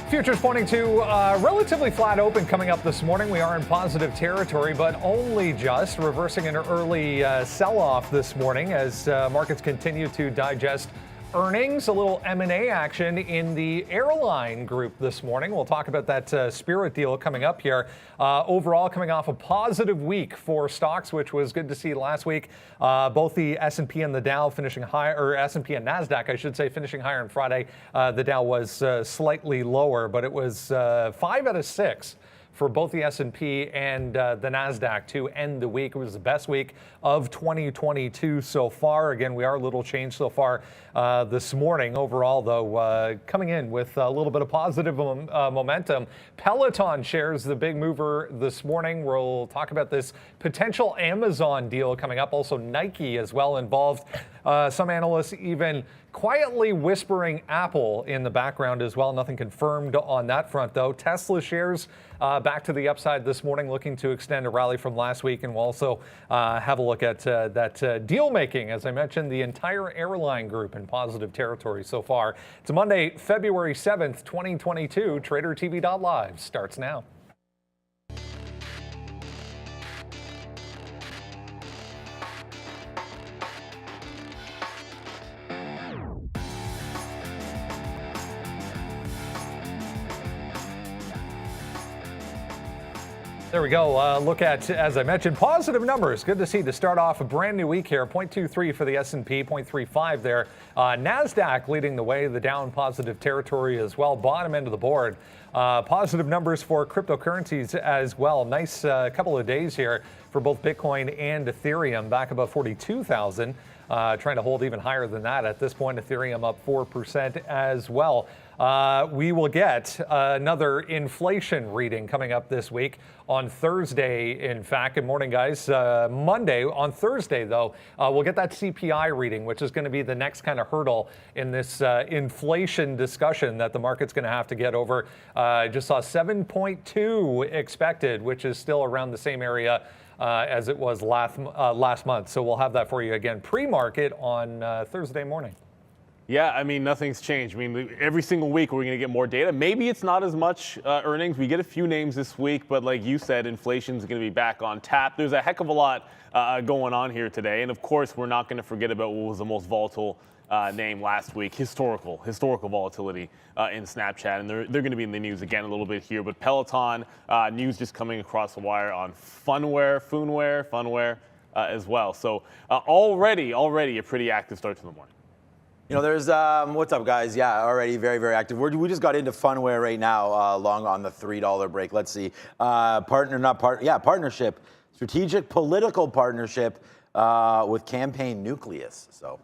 Futures pointing to relatively flat open coming up this morning. We are in positive territory, but only just reversing an early sell-off this morning as markets continue to digest earnings. A little M&A action in the airline group this morning. We'll talk about that Spirit deal coming up here. Overall, coming off a positive week for stocks, which was good to see last week. Both the S&P and the Dow finishing higher, or S&P and NASDAQ, I should say, finishing higher on Friday. The Dow was slightly lower, but it was 5 out of 6 for both the S&P and the NASDAQ to end the week. It was the best week of 2022 so far. Again, we are a little changed so far this morning. Overall, though, coming in with a little bit of positive momentum. Peloton shares the big mover this morning. We'll talk about this potential Amazon deal coming up. Also, Nike as well involved. Some analysts even quietly whispering Apple in the background as well. Nothing confirmed on that front, though. Tesla shares back to the upside this morning, looking to extend a rally from last week. And we'll also have a look at that deal making. As I mentioned, the entire airline group in positive territory so far. It's Monday, February 7th, 2022. TraderTV.live starts now. There we go. Look at, as I mentioned, positive numbers. Good to see to start off a brand new week here. 0.23 for the S&P, 0.35 there. NASDAQ leading the way, the Dow in positive territory as well. Bottom end of the board. Positive numbers for cryptocurrencies as well. Nice couple of days here for both Bitcoin and Ethereum, back above 42,000. Trying to hold even higher than that at this point. Ethereum up 4% as well. We will get another inflation reading coming up this week on Thursday. In fact, good morning, guys. Monday, on Thursday, though, we'll get that CPI reading, which is going to be the next kind of hurdle in this inflation discussion that the market's going to have to get over. I just saw 7.2 expected, which is still around the same area as it was last month. So we'll have that for you again pre-market on Thursday morning. Yeah, I mean, nothing's changed. I mean, every single week we're going to get more data. Maybe it's not as much earnings. We get a few names this week, but like you said, inflation's going to be back on tap. There's a heck of a lot going on here today. And of course, we're not going to forget about what was the most volatile name last week, historical volatility in Snapchat. And they're going to be in the news again a little bit here. But Peloton, news just coming across the wire on Funware as well. So already a pretty active start to the morning. You know, there's, what's up, guys? Yeah, already very, very active. We just got into Funware right now, long on the $3 break. Let's see. Partnership, strategic political partnership with Campaign Nucleus. So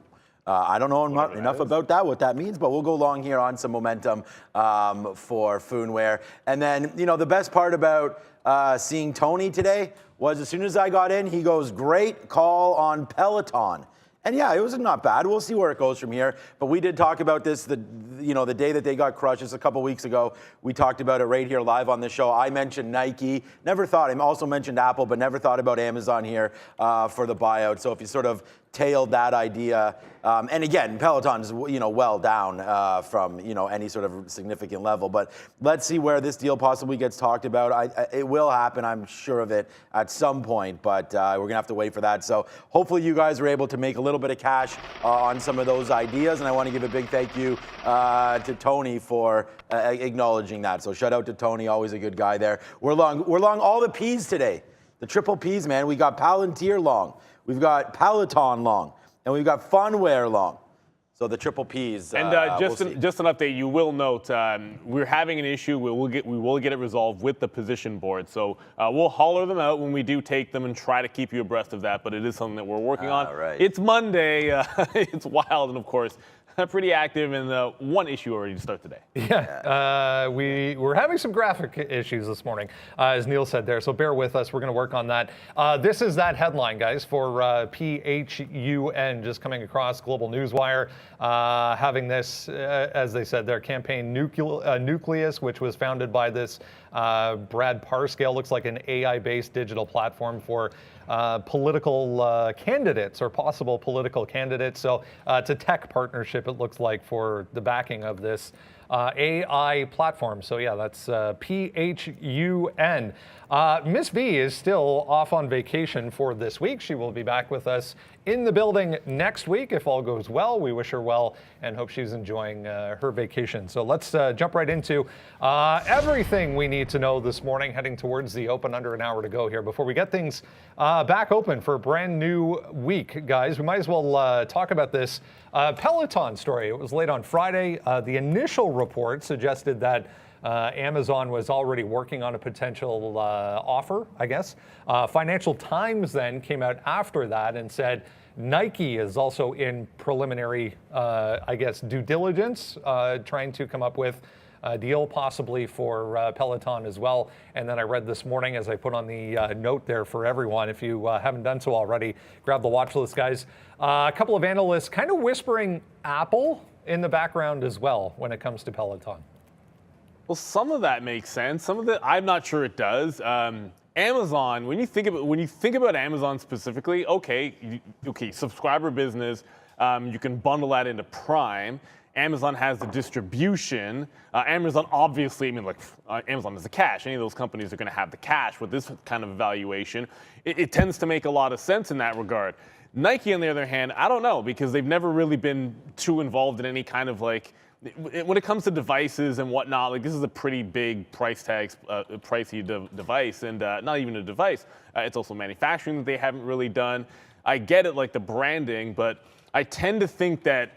I don't know enough about that, what that means, but we'll go long here on some momentum for Funware. And then, you know, the best part about seeing Tony today was as soon as I got in, he goes, great call on Peloton. And yeah, it was not bad. We'll see where it goes from here. But we did talk about this, the day that they got crushed, just a couple weeks ago. We talked about it right here live on the show. I mentioned Nike. I also mentioned Apple, but never thought about Amazon here for the buyout. So if you sort of tailed that idea, and again, Peloton's well down from any sort of significant level. But let's see where this deal possibly gets talked about. It will happen, I'm sure of it, at some point. But we're gonna have to wait for that. So hopefully you guys are able to make a little bit of cash on some of those ideas. And I want to give a big thank you to Tony for acknowledging that. So shout out to Tony, always a good guy there. We're long all the P's today. The triple P's, man. We got Palantir long. We've got Peloton long, and we've got Funware long. So the triple P's. And just an update, you will note we're having an issue. We will get it resolved with the position board. So we'll holler them out when we do take them and try to keep you abreast of that. But it is something that we're working on. Right. It's Monday. It's wild, and of course, pretty active in the one issue already to start today. Yeah, we're having some graphic issues this morning, as Neil said there, so bear with us. We're going to work on that. This is that headline, guys, for PHUN, just coming across Global Newswire, having this, as they said, their campaign Nucleus, which was founded by this Brad Parscale, looks like an AI-based digital platform for political candidates or possible political candidates. So it's a tech partnership, it looks like, for the backing of this AI platform. So yeah, that's PHUN. Miss V is still off on vacation for this week. She will be back with us in the building next week if all goes well. We wish her well and hope she's enjoying her vacation. So let's jump right into everything we need to know this morning, heading towards the open. Under an hour to go here before we get things back open for a brand new week, guys. We might as well talk about this Peloton story. It was late on Friday. The initial report suggested that Amazon was already working on a potential offer, I guess. Financial Times then came out after that and said Nike is also in preliminary, I guess, due diligence, trying to come up with a deal possibly for Peloton as well. And then I read this morning, as I put on the note there for everyone, if you haven't done so already, grab the watch list, guys. A couple of analysts kind of whispering Apple in the background as well when it comes to Peloton. Well, some of that makes sense. Some of it, I'm not sure it does. Amazon, when you think about Amazon specifically, okay, subscriber business, you can bundle that into Prime. Amazon has the distribution. Amazon obviously, Amazon has the cash. Any of those companies are going to have the cash with this kind of valuation. It tends to make a lot of sense in that regard. Nike, on the other hand, I don't know, because they've never really been too involved in any kind of when it comes to devices and whatnot, this is a pretty big price tag, pricey device, and not even a device. It's also manufacturing that they haven't really done. I get it, the branding, but I tend to think that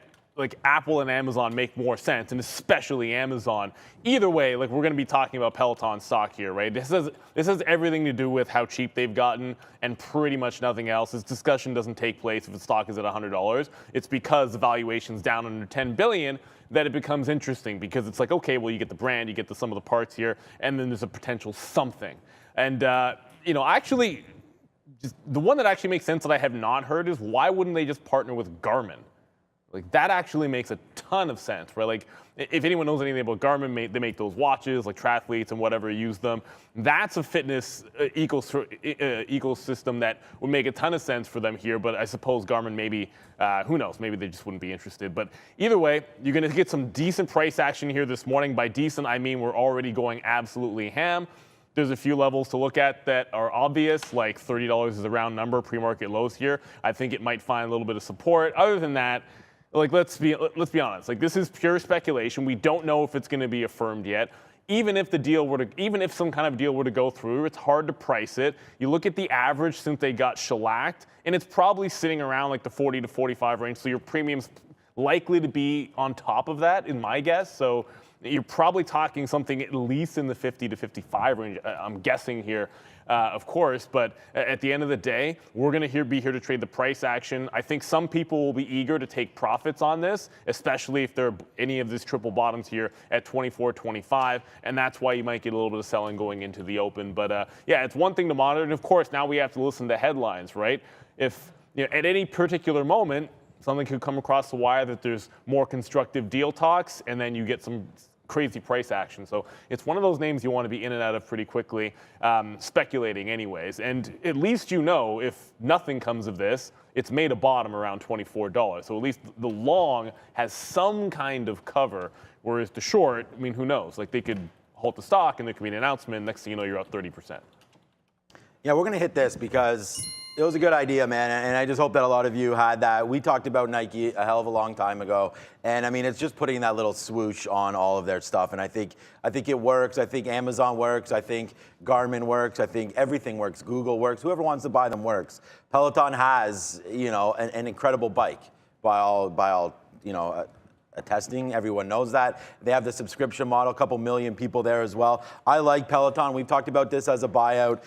Apple and Amazon make more sense, and especially Amazon. Either way, we're going to be talking about Peloton stock here, right? This has everything to do with how cheap they've gotten and pretty much nothing else. This discussion doesn't take place if the stock is at $100. It's because the valuation's down under $10 billion that it becomes interesting, because it's okay, well, you get the brand, you get the sum of the parts here, and then there's a potential something. And actually, just the one that actually makes sense that I have not heard is, why wouldn't they just partner with Garmin? That actually makes a ton of sense, right? If anyone knows anything about Garmin, they make those watches, triathletes and whatever use them. That's a fitness ecosystem that would make a ton of sense for them here, but I suppose Garmin maybe, who knows, maybe they just wouldn't be interested. But either way, you're going to get some decent price action here this morning. By decent, I mean we're already going absolutely ham. There's a few levels to look at that are obvious, $30 is a round number, pre-market lows here. I think it might find a little bit of support. Other than that, let's be honest. This is pure speculation. We don't know if it's going to be affirmed yet. Even if some kind of deal were to go through, it's hard to price it. You look at the average since they got shellacked, and it's probably sitting around the 40 to 45 range. So your premium's likely to be on top of that, in my guess. So you're probably talking something at least in the 50 to 55 range. I'm guessing here. Of course, but at the end of the day, we're going to be here to trade the price action. I think some people will be eager to take profits on this, especially if there are any of these triple bottoms here at 24.25, and that's why you might get a little bit of selling going into the open. But yeah, it's one thing to monitor, and of course, now we have to listen to headlines, right? If at any particular moment, something could come across the wire that there's more constructive deal talks, and then you get some crazy price action. So it's one of those names you want to be in and out of pretty quickly, speculating anyways. And at least if nothing comes of this, it's made a bottom around $24. So at least the long has some kind of cover, whereas the short, who knows? They could halt the stock and there could be an announcement. Next thing you know, you're up 30%. Yeah, we're going to hit this because it was a good idea, man, and I just hope that a lot of you had that. We talked about Nike a hell of a long time ago, and it's just putting that little swoosh on all of their stuff, and I think it works. I think Amazon works. I think Garmin works. I think everything works. Google works. Whoever wants to buy them works. Peloton has, an incredible bike by all testing. Everyone knows that. They have the subscription model, a couple million people there as well. I like Peloton. We've talked about this as a buyout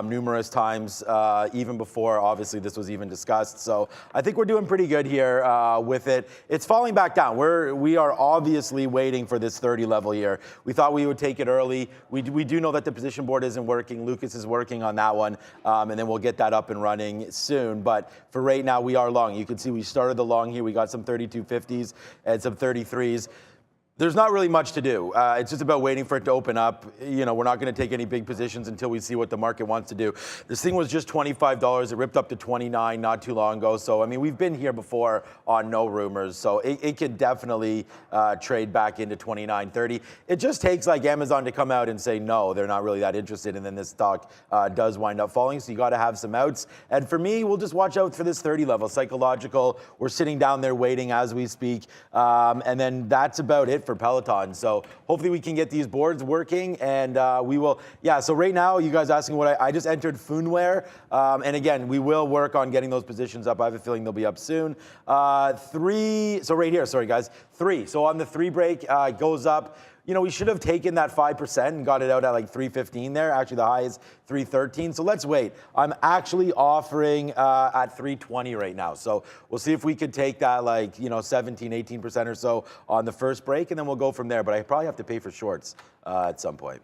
numerous times, even before, obviously, this was even discussed. So I think we're doing pretty good here with it. It's falling back down. We are obviously waiting for this 30 level here. We thought we would take it early. We do know that the position board isn't working. Lucas is working on that one, and then we'll get that up and running soon. But for right now, we are long. You can see we started the long here. We got some 3250s and some 33s. There's not really much to do. It's just about waiting for it to open up. You know, we're not going to take any big positions until we see what the market wants to do. This thing was just $25. It ripped up to $29 not too long ago. So, I mean, we've been here before on no rumors. So it could definitely trade back into $29.30. It just takes like Amazon to come out and say, no, they're not really that interested. And then this stock does wind up falling. So you got to have some outs. And for me, we'll just watch out for this 30 level. Psychological. We're sitting down there waiting as we speak. And then that's about it for Peloton. So hopefully we can get these boards working, and we will. Yeah, so right now you guys asking what I just entered Foonware, and again, we will work on getting those positions up. I have a feeling they'll be up soon. 3, so right here, sorry guys, 3. So on the 3 break, it goes up. You know, we should have taken that 5% and got it out at like 315 there. Actually, the high is 313. So let's wait. I'm actually offering at 320 right now. So we'll see if we could take that like, you know, 17, 18% or so on the first break, and then we'll go from there. But I probably have to pay for shorts at some point.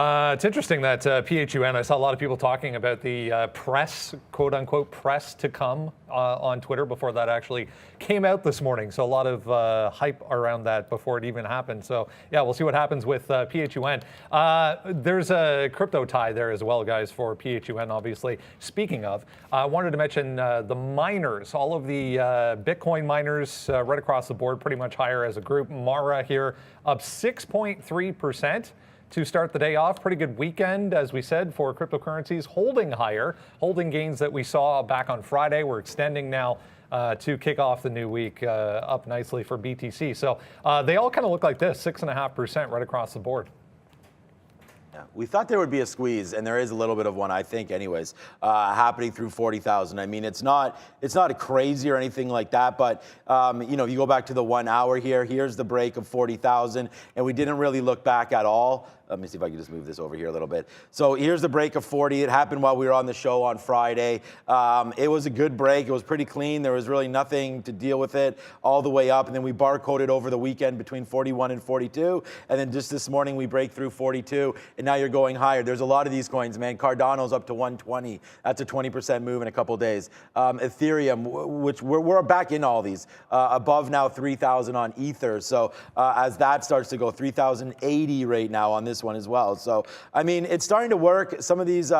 It's interesting that PHUN, I saw a lot of people talking about the press, quote unquote, press to come on Twitter before that actually came out this morning. So a lot of hype around that before it even happened. So yeah, we'll see what happens with PHUN. There's a crypto tie there as well, guys, for PHUN, obviously. Speaking of, I wanted to mention the miners, all of the Bitcoin miners right across the board, pretty much higher as a group. Mara here up 6.3%. to start the day off. Pretty good weekend, as we said, for cryptocurrencies, holding higher, holding gains that we saw back on Friday. We're extending now to kick off the new week up nicely for BTC. So they all kind of look like this, 6.5% right across the board. Yeah, we thought there would be a squeeze, and there is a little bit of one, I think, anyways, happening through 40,000. I mean, it's not crazy or anything like that, but you know, if you go back to the 1 hour here, here's the break of 40,000, and we didn't really look back at all. Let me see if I can just move this over here a little bit. So here's the break of 40. It happened while we were on the show on Friday. It was a good break. It was pretty clean. There was really nothing to deal with it all the way up. And then we barcoded over the weekend between 41 and 42. And then just this morning, we break through 42. And now you're going higher. There's a lot of these coins, man. Cardano's up to 120. That's a 20% move in a couple days. Ethereum, which we're back in all these, above now 3,000 on Ether. So as that starts to go, 3,080 right now on this one as well. So, I mean, it's starting to work. Some of these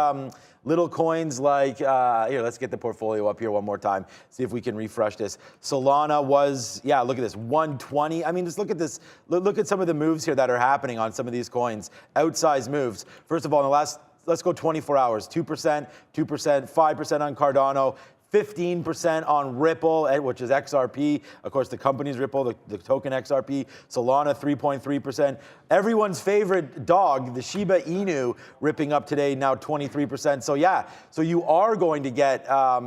little coins like, here, let's get the portfolio up here one more time, see if we can refresh this. Solana was, yeah, look at this, 120. I mean, just look at this. Look at some of the moves here that are happening on some of these coins. Outsized moves. First of all, in the last, let's go 24 hours, 2%, 2%, 5% on Cardano, 15% on Ripple, which is XRP. Of course, the company's Ripple, the token XRP. Solana, 3.3%. Everyone's favorite dog, the Shiba Inu, ripping up today, now 23%. So yeah, so you are going to get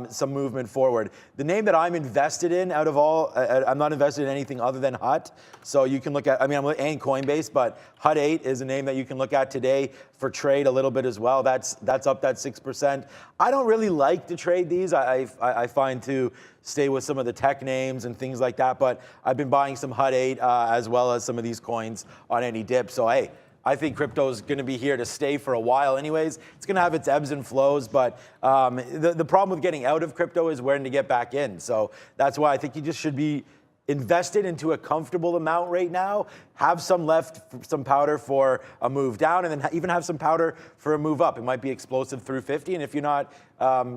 some movement forward. The name that I'm invested in out of all, I'm not invested in anything other than HUT. So you can look at, I mean, and Coinbase, but HUT 8 is a name that you can look at today for trade a little bit as well. That's up that 6%. I don't really like to trade these. I find to stay with some of the tech names and things like that, but I've been buying some HUT 8 as well as some of these coins on any dip. So hey, I think crypto is going to be here to stay for a while anyways. It's going to have its ebbs and flows, but the problem with getting out of crypto is when to get back in. So that's why I think you just should be invested into a comfortable amount right now, have some left, some powder for a move down, and then even have some powder for a move up. It might be explosive through 50, and if you're not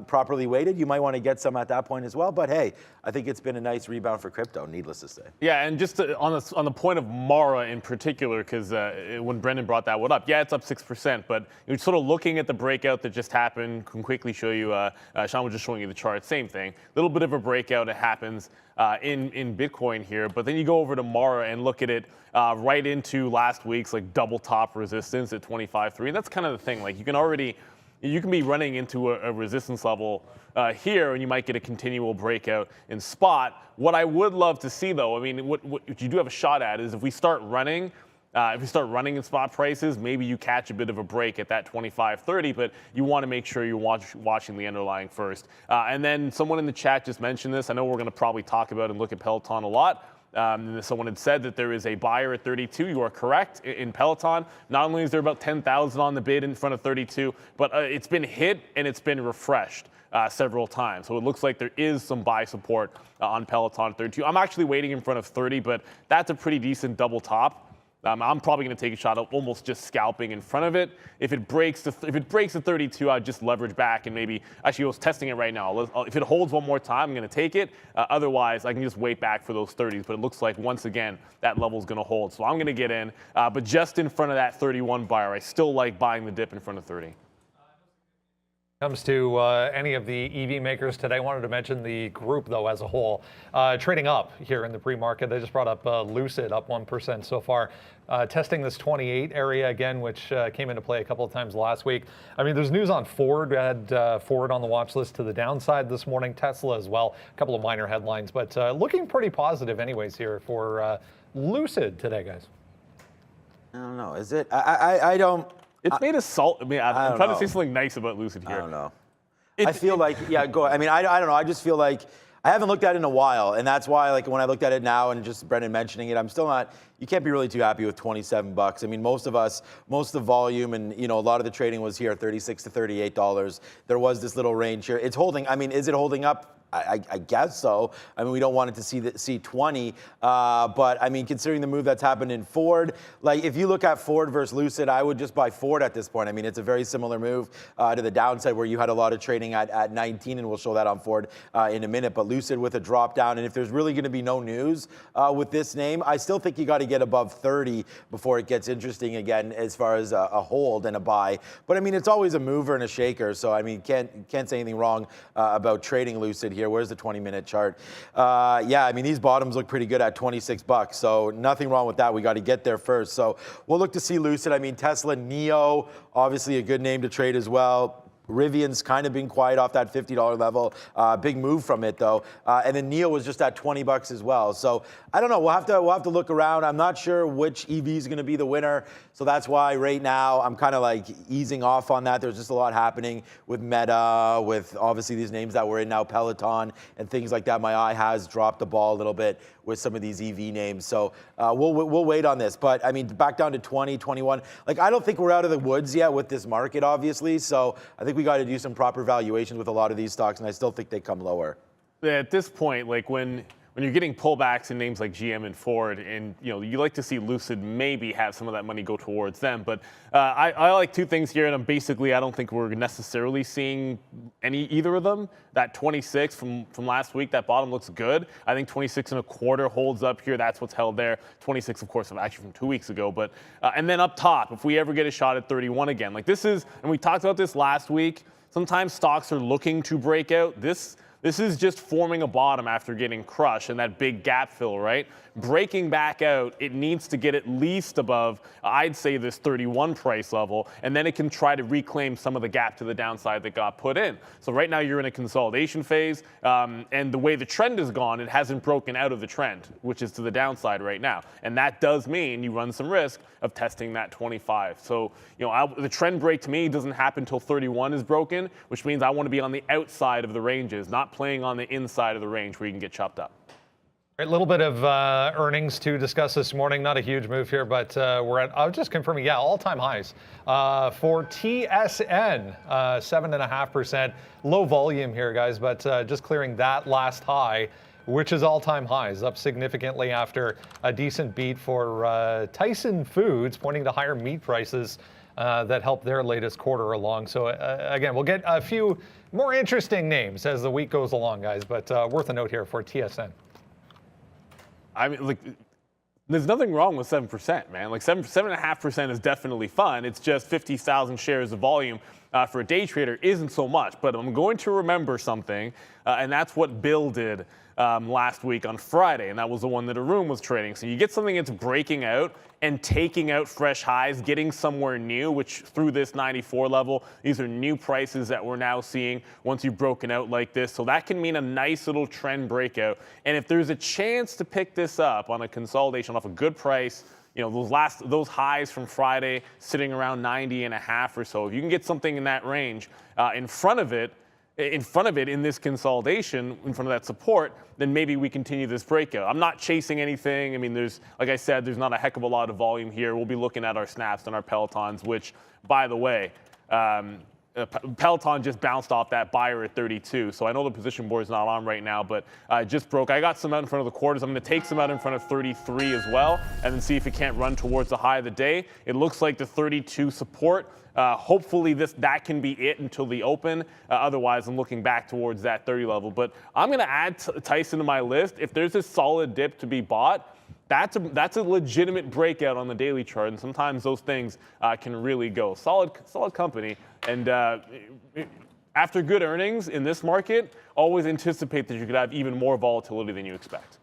properly weighted, you might want to get some at that point as well. But hey, I think it's been a nice rebound for crypto, needless to say. Yeah, and just on the point of Mara in particular, because when Brendan brought that one up, yeah, it's up 6%, but you're sort of looking at the breakout that just happened. Can quickly show you, Sean was just showing you the chart, same thing. A little bit of a breakout, it happens in Bitcoin here, but then you go over to Mara and look at it right into last week's like double top resistance at 25.3, and that's kind of the thing. Like you can already you can be running into a resistance level here, and you might get a continual breakout in spot. What I would love to see, though, I mean, what you do have a shot at is if we start running in spot prices, maybe you catch a bit of a break at that 25.30, but you want to make sure you're watching the underlying first. And then someone in the chat just mentioned this. I know we're going to probably talk about and look at Peloton a lot. Someone had said that there is a buyer at 32. You are correct in Peloton. Not only is there about 10,000 on the bid in front of 32, but it's been hit and it's been refreshed several times. So it looks like there is some buy support on Peloton 32. I'm actually waiting in front of 30, but that's a pretty decent double top. I'm probably going to take a shot at almost just scalping in front of it. If it breaks to 32, I'd just leverage back and maybe actually I was testing it right now. If it holds one more time, I'm going to take it. Otherwise, I can just wait back for those 30s. But it looks like once again that level is going to hold. So I'm going to get in, but just in front of that 31 buyer. I still like buying the dip in front of 30. Comes to any of the EV makers today, I wanted to mention the group, though, as a whole. Trading up here in the pre-market. They just brought up Lucid, up 1% so far. Testing this 28 area again, which came into play a couple of times last week. I mean, there's news on Ford. We had Ford on the watch list to the downside this morning. Tesla as well. A couple of minor headlines, but looking pretty positive anyways here for Lucid today, guys. I don't know. Is it? I don't. It's made us salt. I mean, I'm trying to say something nice about Lucid here. I don't know. I feel like, yeah, go. I mean, I don't know. I just feel like I haven't looked at it in a while, and that's why, like, when I looked at it now and just Brendan mentioning it, I'm still not. You can't be really too happy with 27 bucks. I mean, most of the volume and, you know, a lot of the trading was here, $36 to $38. There was this little range here. It's holding. I mean, is it holding up? I guess so. I mean, we don't want it to see 20, but I mean, considering the move that's happened in Ford, like if you look at Ford versus Lucid, I would just buy Ford at this point. I mean, it's a very similar move to the downside where you had a lot of trading at 19, and we'll show that on Ford in a minute. But Lucid with a drop down, and if there's really going to be no news with this name, I still think you got to get above 30 before it gets interesting again as far as a hold and a buy. But I mean, it's always a mover and a shaker, so I mean, can't say anything wrong about trading Lucid here. Where's the 20-minute chart? Yeah, I mean, these bottoms look pretty good at 26 bucks, so nothing wrong with that. We got to get there first. So we'll look to see Lucid. I mean, Tesla, NIO, obviously a good name to trade as well. Rivian's kind of been quiet off that $50 level. Big move from it though. And then NIO was just at 20 bucks as well. So I don't know. We'll have to look around. I'm not sure which EV is going to be the winner. So that's why right now I'm kind of like easing off on that. There's just a lot happening with Meta, with obviously these names that we're in now, Peloton and things like that. My eye has dropped the ball a little bit with some of these EV names. So we'll wait on this. But I mean, back down to 20, 21. Like, I don't think we're out of the woods yet with this market, obviously. So I think we got to do some proper valuations with a lot of these stocks, and I still think they come lower. At this point, like when you're getting pullbacks in names like GM and Ford, and you know, you like to see Lucid maybe have some of that money go towards them. But I like two things here, and I don't think we're necessarily seeing either of them. That 26 from last week, that bottom looks good. I think 26.25 holds up here. That's what's held there. 26, of course, actually from 2 weeks ago. But and then up top, if we ever get a shot at 31 again, like this is, and we talked about this last week. Sometimes stocks are looking to break out. This is just forming a bottom after getting crushed and that big gap fill, right? Breaking back out, it needs to get at least above, I'd say, this 31 price level, and then it can try to reclaim some of the gap to the downside that got put in. So right now you're in a consolidation phase, and the way the trend has gone, it hasn't broken out of the trend, which is to the downside right now. And that does mean you run some risk of testing that 25. So, you know, the trend break to me doesn't happen until 31 is broken, which means I want to be on the outside of the ranges, not playing on the inside of the range where you can get chopped up. A little bit of earnings to discuss this morning. Not a huge move here, but we're at, I was just confirming, yeah, all-time highs. For TSN, 7.5%. Low volume here, guys, but just clearing that last high, which is all-time highs, up significantly after a decent beat for Tyson Foods, pointing to higher meat prices that helped their latest quarter along. So again, we'll get a few more interesting names as the week goes along, guys, but worth a note here for TSN. I mean, like, there's nothing wrong with 7%, man. Like 7.5% is definitely fun. It's just 50,000 shares of volume. for a day trader isn't so much. But I'm going to remember something, and that's what Bill did last week on Friday, and that was the one that Arun was trading. So you get something that's breaking out and taking out fresh highs, getting somewhere new, which through this 94 level, these are new prices that we're now seeing once you've broken out like this. So that can mean a nice little trend breakout. And if there's a chance to pick this up on a consolidation off a good price, you know, those highs from Friday sitting around 90.5 or so, if you can get something in that range in front of it in this consolidation, in front of that support, then maybe we continue this breakout. I'm not chasing anything. I mean, like I said, there's not a heck of a lot of volume here. We'll be looking at our snaps and our Pelotons, which, by the way, Peloton just bounced off that buyer at 32. So I know the position board is not on right now, but just broke. I got some out in front of the quarters. I'm going to take some out in front of 33 as well, and then see if it can't run towards the high of the day. It looks like the 32 support. Hopefully that can be it until the open. Otherwise, I'm looking back towards that 30 level. But I'm going to add Tyson to my list. If there's a solid dip to be bought, that's a legitimate breakout on the daily chart. And sometimes those things can really go. Solid company. And after good earnings in this market, always anticipate that you could have even more volatility than you expect.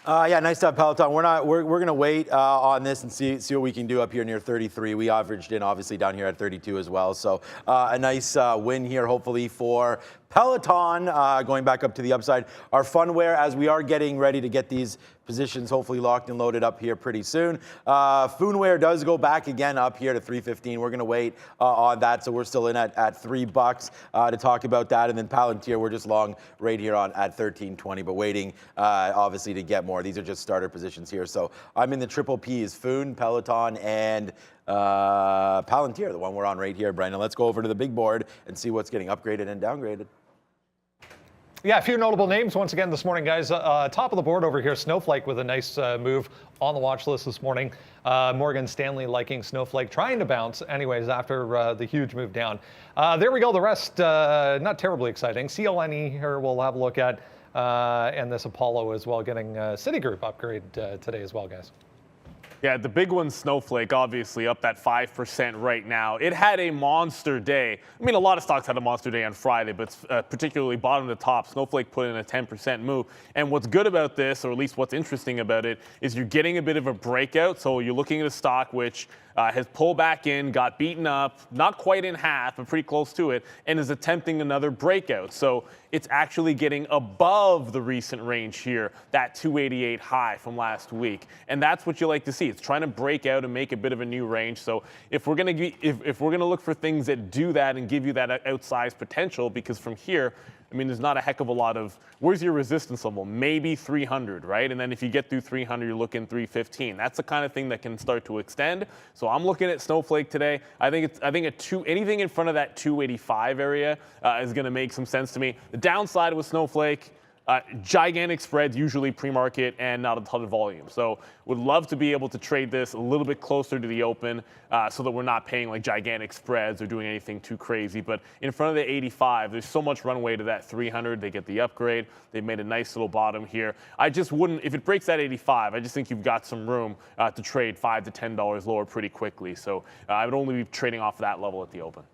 Yeah, nice to have Peloton. We're going to wait on this and see what we can do up here near 33. We averaged in obviously down here at 32 as well. So a nice win here, hopefully for Peloton, going back up to the upside. Our funware, as we are getting ready to get these positions hopefully locked and loaded up here pretty soon. Foonware does go back again up here to 315. We're going to wait on that, so we're still in at $3 to talk about that. And then Palantir, we're just long right here on at 1320, but waiting obviously to get more. These are just starter positions here. So I'm in the triple P's, Foon, Peloton, and Palantir, the one we're on right here, Brandon. Let's go over to the big board and see what's getting upgraded and downgraded. Yeah, a few notable names once again this morning, guys. Top of the board over here, Snowflake with a nice move on the watch list this morning. Morgan Stanley liking Snowflake, trying to bounce anyways after the huge move down. There we go. The rest, not terribly exciting. CLNE here we'll have a look at, and this Apollo as well, getting Citigroup upgrade today as well, guys. Yeah, the big one, Snowflake, obviously up that 5% right now. It had a monster day. I mean, a lot of stocks had a monster day on Friday, but particularly bottom to top, Snowflake put in a 10% move. And what's good about this, or at least what's interesting about it, is you're getting a bit of a breakout. So you're looking at a stock which has pulled back in, got beaten up, not quite in half, but pretty close to it, and is attempting another breakout. So it's actually getting above the recent range here, that 288 high from last week. And that's what you like to see. It's trying to break out and make a bit of a new range. So if we're going to look for things that do that and give you that outsized potential, because from here, I mean, there's not a heck of a lot of, where's your resistance level? Maybe 300, right? And then if you get through 300, you're looking 315. That's the kind of thing that can start to extend. So I'm looking at Snowflake today. I think anything in front of that 285 area is going to make some sense to me. The downside with Snowflake, gigantic spreads, usually pre-market, and not a ton of volume. So would love to be able to trade this a little bit closer to the open so that we're not paying like gigantic spreads or doing anything too crazy. But in front of the 85, there's so much runway to that 300. They get the upgrade. They've made a nice little bottom here. I just wouldn't, if it breaks that 85, I just think you've got some room to trade $5 to $10 lower pretty quickly. So I would only be trading off that level at the open.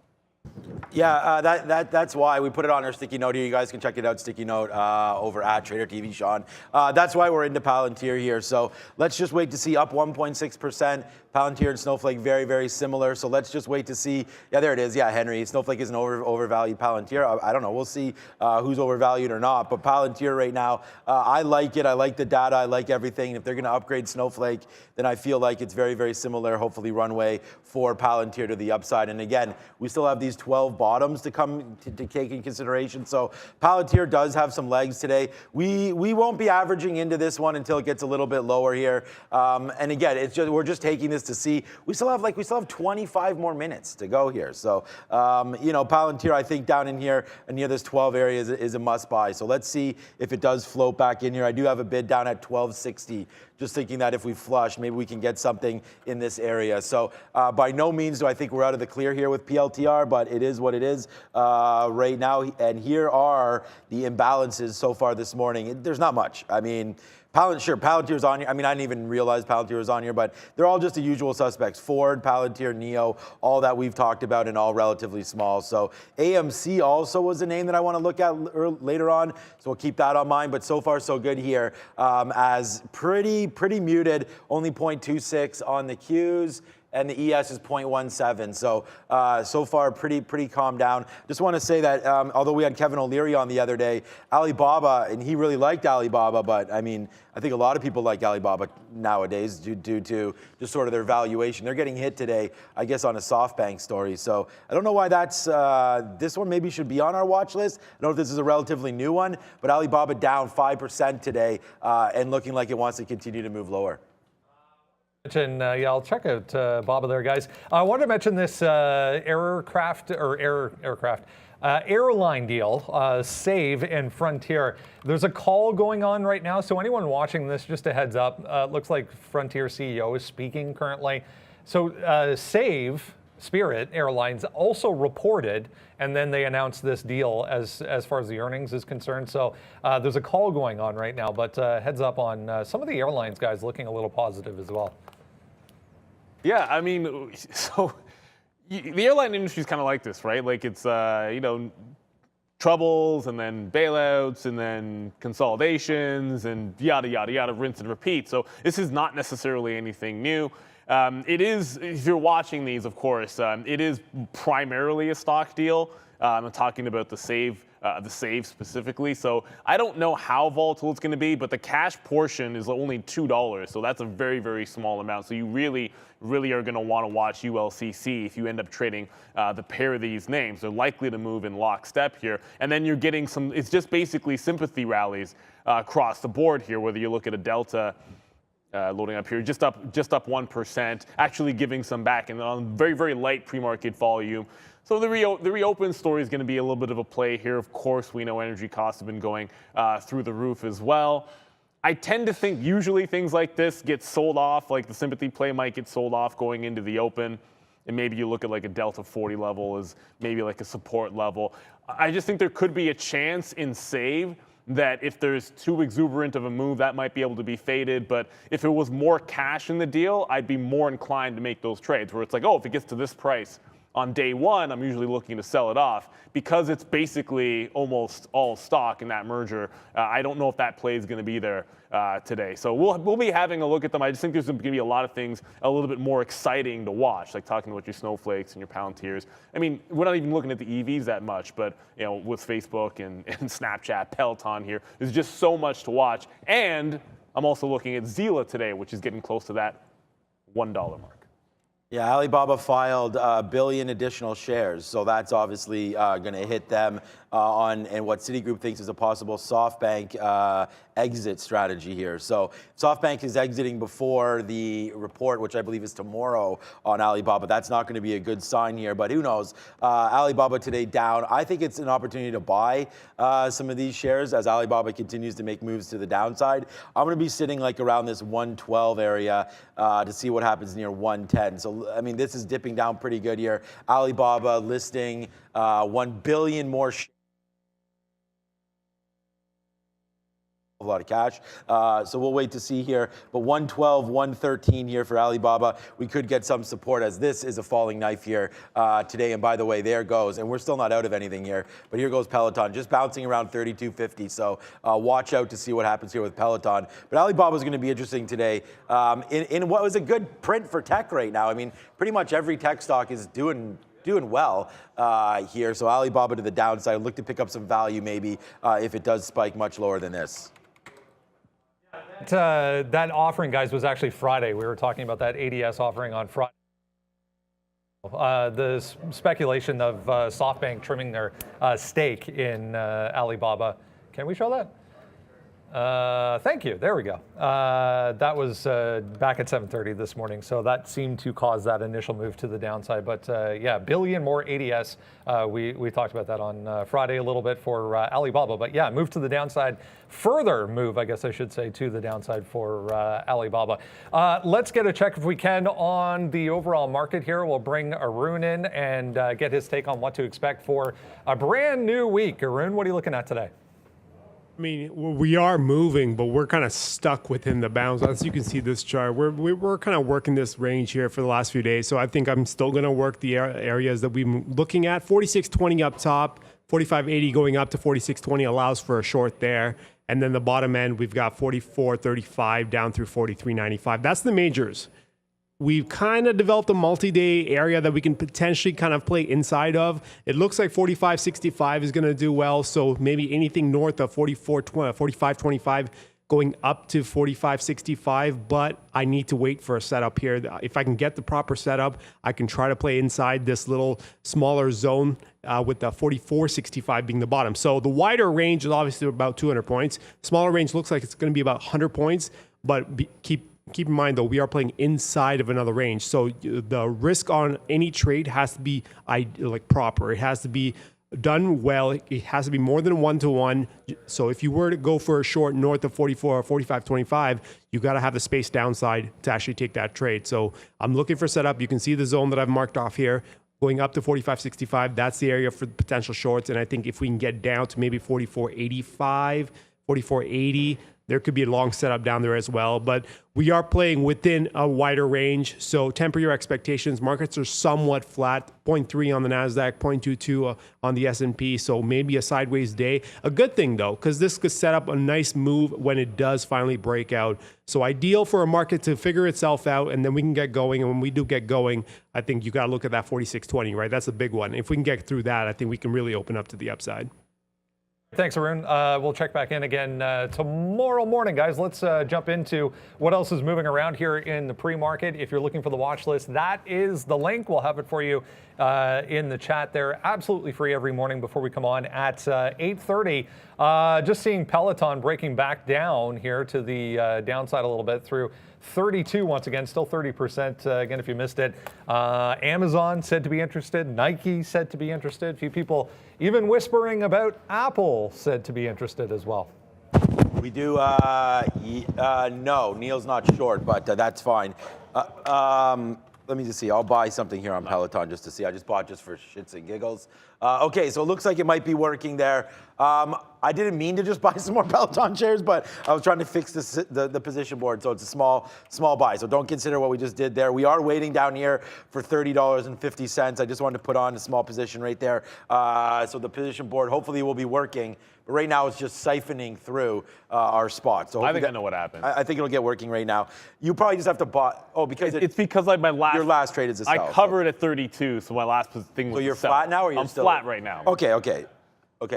Yeah, that's why we put it on our sticky note here. You guys can check it out, sticky note, over at Trader TV, Sean. That's why we're into Palantir here. So let's just wait to see up 1.6%. Palantir and Snowflake very, very similar. So let's just wait to see. Yeah, there it is. Yeah, Henry. Snowflake isn't overvalued. Palantir, I don't know. We'll see who's overvalued or not. But Palantir right now, I like it. I like the data. I like everything. If they're going to upgrade Snowflake, then I feel like it's very, very similar, hopefully runway for Palantir to the upside. And again, we still have these 12 bottoms to come to take in consideration. So Palantir does have some legs today. We won't be averaging into this one until it gets a little bit lower here. And again, it's just we're just taking this to see. We still have 25 more minutes to go here. So Palantir, I think down in here near this 12 area is a must buy. So let's see if it does float back in here. I do have a bid down at 1260. Just thinking that if we flush, maybe we can get something in this area. So by no means do I think we're out of the clear here with PLTR, but but it is what it is right now. And here are the imbalances so far this morning. There's not much. I mean, Palantir's on here. I mean, I didn't even realize Palantir was on here, but they're all just the usual suspects. Ford, Palantir, NEO, all that we've talked about and all relatively small. So AMC also was a name that I want to look at later on. So we'll keep that on mind. But so far, so good here. As pretty muted, only 0.26 on the Qs. And the ES is 0.17. So so far, pretty calmed down. Just want to say that although we had Kevin O'Leary on the other day, Alibaba, and he really liked Alibaba, but I mean, I think a lot of people like Alibaba nowadays due to just sort of their valuation. They're getting hit today, I guess, on a SoftBank story. So I don't know why that's, this one maybe should be on our watch list. I don't know if this is a relatively new one, but Alibaba down 5% today and looking like it wants to continue to move lower. And yeah, I'll check out Baba there, guys. I wanted to mention this airline deal, Save and Frontier. There's a call going on right now, so anyone watching this, just a heads up, looks like Frontier CEO is speaking currently. So Save, Spirit Airlines, also reported, and then they announced this deal as far as the earnings is concerned. So there's a call going on right now, but heads up on some of the airlines, guys, looking a little positive as well. Yeah, I mean, so the airline industry is kind of like this, right? Like it's, you know, troubles and then bailouts and then consolidations and yada, yada, yada, rinse and repeat. So this is not necessarily anything new. It is, if you're watching these, of course, it is primarily a stock deal. I'm talking about the Save specifically. So I don't know how volatile it's going to be, but the cash portion is only $2. So that's a very, very small amount. So you really are going to want to watch ULCC if you end up trading the pair of these names. They're likely to move in lockstep here. And then you're getting some, it's just basically sympathy rallies across the board here, whether you look at a Delta, loading up here, just up 1%, actually giving some back and on very, very light pre-market volume. So the reopen story is going to be a little bit of a play here. Of course, we know energy costs have been going through the roof as well. I tend to think usually things like this get sold off, like the sympathy play might get sold off going into the open. And maybe you look at like a Delta 40 level as maybe like a support level. I just think there could be a chance in Save that if there's too exuberant of a move, that might be able to be faded. But if it was more cash in the deal, I'd be more inclined to make those trades where it's like, oh, if it gets to this price on day one, I'm usually looking to sell it off. Because it's basically almost all stock in that merger, I don't know if that play is going to be there today. So we'll be having a look at them. I just think there's going to be a lot of things a little bit more exciting to watch, like talking about your Snowflakes and your Palantirs. I mean, we're not even looking at the EVs that much, but you know, with Facebook and Snapchat, Peloton here, there's just so much to watch. And I'm also looking at Zila today, which is getting close to that $1 mark. Yeah, Alibaba filed a billion additional shares, so that's obviously going to hit them and what Citigroup thinks is a possible SoftBank exit strategy here. So SoftBank is exiting before the report, which I believe is tomorrow on Alibaba. That's not going to be a good sign here, but who knows? Alibaba today down. I think it's an opportunity to buy some of these shares as Alibaba continues to make moves to the downside. I'm going to be sitting like around this 112 area to see what happens near 110. So I mean, this is dipping down pretty good here. Alibaba listing 1 billion more shares. A lot of cash. So we'll wait to see here. But 112, 113 here for Alibaba. We could get some support as this is a falling knife here today. And by the way, there goes. And we're still not out of anything here. But here goes Peloton, just bouncing around 32.50. So watch out to see what happens here with Peloton. But Alibaba is going to be interesting today in what was a good print for tech right now. I mean, pretty much every tech stock is doing well here. So Alibaba to the downside. Look to pick up some value maybe if it does spike much lower than this. That offering, guys, was actually Friday. We were talking about that ADS offering on Friday. The speculation of SoftBank trimming their stake in Alibaba. Can we show that? Thank you. There we go. That was back at 7:30 this morning, so that seemed to cause that initial move to the downside. But yeah, billion more ADS. We talked about that on Friday a little bit for Alibaba. But yeah, move to the downside. Further move, I guess I should say, to the downside for Alibaba. Let's get a check, if we can, on the overall market here. We'll bring Arun in and get his take on what to expect for a brand new week. Arun, what are you looking at today? I mean, we are moving, but we're kind of stuck within the bounds. As you can see this chart, we're kind of working this range here for the last few days. So I think I'm still going to work the areas that we've been looking at. 46.20 up top, 45.80 going up to 46.20 allows for a short there. And then the bottom end, we've got 44.35 down through 43.95. That's the majors. We've kind of developed a multi-day area that we can potentially kind of play inside of. It looks like 45.65 is going to do well. So maybe anything north of 45.25 going up to 45.65. But I need to wait for a setup here. If I can get the proper setup, I can try to play inside this little smaller zone with the 44.65 being the bottom. So the wider range is obviously about 200 points. Smaller range looks like it's going to be about 100 points. But keep in mind, though, we are playing inside of another range. So the risk on any trade has to be proper. It has to be done well. It has to be more than 1-to-1. So if you were to go for a short north of 44 or 45.25, you got to have the space downside to actually take that trade. So I'm looking for setup. You can see the zone that I've marked off here. Going up to 45.65, that's the area for potential shorts. And I think if we can get down to maybe 44.85, 44.80, there could be a long setup down there as well, but we are playing within a wider range. So temper your expectations. Markets are somewhat flat, 0.3 on the NASDAQ, 0.22 on the S&P. So maybe a sideways day. A good thing though, because this could set up a nice move when it does finally break out. So ideal for a market to figure itself out, and then we can get going. And when we do get going, I think you got to look at that 46.20, right? That's a big one. If we can get through that, I think we can really open up to the upside. Thanks, Arun. We'll check back in again tomorrow morning, guys. Let's jump into what else is moving around here in the pre-market. If you're looking for the watch list, that is the link. We'll have it for you in the chat there. Absolutely free every morning before we come on at 8:30. Just seeing Peloton breaking back down here to the downside a little bit through 32 once again, still 30% again if you missed it. Amazon said to be interested. Nike said to be interested. A few people even whispering about Apple said to be interested as well. We do, no, Neil's not short, but that's fine. Let me just see. I'll buy something here on Peloton just to see. I just bought just for shits and giggles. Okay, so it looks like it might be working there. I didn't mean to just buy some more Peloton shares, but I was trying to fix the position board, so it's a small buy. So don't consider what we just did there. We are waiting down here for $30.50. I just wanted to put on a small position right there. So the position board hopefully will be working. But right now it's just siphoning through our spot. So I think I know what happened. I think it'll get working right now. You probably just have to buy. Oh, because it's because like your last trade is a sell. I covered at 32, so my last thing was. So you're sell. flat now, or you're I'm still flat right now. Okay.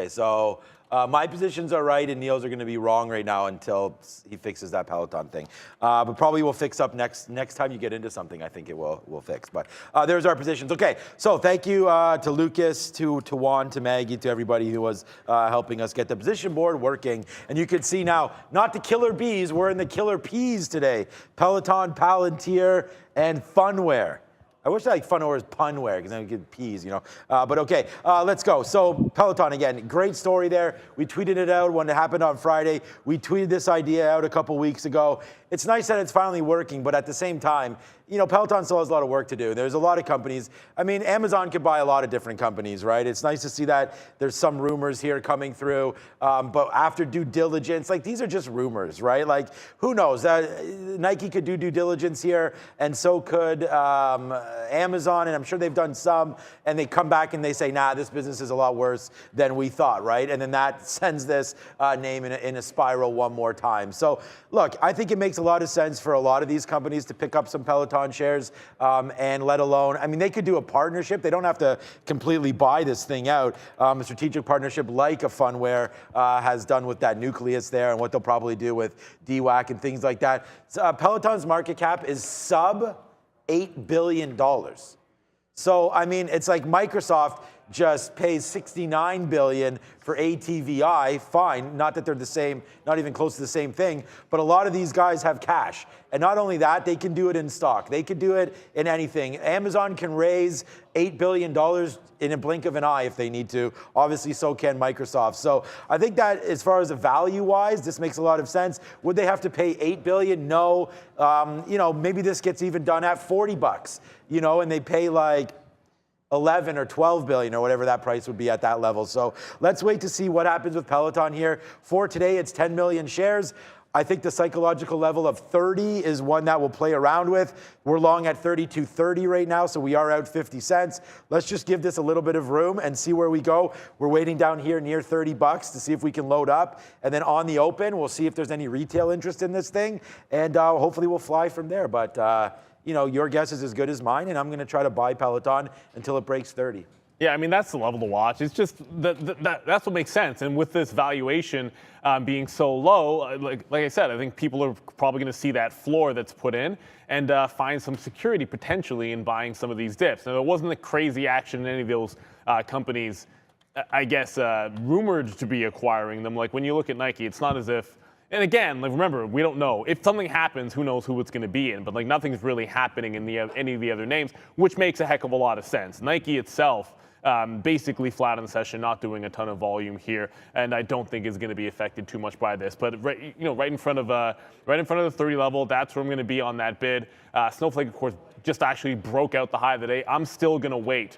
So my positions are right, and Neil's are going to be wrong right now until he fixes that Peloton thing. But probably will fix up next time you get into something. I think it will fix. But there's our positions. Okay. So thank you to Lucas, to Juan, to Maggie, to everybody who was helping us get the position board working. And you can see now, not the killer bees, we're in the killer peas today. Peloton, Palantir, and Funware. I wish like Funware was punware, because then we get peas, you know. But okay, let's go. So Peloton, again, great story there. We tweeted it out when it happened on Friday. We tweeted this idea out a couple weeks ago. It's nice that it's finally working, but at the same time, you know, Peloton still has a lot of work to do. There's a lot of companies. I mean, Amazon could buy a lot of different companies, right? It's nice to see that there's some rumors here coming through. But after due diligence, like these are just rumors, right? Like who knows? Nike could do due diligence here, and so could Amazon, and I'm sure they've done some, and they come back and they say, nah, this business is a lot worse than we thought, right? And then that sends this name in a spiral one more time. So look, I think it makes a lot of sense for a lot of these companies to pick up some Peloton shares, and let alone, I mean, they could do a partnership. They don't have to completely buy this thing out. A strategic partnership like a Funware has done with that nucleus there, and what they'll probably do with DWAC and things like that. Peloton's market cap is sub $8 billion. So, I mean, it's like Microsoft just pays $69 billion for ATVI. Fine, not that they're the same, not even close to the same thing, but a lot of these guys have cash. And not only that, they can do it in stock. They can do it in anything. Amazon can raise $8 billion in a blink of an eye if they need to. Obviously, so can Microsoft. So I think that as far as a value-wise, this makes a lot of sense. Would they have to pay $8 billion? No. You know, maybe this gets even done at $40, you know, and they pay like 11 or 12 billion or whatever that price would be at that level. So let's wait to see what happens with Peloton here. For today, it's 10 million shares. I think the psychological level of 30 is one that we'll play around with. We're long at 32.30 right now, so we are out 50 cents. Let's just give this a little bit of room and see where we go. We're waiting down here near $30 to see if we can load up. And then on the open, we'll see if there's any retail interest in this thing. And hopefully we'll fly from there. But you know, your guess is as good as mine, and I'm going to try to buy Peloton until it breaks 30. Yeah, I mean, that's the level to watch. It's just that's what makes sense. And with this valuation being so low, like I said, I think people are probably going to see that floor that's put in and find some security potentially in buying some of these dips. Now, there wasn't a crazy action in any of those companies, I guess, rumored to be acquiring them. Like when you look at Nike, it's not as if. And again, like remember, we don't know. If something happens, who knows who it's going to be in. But like nothing's really happening in any of the other names, which makes a heck of a lot of sense. Nike itself, basically flat on the session, not doing a ton of volume here, and I don't think is going to be affected too much by this. But right in front of the 30 level, that's where I'm going to be on that bid. Snowflake, of course, just actually broke out the high of the day. I'm still going to wait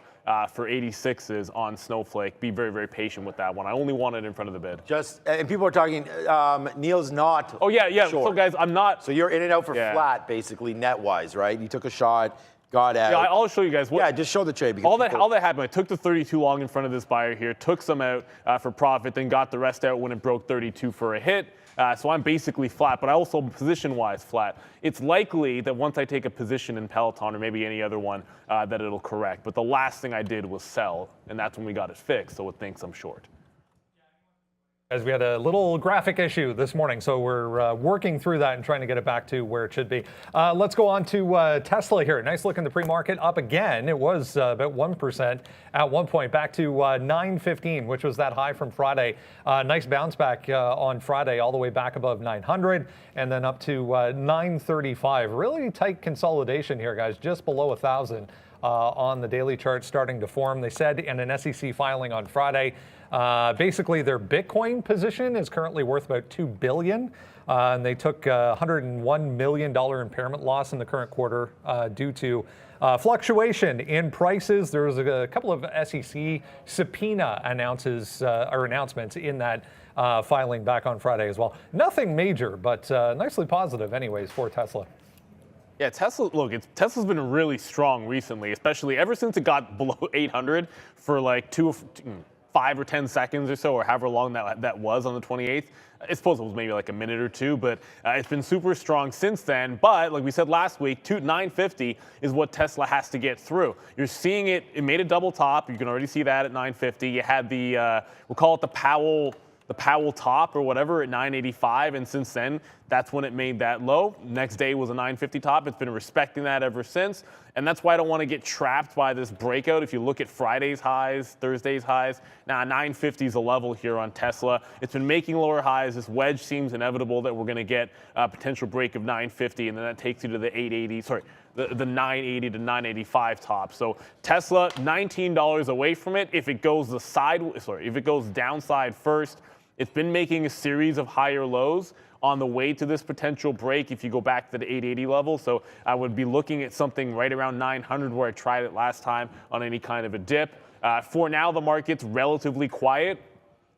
for 86s on Snowflake. Be very, very patient with that one. I only want it in front of the bid. And people are talking, Neil's not. Oh yeah. Short. So guys, I'm not. So you're in and out for flat, basically net wise, right? You took a shot, got out. Yeah, I'll show you guys. Just show the trade. All that happened. I took the 32 long in front of this buyer here, took some out for profit, then got the rest out when it broke 32 for a hit. So I'm basically flat, but I also position-wise flat. It's likely that once I take a position in Peloton or maybe any other one, that it'll correct. But the last thing I did was sell, and that's when we got it fixed, so it thinks I'm short. As we had a little graphic issue this morning, so we're working through that and trying to get it back to where it should be. Let's go on to Tesla here. Nice look in the pre-market, up again. It was about 1% at one point, back to 915, which was that high from Friday. Nice bounce back on Friday, all the way back above 900, and then up to 935. Really tight consolidation here, guys, just below 1,000 on the daily chart starting to form. They said in an SEC filing on Friday, basically, their Bitcoin position is currently worth about $2 billion. And they took a $101 million impairment loss in the current quarter due to fluctuation in prices. There was a couple of SEC subpoena announcements in that filing back on Friday as well. Nothing major, but nicely positive anyways for Tesla. Yeah, Tesla, look, Tesla's been really strong recently, especially ever since it got below 800 for like 5 or 10 seconds or so, or however long that was on the 28th. I suppose it was maybe like a minute or two, but it's been super strong since then. But like we said last week, 950 is what Tesla has to get through. You're seeing it. It made a double top. You can already see that at 950. You had we'll call it the Powell top or whatever at 985, and since then, that's when it made that low. Next day was a 950 top. It's been respecting that ever since, and that's why I don't want to get trapped by this breakout. If you look at Friday's highs, Thursday's highs, now 950 is a level here on Tesla. It's been making lower highs. This wedge seems inevitable that we're going to get a potential break of 950, and then that takes you to the 880, the 980 to 985 top. So Tesla, $19 away from it. If it goes if it goes downside first, it's been making a series of higher lows on the way to this potential break if you go back to the 880 level. So I would be looking at something right around 900 where I tried it last time on any kind of a dip. For now, the market's relatively quiet,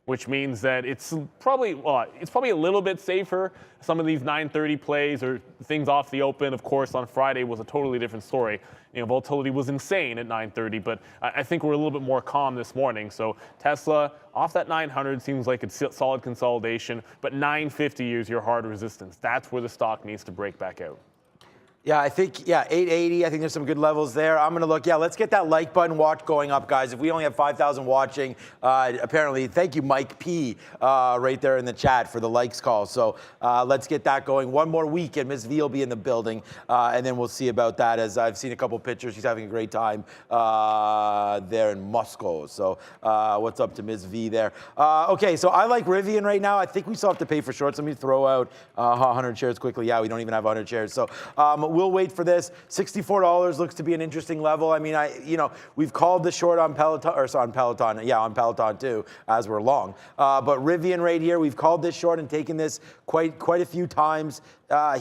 which means that it's probably a little bit safer. Some of these 930 plays or things off the open, of course, on Friday was a totally different story. Volatility was insane at 930, but I think we're a little bit more calm this morning. So Tesla off that 900 seems like it's solid consolidation, but 950 is your hard resistance. That's where the stock needs to break back out. Yeah, I think, 880. I think there's some good levels there. I'm going to look. Yeah, let's get that like button watch going up, guys. If we only have 5,000 watching, apparently, thank you, Mike P, right there in the chat for the likes call. So let's get that going. One more week, and Ms. V will be in the building, and then we'll see about that. As I've seen a couple pictures, she's having a great time there in Moscow. So what's up to Ms. V there? Okay, so I like Rivian right now. I think we still have to pay for shorts. Let me throw out 100 shares quickly. Yeah, we don't even have 100 shares. So we'll wait for this. $64 looks to be an interesting level. I mean, we've called the short on Peloton, on Peloton too, as we're long. But Rivian right here, we've called this short and taken this quite a few times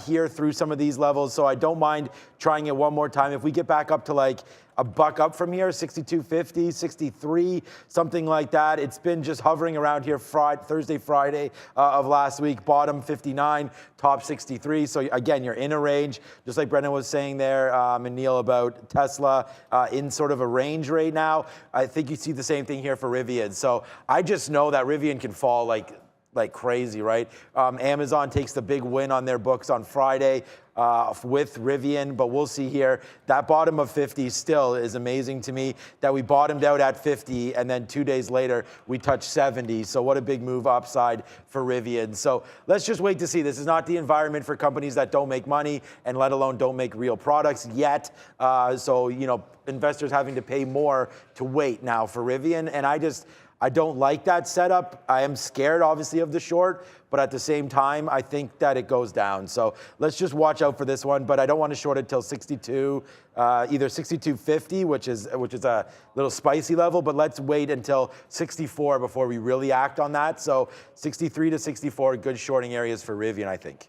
here through some of these levels. So I don't mind trying it one more time. If we get back up to like a buck up from here, 62.50, 63, something like that. It's been just hovering around here Thursday, Friday of last week. Bottom 59, top 63. So again, you're in a range, just like Brendan was saying there, and Neil about Tesla, in sort of a range right now. I think you see the same thing here for Rivian. So I just know that Rivian can fall like crazy, right? Amazon takes the big win on their books on Friday with Rivian, but we'll see here. That bottom of 50 still is amazing to me, that we bottomed out at 50 and then 2 days later we touched 70. So what a big move upside for Rivian. So let's just wait to see. This is not the environment for companies that don't make money and let alone don't make real products yet. So, investors having to pay more to wait now for Rivian. And I don't like that setup. I am scared, obviously, of the short, but at the same time, I think that it goes down. So let's just watch out for this one, but I don't want to short it till 62, either 62.50, which is a little spicy level, but let's wait until 64 before we really act on that. So 63 to 64, good shorting areas for Rivian, I think.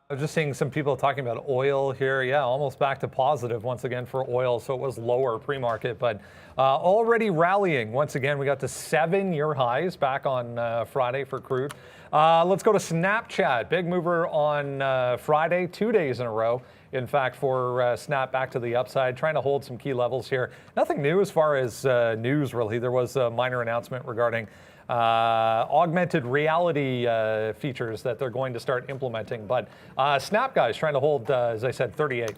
I was just seeing some people talking about oil here. Yeah, almost back to positive once again for oil. So it was lower pre-market, but already rallying. Once again, we got to 7-year highs back on Friday for crude. Let's go to Snapchat. Big mover on Friday, 2 days in a row. In fact, for Snap back to the upside, trying to hold some key levels here. Nothing new as far as news, really. There was a minor announcement regarding augmented reality features that they're going to start implementing. But Snap, guys, trying to hold, as I said, 38.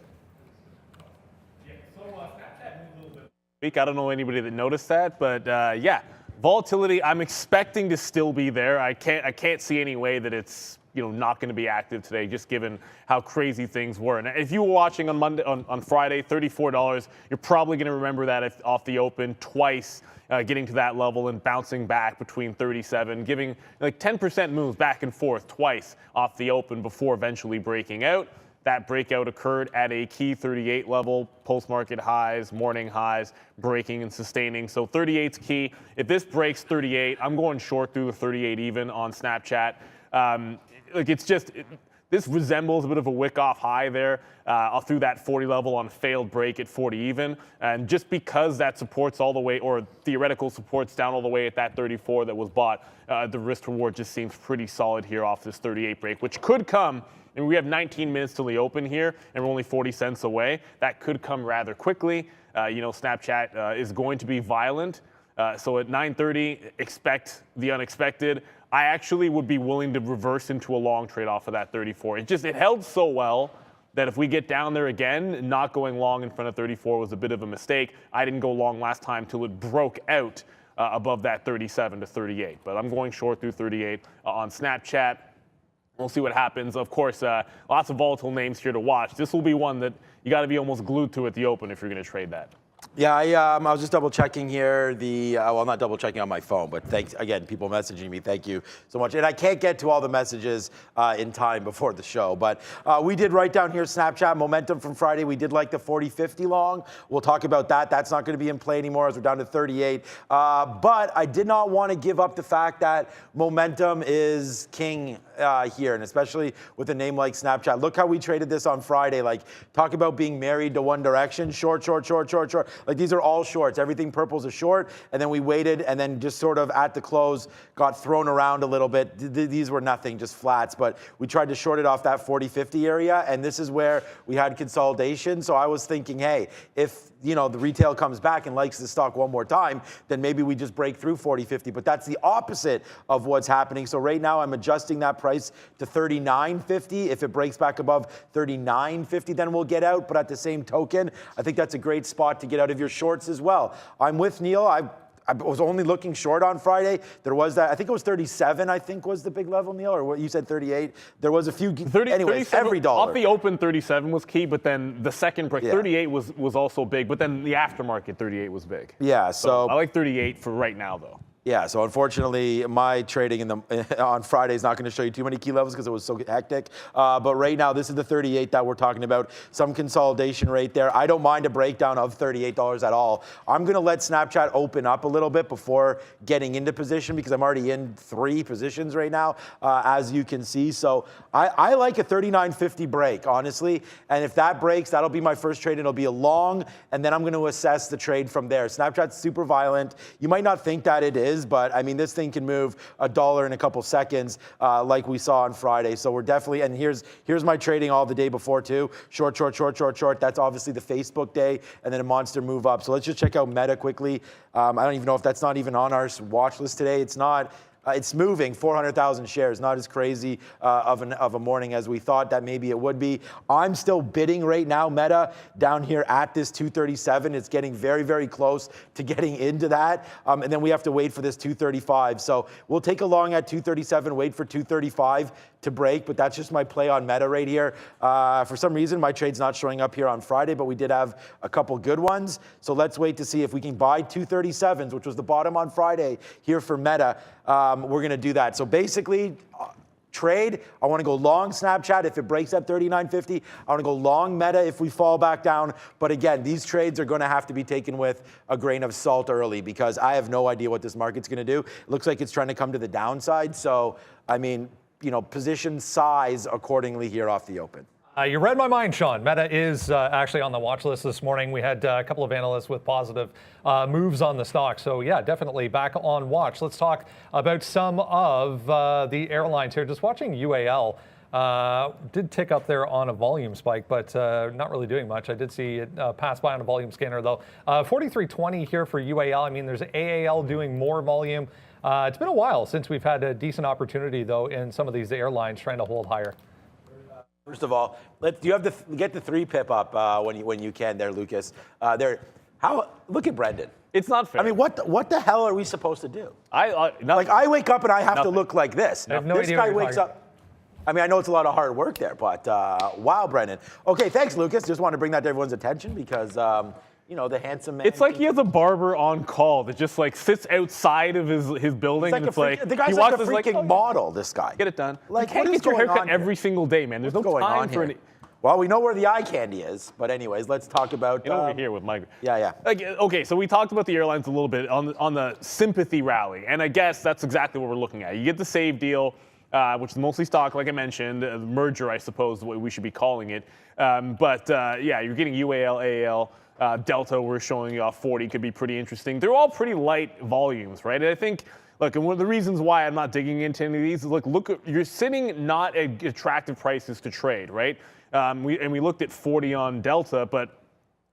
Yeah, so Snapchat moved a little bit. I don't know anybody that noticed that, but yeah, volatility, I'm expecting to still be there. I can't see any way that it's not going to be active today, just given how crazy things were. And if you were watching on Friday, $34, you're probably going to remember that off the open twice. Getting to that level and bouncing back between 37, giving like 10% moves back and forth twice off the open before eventually breaking out. That breakout occurred at a key 38 level, post-market highs, morning highs, breaking and sustaining. So 38's key. If this breaks 38, I'm going short through the 38 even on Snapchat. This resembles a bit of a wick-off high there through that 40 level on failed break at 40 even. And just because that supports all the way, or theoretical supports down all the way at that 34 that was bought, the risk-reward just seems pretty solid here off this 38 break, which could come, and we have 19 minutes till the open here, and we're only 40 cents away. That could come rather quickly. Snapchat is going to be violent. So at 9:30, expect the unexpected. I actually would be willing to reverse into a long trade off of that 34. It held so well that if we get down there again, not going long in front of 34 was a bit of a mistake. I didn't go long last time till it broke out above that 37 to 38. But I'm going short through 38 on Snapchat. We'll see what happens. Of course, lots of volatile names here to watch. This will be one that you got to be almost glued to at the open if you're going to trade that. Yeah, I was just double checking here. Well, not double checking on my phone, but thanks again, people messaging me. Thank you so much. And I can't get to all the messages in time before the show, but we did write down here Snapchat momentum from Friday. We did like the 40-50 long. We'll talk about that. That's not going to be in play anymore as we're down to 38. But I did not want to give up the fact that momentum is king here, and especially with a name like Snapchat. Look how we traded this on Friday. Like, talk about being married to one direction. Short, short, short, short, short. Like these are all shorts. Everything purple's a short, and then we waited, and then just sort of at the close got thrown around a little bit. These were nothing, just flats, but we tried to short it off that 40-50 area, and this is where we had consolidation. So I was thinking, hey, if the retail comes back and likes the stock one more time, then maybe we just break through 40-50. But that's the opposite of what's happening. So right now I'm adjusting that price to 39.50. If it breaks back above 39.50, then we'll get out. But at the same token, I think that's a great spot to get out of your shorts as well. I'm with Neil. I was only looking short on Friday. There was that, I think it was 37, I think was the big level, Neil, or what you said 38. There was a few, anyways, every dollar. Off the open, 37 was key, but then the second break, 38 was also big, but then the aftermarket, 38 was big. Yeah, so I like 38 for right now, though. Yeah, so unfortunately, my trading on Friday is not going to show you too many key levels because it was so hectic. But right now, this is the 38 that we're talking about. Some consolidation rate there. I don't mind a breakdown of $38 at all. I'm going to let Snapchat open up a little bit before getting into position because I'm already in 3 positions right now, as you can see. So I like a 39.50 break, honestly. And if that breaks, that'll be my first trade. It'll be a long, and then I'm going to assess the trade from there. Snapchat's super violent. You might not think that it is, but I mean, this thing can move $1 in a couple seconds, like we saw on Friday. So we're definitely, and here's my trading all the day before too. Short, short, short, short, short. That's obviously the Facebook day, and then a monster move up. So let's just check out Meta quickly. I don't even know if that's not even on our watch list today. It's not. It's moving 400,000 shares, not as crazy of a morning as we thought that maybe it would be. I'm still bidding right now, Meta, down here at this 237. It's getting very, very close to getting into that. And then we have to wait for this 235. So we'll take a long at 237, wait for 235 to break, but that's just my play on Meta right here. For some reason, my trade's not showing up here on Friday, but we did have a couple good ones. So let's wait to see if we can buy 237s, which was the bottom on Friday here for Meta. We're going to do that. So basically, trade, I want to go long Snapchat if it breaks at 39.50. I want to go long Meta if we fall back down. But again, these trades are going to have to be taken with a grain of salt early because I have no idea what this market's going to do. It looks like it's trying to come to the downside. So, I mean, position size accordingly here off the open. You read my mind, Sean. Meta is actually on the watch list this morning. We had a couple of analysts with positive moves on the stock. So, yeah, definitely back on watch. Let's talk about some of the airlines here. Just watching UAL. Did tick up there on a volume spike, but not really doing much. I did see it pass by on a volume scanner, though. 43.20 here for UAL. I mean, there's AAL doing more volume. It's been a while since we've had a decent opportunity, though, in some of these airlines trying to hold higher. First of all, you have to get the 3 pip up when you can there, Lucas. Look at Brendan. It's not fair. I mean, what the hell are we supposed to do? I wake up and I have to look like this. I have no this idea guy wakes up. I mean, I know it's a lot of hard work there, but wow, Brendan. Okay, thanks, Lucas. Just want to bring that to everyone's attention because the handsome man. It's like he has a barber on call that just like sits outside of his building. The guy's like a freaking model, this guy. Get it done. Like, you can't get your haircut every single day, man. There's no time for it. Well, we know where the eye candy is, but anyways, let's talk about. Over here with Mike. Yeah. Okay, so we talked about the airlines a little bit on the sympathy rally, and I guess that's exactly what we're looking at. You get the save deal, which is mostly stock, like I mentioned, merger, I suppose, what we should be calling it. Yeah, you're getting UAL, AAL. Delta, we're showing you off 40, could be pretty interesting. They're all pretty light volumes, right? And I think, look, and one of the reasons why I'm not digging into any of these is, look, you're sitting not at attractive prices to trade, right? We looked at 40 on Delta, but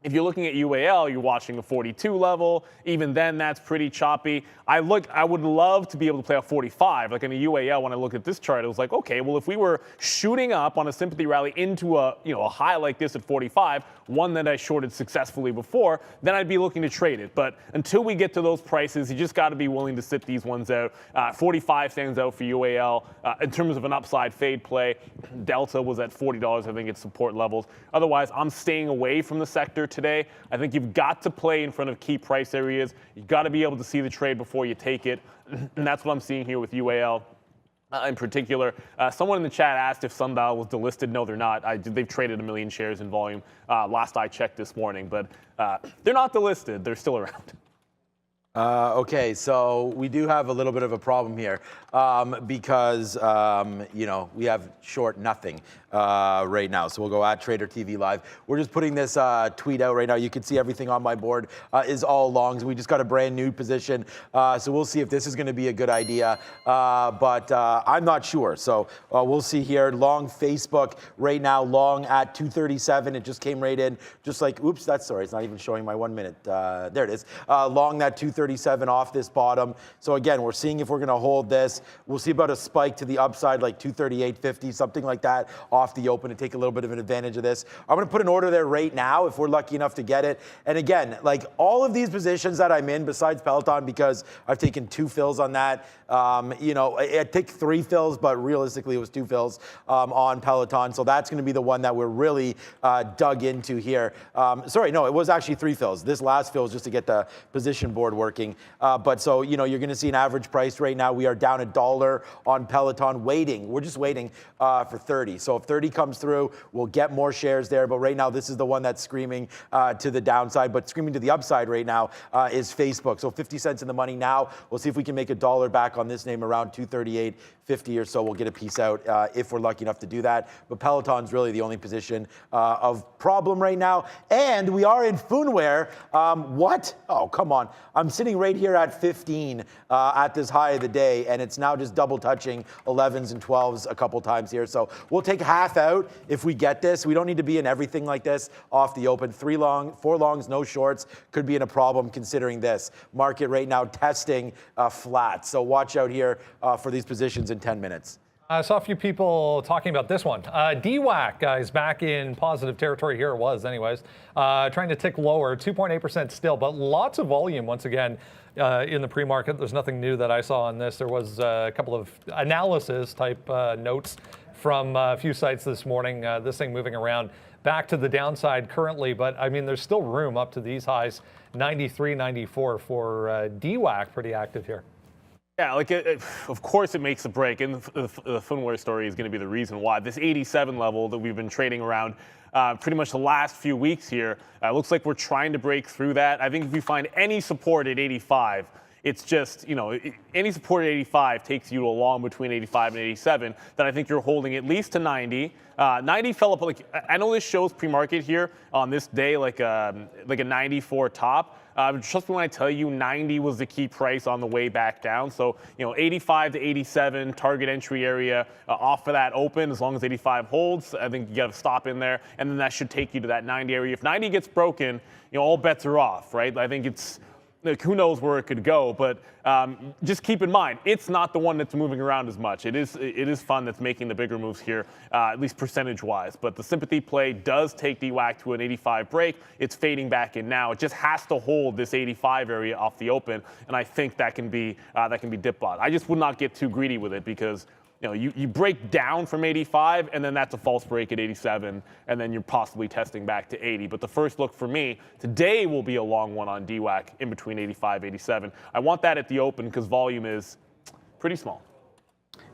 if you're looking at UAL, you're watching a 42 level. Even then, that's pretty choppy. I would love to be able to play a 45. Like in a UAL, when I looked at this chart, it was like, okay, well, if we were shooting up on a sympathy rally into a high like this at 45, one that I shorted successfully before, then I'd be looking to trade it. But until we get to those prices, you just got to be willing to sit these ones out. 45 stands out for UAL in terms of an upside fade play. Delta was at $40, I think, at support levels. Otherwise, I'm staying away from the sector today. I think you've got to play in front of key price areas. You've got to be able to see the trade before you take it. And that's what I'm seeing here with UAL. In particular, someone in the chat asked if Sundial was delisted. No, they're not. They've traded 1 million shares in volume last I checked this morning, but they're not delisted. They're still around. Okay, so we do have a little bit of a problem here because, we have short nothing right now. So we'll go at tradertv.live. We're just putting this tweet out right now. You can see everything on my board is all longs. We just got a brand new position. So we'll see if this is going to be a good idea. But I'm not sure. So we'll see here. Long Facebook right now, long at 237. It just came right in. Just like, oops, that's sorry. It's not even showing my 1 minute. There it is. Long that 237 off this bottom. So again, we're seeing if we're going to hold this. We'll see about a spike to the upside, like 238.50, something like that, off the open, to take a little bit of an advantage of this. I'm going to put an order there right now if we're lucky enough to get it. And again, like all of these positions that I'm in, besides Peloton, because I've taken 2 fills on that. You know, I take 3 fills, but realistically it was 2 fills on Peloton. So that's going to be the one that we're really dug into here. Sorry, no, it was actually 3 fills. This last fill was just to get the position board working. But so, you know, you're going to see an average price right now. We are down $1 on Peloton, waiting. We're just waiting for 30. So if 30 comes through, we'll get more shares there. But right now, this is the one that's screaming to the downside. But screaming to the upside right now is Facebook. So 50 cents in the money now. We'll see if we can make $1 back on this name around 238.50 or so. We'll get a piece out if we're lucky enough to do that. But Peloton's really the only position of problem right now. And we are in Foonware. What? Oh, come on. I'm sitting right here at 15 at this high of the day, and it's now just double touching 11s and 12s a couple times here. So we'll take half out if we get this. We don't need to be in everything like this off the open. 3 long, 4 longs, no shorts could be in a problem considering this. Market right now testing flat. So watch out here for these positions in 10 minutes. I saw a few people talking about this one. DWAC is back in positive territory. Here it was anyways. Trying to tick lower, 2.8% still, but lots of volume once again in the pre-market. There's nothing new that I saw on this. There was a couple of analysis type notes from a few sites this morning. This thing moving around back to the downside currently, but I mean, there's still room up to these highs, 93, 94 for DWAC, pretty active here. Yeah, like of course it makes a break, and the Foonware story is going to be the reason why. This 87 level that we've been trading around pretty much the last few weeks here, looks like we're trying to break through that. I think if we find any support at 85, it's just, you know, any support at 85 takes you along between 85 and 87. Then I think you're holding at least to 90. 90 fell up, like, I know this shows pre-market here on this day like a 94 top. Trust me when I tell you 90 was the key price on the way back down. So, you know, 85 to 87 target entry area off of that open. As long as 85 holds, I think you got to stop in there, and then that should take you to that 90 area. If 90 gets broken, you know, all bets are off, right? I think it's, like, who knows where it could go, but just keep in mind, it's not the one that's moving around as much. It is fun that's making the bigger moves here, at least percentage-wise. But the sympathy play does take DWAC to an 85 break. It's fading back in now. It just has to hold this 85 area off the open, and I think that can be dip bought. I just would not get too greedy with it because, you know, you break down from 85, and then that's a false break at 87, and then you're possibly testing back to 80. But the first look for me today will be a long one on DWAC in between 85, 87. I want that at the open because volume is pretty small.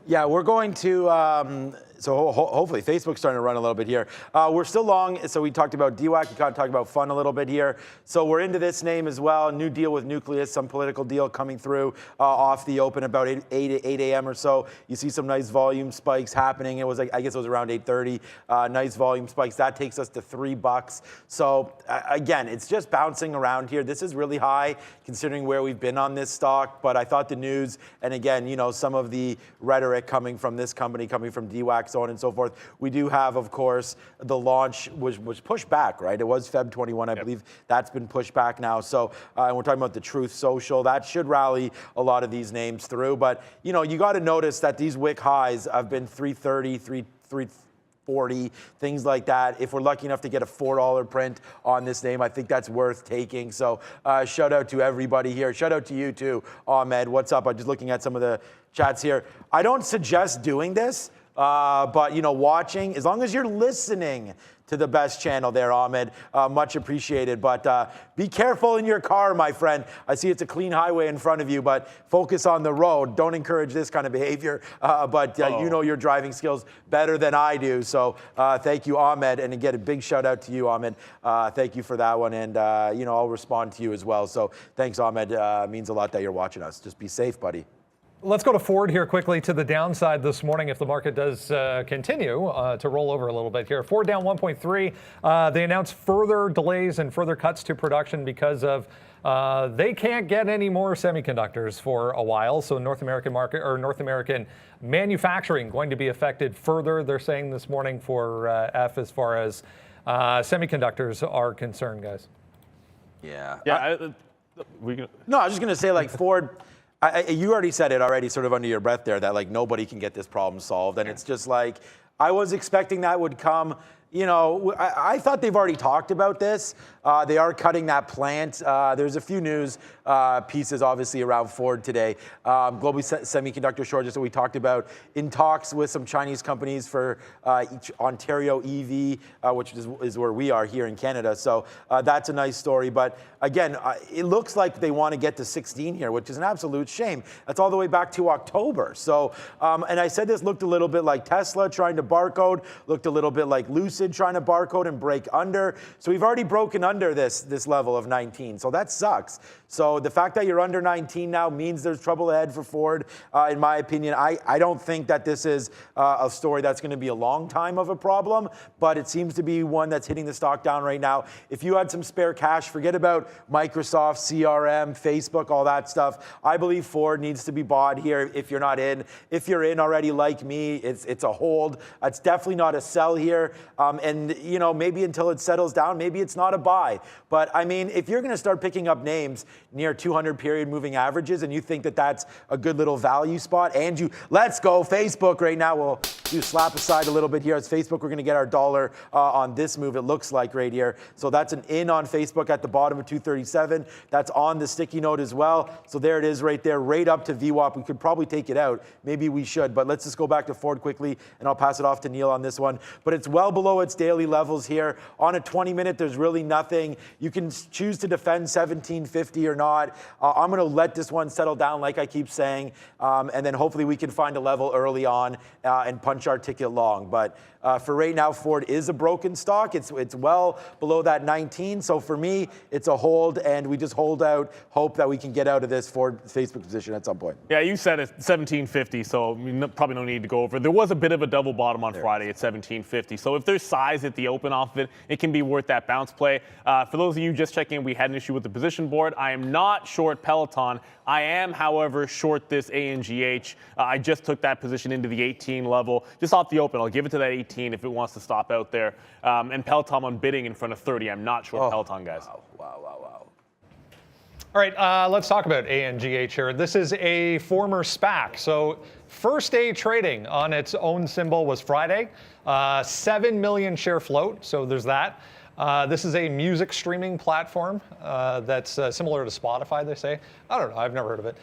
Yeah, we're going to, so hopefully Facebook's starting to run a little bit here. We're still long, so we talked about DWAC, we kind of talked about fun a little bit here. So we're into this name as well, new deal with Nucleus, some political deal coming through off the open about 8 a.m. or so. You see some nice volume spikes happening. It was like, I guess it was around 8:30. Nice volume spikes. That takes us to $3. So again, it's just bouncing around here. This is really high considering where we've been on this stock, but I thought the news, and again, you know, some of the rhetoric coming from this company, coming from DWAC, so on and so forth. We do have, of course, the launch was pushed back, right? It was Feb 21, I believe. That's been pushed back now. So and we're talking about the Truth Social. That should rally a lot of these names through. But, you know, you got to notice that these wick highs have been 330, 340, things like that. If we're lucky enough to get a $4 print on this name, I think that's worth taking. So shout out to everybody here. Shout out to you too, Ahmed. What's up? I'm just looking at some of the chats here. I don't suggest doing this, but, you know, watching, as long as you're listening to the best channel there, Ahmed, much appreciated. But be careful in your car, my friend. I see it's a clean highway in front of you, but focus on the road. Don't encourage this kind of behavior. But you know your driving skills better than I do. So thank you, Ahmed. And again, a big shout out to you, Ahmed. Thank you for that one. And, you know, I'll respond to you as well. So thanks, Ahmed. Means a lot that you're watching us. Just be safe, buddy. Let's go to Ford here quickly to the downside this morning if the market does continue to roll over a little bit here. Ford down 1.3. They announced further delays and further cuts to production because of they can't get any more semiconductors for a while. So North American market or North American manufacturing going to be affected further. They're saying this morning for F as far as semiconductors are concerned, guys. Yeah. Yeah. No, I was just going to say, like, Ford, you already said it already sort of under your breath there that, like, nobody can get this problem solved. And it's just like, I was expecting that would come. You know, I thought they've already talked about this. They are cutting that plant. There's a few news pieces, obviously, around Ford today. Global semiconductor shortages that we talked about, in talks with some Chinese companies for Ontario EV, which is where we are here in Canada. So that's a nice story. But again, it looks like they want to get to 16 here, which is an absolute shame. That's all the way back to October. So, and I said this looked a little bit like Tesla trying to barcode, looked a little bit like Lucid trying to barcode and break under. So we've already broken under this level of 19. So that sucks. So the fact that you're under 19 now means there's trouble ahead for Ford. In my opinion, I don't think that this is a story that's going to be a long time of a problem, but it seems to be one that's hitting the stock down right now. If you had some spare cash, forget about Microsoft, CRM, Facebook, all that stuff. I believe Ford needs to be bought here if you're not in. If you're in already like me, it's a hold. It's definitely not a sell here. And, you know, maybe until it settles down, maybe it's not a buy. But, I mean, if you're going to start picking up names near 200 period moving averages and you think that that's a good little value spot, and let's go Facebook right now. We'll do slap aside a little bit here. As Facebook, we're going to get our dollar on this move, it looks like right here. So that's an in on Facebook at the bottom of 237. That's on the sticky note as well. So there it is right there, right up to VWAP. We could probably take it out. Maybe we should. But let's just go back to Ford quickly, and I'll pass it off to Neil on this one. But it's well below its daily levels here. On a 20-minute, there's really nothing. You can choose to defend 1750 or not. I'm going to let this one settle down, like I keep saying, and then hopefully we can find a level early on and punch our ticket long. But for right now, Ford is a broken stock. It's well below that 19. So for me, it's a hold, and we just hold out, hope that we can get out of this Ford Facebook position at some point. Yeah, you said it's 1750, so probably no need to go over. There was a bit of a double bottom on Friday at 1750. So if there's size at the open off of it, it can be worth that bounce play. For those of you just checking in, we had an issue with the position board. I am not short Peloton. I am, however, short this ANGH. I just took that position into the 18 level, just off the open. I'll give it to that 18 if it wants to stop out there. And Peloton on bidding in front of 30. I'm not short Peloton, guys. Wow. All right, let's talk about ANGH here. This is a former SPAC. So first day trading on its own symbol was Friday. 7 million share float, so there's that. This is a music streaming platform that's similar to Spotify, they say. I don't know. I've never heard of it.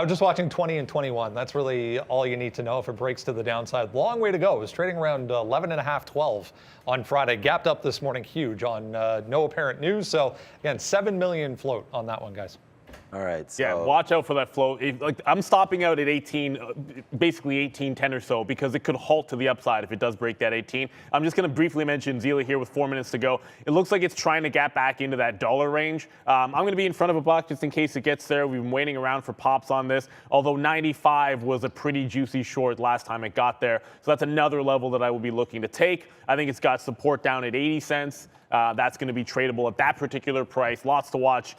Just watching 20 and 21. That's really all you need to know if it breaks to the downside. Long way to go. It was trading around 11.5, 12 on Friday. Gapped up this morning huge on no apparent news. So, again, 7 million float on that one, guys. All right. So. Yeah, watch out for that flow. I'm stopping out at 18, basically 18.10 or so, because it could halt to the upside if it does break that 18. I'm just going to briefly mention Zila here with 4 minutes to go. It looks like it's trying to gap back into that dollar range. I'm going to be in front of a buck just in case it gets there. We've been waiting around for pops on this, although 95 was a pretty juicy short last time it got there. So that's another level that I will be looking to take. I think it's got support down at 80 cents. That's going to be tradable at that particular price. Lots to watch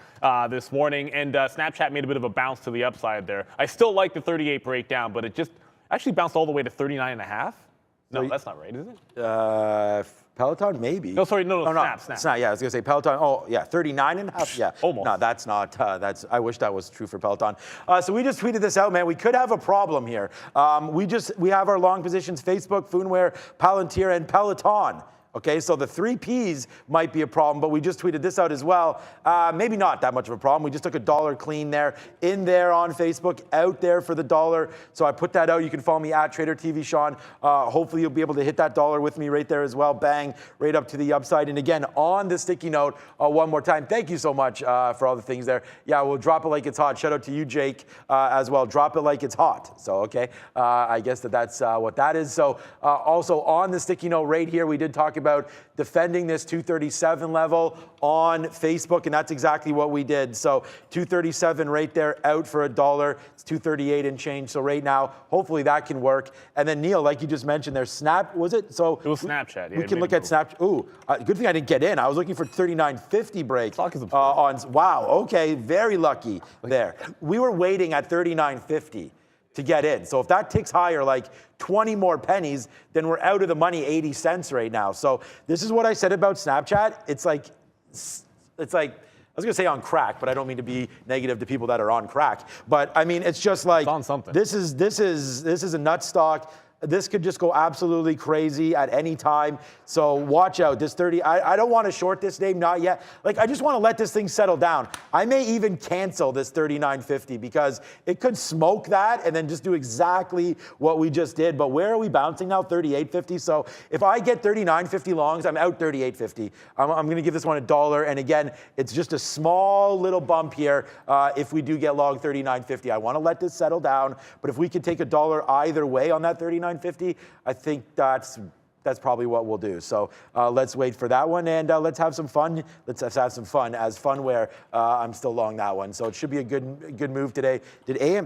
this morning. And Snapchat made a bit of a bounce to the upside there. I still like the 38 breakdown, but it just actually bounced all the way to 39.5. No, that's not right, is it? Peloton, maybe. No, sorry, no, Snap. It's not, yeah, I was going to say Peloton. Oh, yeah, 39.5. Yeah. Almost. No, that's not. I wish that was true for Peloton. So we just tweeted this out, man. We could have a problem here. We have our long positions: Facebook, Foonware, Palantir, and Peloton. Okay, so the 3 Ps might be a problem, but we just tweeted this out as well. Maybe not that much of a problem. We just took a dollar clean there, in there on Facebook, out there for the dollar. So I put that out. You can follow me at TraderTV, Sean. Hopefully you'll be able to hit that dollar with me right there as well. Bang, right up to the upside. And again, on the sticky note, one more time, thank you so much for all the things there. Yeah, we'll drop it like it's hot. Shout out to you, Jake, as well. Drop it like it's hot. So, okay, I guess that's what that is. So also on the sticky note right here, we did talk about defending this 237 level on Facebook, and that's exactly what we did. So 237 right there, out for $1. It's 238 and change. So right now, hopefully that can work. And then Neil, like you just mentioned, there's Snap, was it? So it was Snapchat. We can look at Snapchat. Ooh, good thing I didn't get in. I was looking for 39.50 break. Stock is on. Wow. Okay, very lucky there. We were waiting at 39.50 to get in. So if that ticks higher, like 20 more pennies, then we're out of the money 80 cents right now. So this is what I said about Snapchat. It's like, I was gonna say on crack, but I don't mean to be negative to people that are on crack. But I mean, it's just like, it's on something. This is a nut stock. This could just go absolutely crazy at any time. So watch out. This 30, I don't want to short this name, not yet. Like, I just want to let this thing settle down. I may even cancel this 39.50 because it could smoke that and then just do exactly what we just did. But where are we bouncing now? 38.50. So if I get 39.50 longs, I'm out 38.50. I'm going to give this one $1. And again, it's just a small little bump here if we do get long 39.50. I want to let this settle down. But if we could take $1 either way on that 39.50, I think that's probably what we'll do. So let's wait for that one, and let's have some fun. Let's have some fun as Funware. I'm still long that one, so it should be a good move today.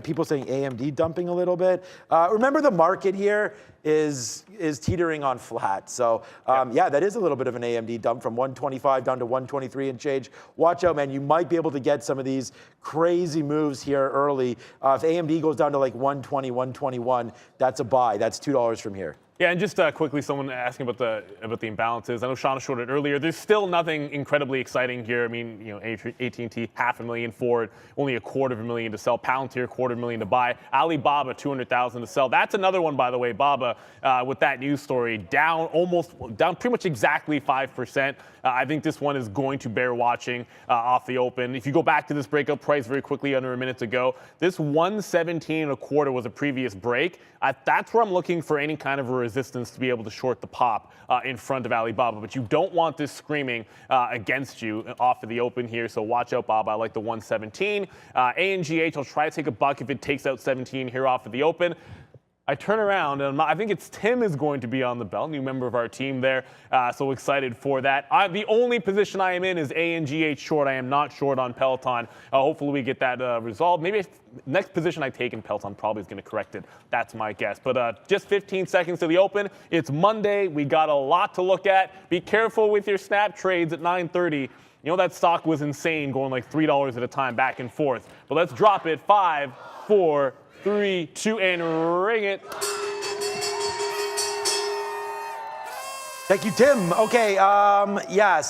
People saying AMD dumping a little bit? Remember, the market here is teetering on flat. So yeah, that is a little bit of an AMD dump from 125 down to 123 and change. Watch out, man. You might be able to get some of these crazy moves here early. If AMD goes down to like 120, 121, that's a buy. That's $2 from here. Yeah, and just quickly, someone asking about the imbalances. I know Sean shorted earlier. There's still nothing incredibly exciting here. I mean, you know, AT&T $500,000 forward, only $250,000 to sell. Palantir $250,000 to buy. Alibaba $200,000 to sell. That's another one, by the way. Baba, with that news story, down pretty much exactly 5%. I think this one is going to bear watching off the open. If you go back to this breakout price very quickly under a minute ago, this 117.25 was a previous break. That's where I'm looking for any kind of a resistance to be able to short the pop in front of Alibaba. But you don't want this screaming against you off of the open here. So watch out, Bob. I like the 117. ANGH, I'll try to take a buck if it takes out 17 here off of the open. I turn around, and I think it's Tim is going to be on the bell, new member of our team there. So excited for that. The only position I am in is ANGH short. I am not short on Peloton. Hopefully we get that resolved. Maybe next position I take in Peloton probably is going to correct it. That's my guess. But just 15 seconds to the open. It's Monday. We got a lot to look at. Be careful with your snap trades at 9:30. You know, that stock was insane, going like $3 at a time back and forth. But let's drop it. 5, 4, 3, 2, and ring it. Thank you, Tim. Okay, yeah,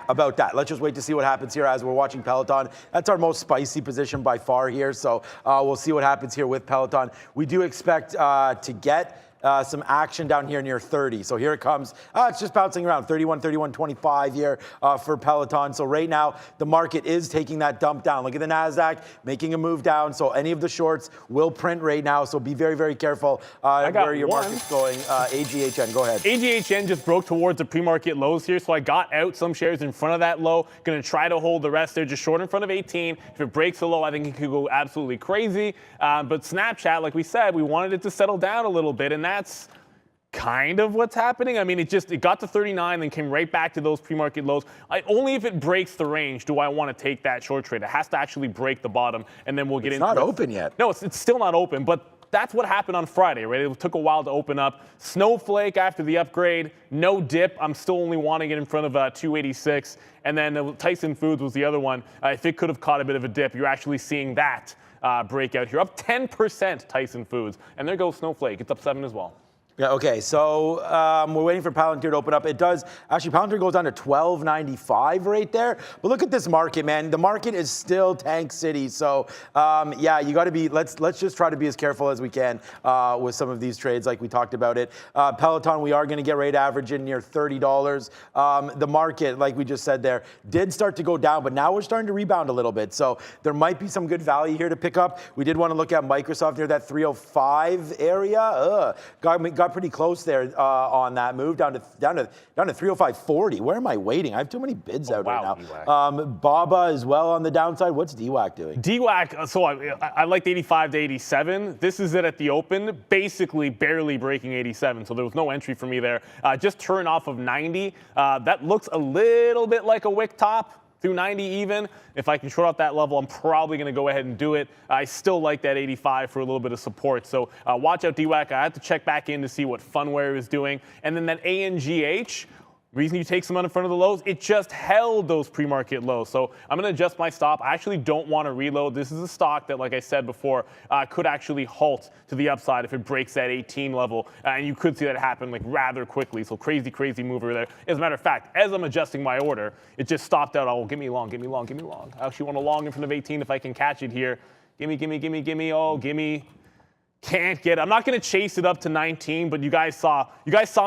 about that. Let's just wait to see what happens here as we're watching Peloton. That's our most spicy position by far here, so we'll see what happens here with Peloton. We do expect to get some action down here near 30. So here it comes. It's just bouncing around 31, 31.25 here for Peloton. So right now, the market is taking that dump down. Look at the NASDAQ making a move down. So any of the shorts will print right now. So be very, very careful where your market's going. AGHN, go ahead. AGHN just broke towards the pre-market lows here. So I got out some shares in front of that low. Going to try to hold the rest there, just short in front of 18. If it breaks the low, I think it could go absolutely crazy. But Snapchat, like we said, we wanted it to settle down a little bit. And that's kind of what's happening. I mean, it got to 39, then came right back to those pre-market lows. Only if it breaks the range do I want to take that short trade. It has to actually break the bottom, and then we'll get into it. It's not open yet. No, it's still not open, but that's what happened on Friday, right? It took a while to open up. Snowflake after the upgrade, no dip. I'm still only wanting it in front of 286. And then Tyson Foods was the other one. If it could have caught a bit of a dip, you're actually seeing that breakout here. Up 10%, Tyson Foods. And there goes Snowflake. It's up 7 as well. Yeah, okay, so we're waiting for Palantir to open up. It does, actually, Palantir goes down to $12.95 right there. But look at this market, man. The market is still tank city. So, yeah, you got to be, let's just try to be as careful as we can with some of these trades like we talked about it. Peloton, we are going to get rate average in near $30. The market, like we just said there, did start to go down, but now we're starting to rebound a little bit. So there might be some good value here to pick up. We did want to look at Microsoft near that 305 area. Got got pretty close there on that move down to 305.40. Where am I waiting? I have too many bids out right now. BABA as well on the downside. What's DWAC doing? DWAC, so I liked 85 to 87. This is it at the open, basically barely breaking 87. So there was no entry for me there. Just turn off of 90. That looks a little bit like a wick top through 90 even. If I can short out that level, I'm probably going to go ahead and do it. I still like that 85 for a little bit of support. So watch out DWAC. I have to check back in to see what Funware is doing. And then that ANGH, reason you take some out in front of the lows, it just held those pre-market lows. So I'm going to adjust my stop. I actually don't want to reload. This is a stock that, like I said before, could actually halt to the upside if it breaks that 18 level. And you could see that happen like rather quickly. So crazy, crazy mover there. As a matter of fact, as I'm adjusting my order, it just stopped out. Oh, give me long, give me long, give me long. I actually want a long in front of 18 if I can catch it here. Gimme, gimme, gimme, gimme. Oh, gimme. Can't get it. I'm not going to chase it up to 19, but you guys saw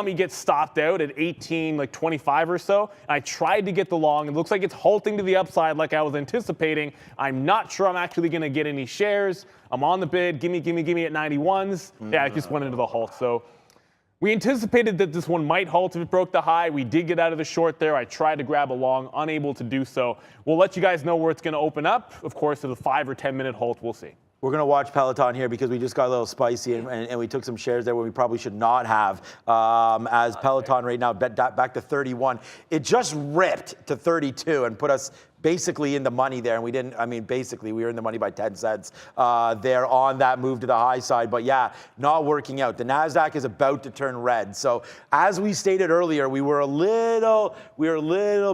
me get stopped out at 18, like 25 or so. I tried to get the long. It looks like it's halting to the upside like I was anticipating. I'm not sure I'm actually going to get any shares. I'm on the bid. Gimme, gimme, gimme at 91s. Yeah, it just went into the halt. So we anticipated that this one might halt if it broke the high. We did get out of the short there. I tried to grab a long, unable to do so. We'll let you guys know where it's going to open up. Of course, at a 5 or 10 minute halt, we'll see. We're going to watch Peloton here because we just got a little spicy and we took some shares there where we probably should not have. As Peloton right now back to 31. It just ripped to 32 and put us basically in the money there. And we didn't, I mean, basically we were in the money by 10 cents there on that move to the high side. But yeah, not working out. The NASDAQ is about to turn red. So as we stated earlier, we were a little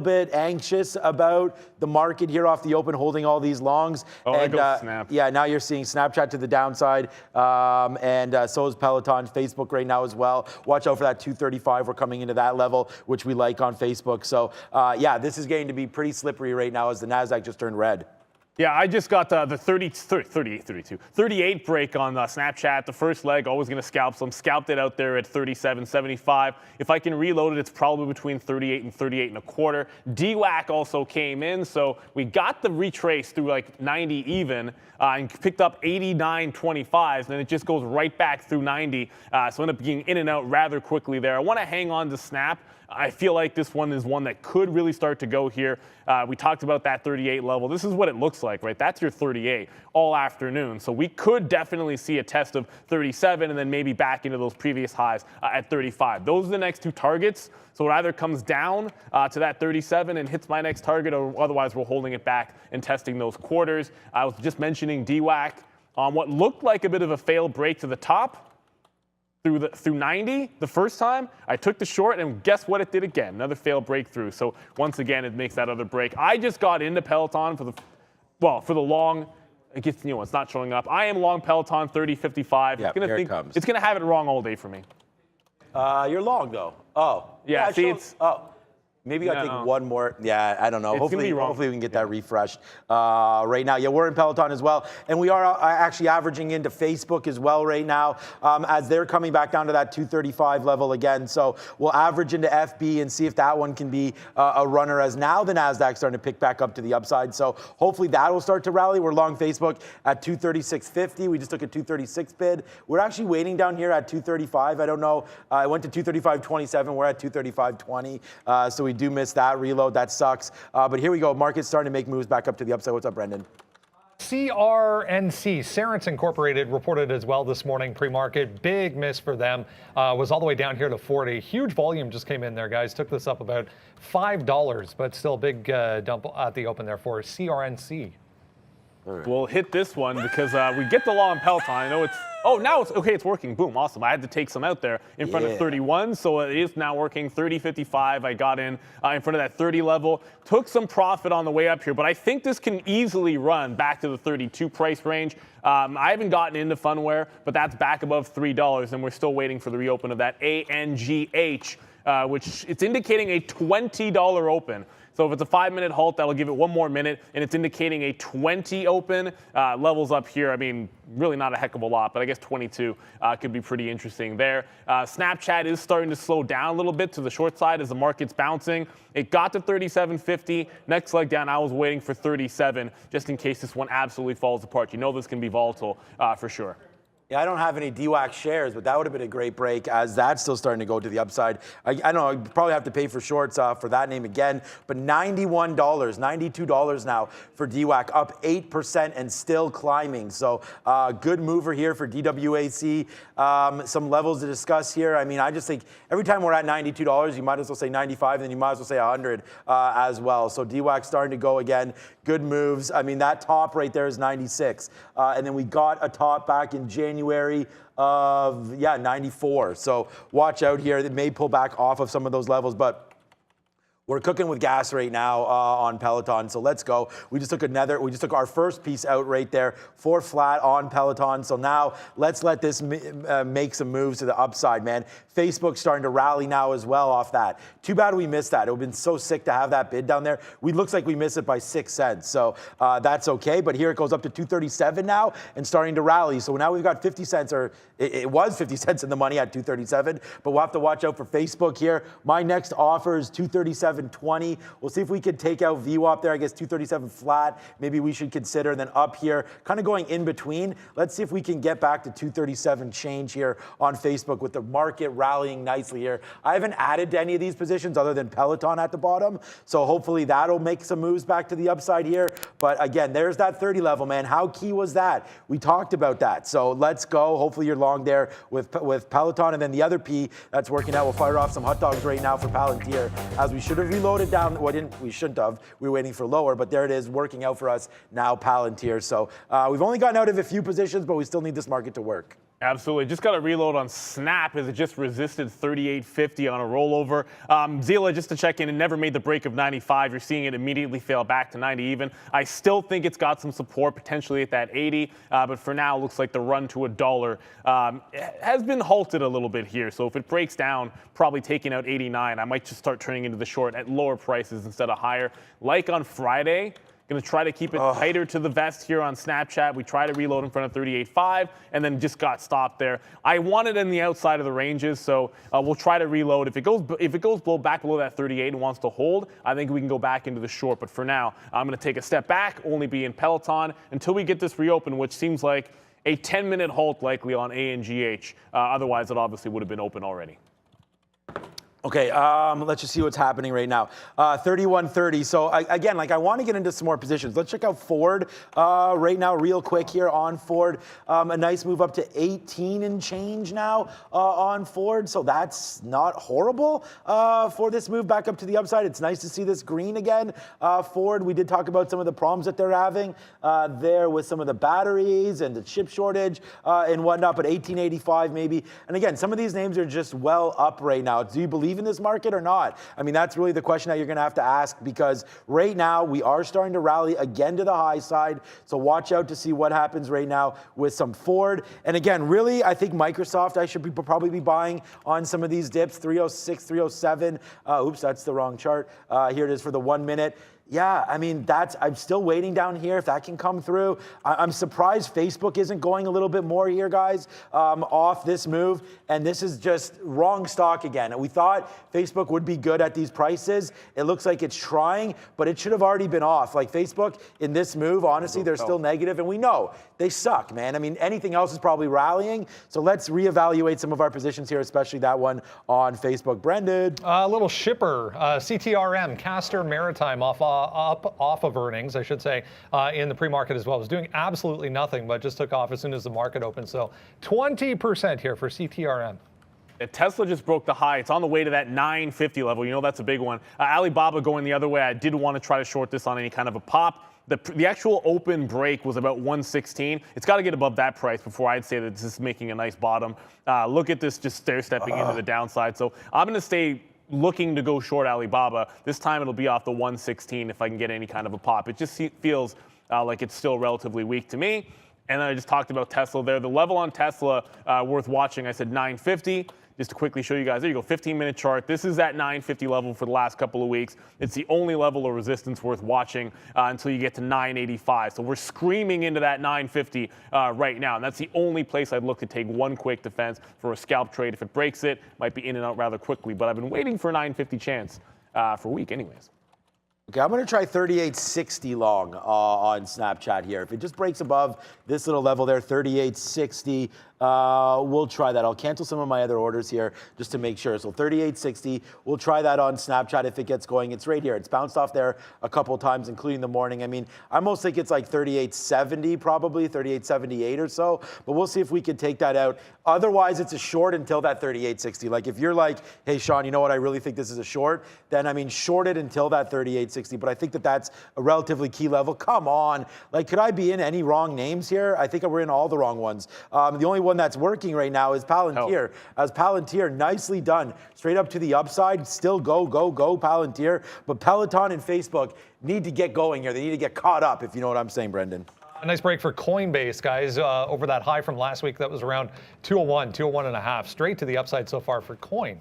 bit anxious about the market here off the open, holding all these longs. Oh, and Snap. Yeah, now you're seeing Snapchat to the downside. And so is Peloton, Facebook right now as well. Watch out for that 235. We're coming into that level, which we like on Facebook. So yeah, this is getting to be pretty slippery right now as the NASDAQ just turned red. Yeah, I just got the 38 break on Snapchat. The first leg, always going to scalp some. Scalped it out there at 37.75. If I can reload it, it's probably between 38 and 38 and a quarter. DWAC also came in, so we got the retrace through like 90 even and picked up 89.25s, and then it just goes right back through 90. So end up being in and out rather quickly there. I want to hang on to Snap. I feel like this one is one that could really start to go here. We talked about that 38 level. This is what it looks like, right? That's your 38 all afternoon. So we could definitely see a test of 37 and then maybe back into those previous highs at 35. Those are the next two targets. So it either comes down to that 37 and hits my next target, or otherwise we're holding it back and testing those quarters. I was just mentioning DWAC on what looked like a bit of a failed break to the top. Through 90 the first time, I took the short, and guess what it did again? Another failed breakthrough. So once again, it makes that other break. I just got into Peloton for the long. I guess, it's not showing up. I am long Peloton 30.55. Yeah, here it comes. It's going to have it wrong all day for me. You're long though. Oh. Yeah, see, Maybe I think one more. Yeah, I don't know. Hopefully we can get that refreshed right now. Yeah, we're in Peloton as well. And we are actually averaging into Facebook as well right now as they're coming back down to that 235 level again. So we'll average into FB and see if that one can be a runner, as now the NASDAQ's starting to pick back up to the upside. So hopefully that will start to rally. We're long Facebook at 236.50. We just took a 236 bid. We're actually waiting down here at 235. I don't know. I went to 235.27. We're at 235.20. So we do miss that reload. That sucks. But here we go. Market's starting to make moves back up to the upside. What's up, Brendan? CRNC, Cerence Incorporated, reported as well this morning, pre-market. Big miss for them. Was all the way down here to 40. Huge volume just came in there, guys. Took this up about $5, but still big dump at the open there for CRNC. Right. We'll hit this one because we get the long Peloton. I know it's, now it's okay. It's working. Boom, awesome. I had to take some out there in front of 31, so it is now working. 30.55. I got in front of that 30 level. Took some profit on the way up here, but I think this can easily run back to the 32 price range. I haven't gotten into Funware, but that's back above $3, and we're still waiting for the reopen of that ANGH, which it's indicating a $20 open. So if it's a 5-minute halt, that'll give it one more minute, and it's indicating a 20 open. Levels up here, I mean, really not a heck of a lot, but I guess 22 could be pretty interesting there. Snapchat is starting to slow down a little bit to the short side as the market's bouncing. It got to 37.50. Next leg down, I was waiting for 37, just in case this one absolutely falls apart. You know this can be volatile for sure. Yeah, I don't have any DWAC shares, but that would have been a great break as that's still starting to go to the upside. I know I'd probably have to pay for shorts for that name again, but $91, $92 now for DWAC, up 8% and still climbing. So good mover here for DWAC. Some levels to discuss here. I mean, I just think every time we're at $92, you might as well say 95, and then you might as well say 100 as well. So DWAC starting to go again. Good moves. I mean, that top right there is 96. And then we got a top back in January of, 94. So watch out here. It may pull back off of some of those levels, but we're cooking with gas right now on Peloton, so let's go. We just took our first piece out right there, 4 flat on Peloton. So now let's let this make some moves to the upside, man. Facebook's starting to rally now as well off that. Too bad we missed that. It would have been so sick to have that bid down there. Looks like we missed it by 6 cents, so that's okay. But here it goes up to 237 now and starting to rally. So now we've got 50 cents, or it was 50 cents in the money at 237. But we'll have to watch out for Facebook here. My next offer is 237.20. We'll see if we could take out VWAP there. I guess 237 flat. Maybe we should consider. And then up here, kind of going in between. Let's see if we can get back to 237 change here on Facebook with the market rallying nicely here. I haven't added to any of these positions other than Peloton at the bottom. So hopefully that'll make some moves back to the upside here. But again, there's that 30 level, man. How key was that? We talked about that. So let's go. Hopefully you're long there with Peloton. And then the other P that's working out. We'll fire off some hot dogs right now for Palantir, as we should have reloaded down. Well, we shouldn't have. We were waiting for lower, but there it is working out for us now, Palantir. So we've only gotten out of a few positions, but we still need this market to work. Absolutely. Just got a reload on Snap as it just resisted 38.50 on a rollover. Zila, just to check in, it never made the break of 95. You're seeing it immediately fail back to 90 even. I still think it's got some support potentially at that 80, but for now, it looks like the run to $1 has been halted a little bit here. So if it breaks down, probably taking out 89, I might just start turning into the short at lower prices instead of higher. Like on Friday, going to try to keep it tighter to the vest here on Snapchat. We try to reload in front of 38.5 and then just got stopped there. I want it in the outside of the ranges, so we'll try to reload. If it goes back below that 38 and wants to hold, I think we can go back into the short. But for now, I'm going to take a step back, only be in Peloton until we get this reopen, which seems like a 10-minute halt likely on ANGH. Otherwise, it obviously would have been open already. Okay, let's just see what's happening right now. 31.30. So again, I want to get into some more positions. Let's check out Ford right now real quick here on Ford. A nice move up to 18 and change now on Ford. So that's not horrible for this move back up to the upside. It's nice to see this green again. Ford, we did talk about some of the problems that they're having there with some of the batteries and the chip shortage and whatnot, but 1885 maybe. And again, some of these names are just well up right now. Do you believe in this market or not? I mean, that's really the question that you're going to have to ask, because right now we are starting to rally again to the high side. So watch out to see what happens right now with some Ford. And again, really, I think Microsoft, I should probably be buying on some of these dips, 306, 307. Oops, that's the wrong chart. Here it is for the 1 minute. Yeah, I mean, I'm still waiting down here if that can come through. I'm surprised Facebook isn't going a little bit more here, guys, off this move. And this is just wrong stock again. We thought Facebook would be good at these prices. It looks like it's trying, but it should have already been off. Like Facebook in this move, honestly, they're still negative, and we know they suck, man. I mean, anything else is probably rallying. So let's reevaluate some of our positions here, especially that one on Facebook. Brendan. A little shipper, CTRM, Castor Maritime off of earnings, I should say, in the pre-market as well. It was doing absolutely nothing, but just took off as soon as the market opened. So 20% here for CTRM. Tesla just broke the high. It's on the way to that 950 level. You know, that's a big one. Alibaba going the other way. I did want to try to short this on any kind of a pop. The actual open break was about 116. It's got to get above that price before I'd say that this is making a nice bottom. Look at this just stair-stepping into the downside. So I'm going to stay looking to go short Alibaba. This time it'll be off the 116 if I can get any kind of a pop. It just feels like it's still relatively weak to me. And then I just talked about Tesla there. The level on Tesla worth watching, I said 950. Just to quickly show you guys, there you go, 15-minute chart. This is that 950 level for the last couple of weeks. It's the only level of resistance worth watching until you get to 985. So we're screaming into that 950 right now. And that's the only place I'd look to take one quick defense for a scalp trade. If it breaks it, might be in and out rather quickly. But I've been waiting for a 950 chance for a week anyways. Okay, I'm going to try 38.60 long on Snapchat here. If it just breaks above this little level there, 38.60, We'll try that. I'll cancel some of my other orders here just to make sure. So 38.60. We'll try that on Snapchat if it gets going. It's right here. It's bounced off there a couple times, including the morning. I mean, I almost think it's like 38.70 probably, 38.78 or so. But we'll see if we can take that out. Otherwise, it's a short until that 38.60. Like if you're like, hey, Sean, you know what? I really think this is a short. Then, I mean, short it until that 38.60. But I think that that's a relatively key level. Come on. Like, could I be in any wrong names here? I think we're in all the wrong ones. The only one that's working right now is Palantir. As Palantir, nicely done. Straight up to the upside. Still go, Palantir. But Peloton and Facebook need to get going here. They need to get caught up, if you know what I'm saying, Brendan. A nice break for Coinbase, guys, over that high from last week. That was around 201, 201.5. Straight to the upside so far for Coin.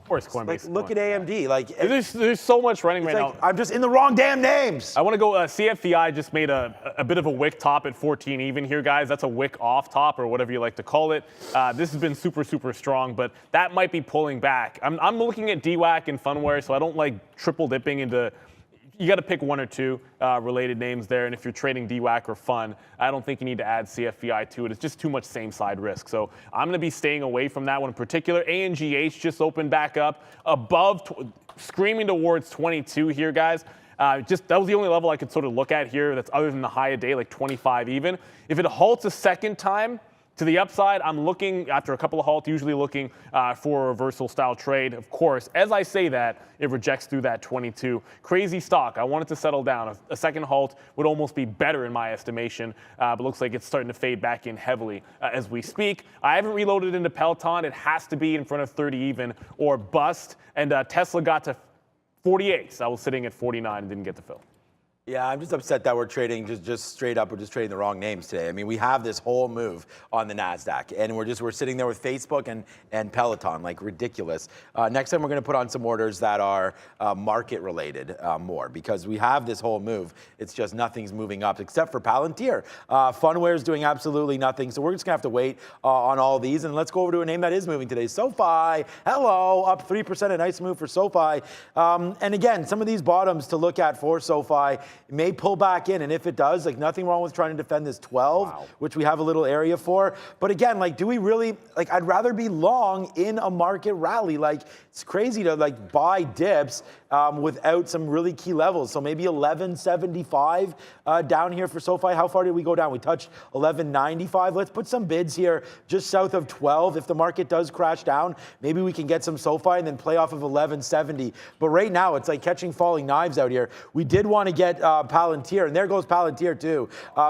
Of course, Coinbase. Like, look at AMD. Like there's so much running right like, now. I'm just in the wrong damn names. I want to go. CFVI just made a bit of a wick top at 14 even here, guys. That's a wick off top or whatever you like to call it. This has been super, super strong, but that might be pulling back. I'm looking at DWAC and Funware, so I don't like triple dipping into. You got to pick one or two related names there, and if you're trading DWAC or Fun, I don't think you need to add CFVI to it. It's just too much same side risk. So I'm going to be staying away from that one in particular. ANGH just opened back up above, screaming towards 22 here, guys. Just that was the only level I could sort of look at here that's other than the high of day, like 25 even. If it halts a second time, to the upside, I'm looking, after a couple of halts, usually looking for a reversal style trade. Of course, as I say that, it rejects through that 22. Crazy stock. I want it to settle down. A second halt would almost be better in my estimation, but looks like it's starting to fade back in heavily as we speak. I haven't reloaded into Peloton. It has to be in front of 30 even or bust. And Tesla got to 48. So I was sitting at 49 and didn't get the fill. Yeah, I'm just upset that we're trading just straight up. We're just trading the wrong names today. I mean, we have this whole move on the NASDAQ, and we're sitting there with Facebook and Peloton, like ridiculous. Next time we're going to put on some orders that are market related more, because we have this whole move. It's just nothing's moving up except for Palantir. Funware is doing absolutely nothing, so we're just going to have to wait on all these. And let's go over to a name that is moving today, SoFi. Hello, up 3%, a nice move for SoFi. And again, some of these bottoms to look at for SoFi. It may pull back in, and if it does, like nothing wrong with trying to defend this 12, which we have a little area for. But again, like, do we really, like, I'd rather be long in a market rally. Like, it's crazy to like buy dips without some really key levels. So maybe 1175 down here for SoFi. How far did we go down? We touched 1195. Let's put some bids here just south of 12. If the market does crash down, maybe we can get some SoFi and then play off of 1170. But right now, it's like catching falling knives out here. We did want to get Palantir, and there goes Palantir too.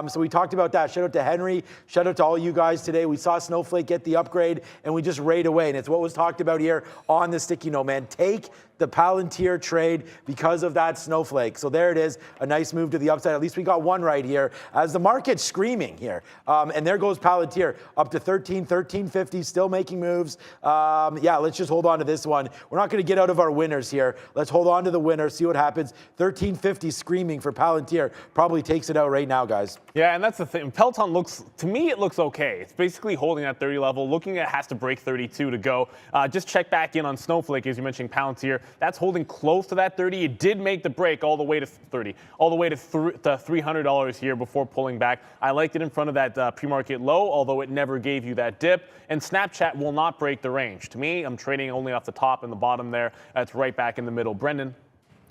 So we talked about that. Shout out to Henry. Shout out to all you guys today. We saw Snowflake get the upgrade, and we just raid away. And it's what was talked about here on the sticky note, man. Take the Palantir trade because of that Snowflake. So there it is, a nice move to the upside. At least we got one right here as the market's screaming here. And there goes Palantir up to 1350, still making moves. Yeah, let's just hold on to this one. We're not going to get out of our winners here. Let's hold on to the winner, see what happens. 1350 screaming for Palantir. Probably takes it out right now, guys. Yeah, and that's the thing. Peloton looks, to me, it looks okay. It's basically holding that 30 level, looking at it has to break 32 to go. Just check back in on Snowflake, as you mentioned, Palantir. That's holding close to that 30. It did make the break all the way to 30, all the way to $300 here before pulling back. I liked it in front of that pre-market low, although it never gave you that dip. And Snapchat will not break the range. To me, I'm trading only off the top and the bottom there. It's right back in the middle. Brendan?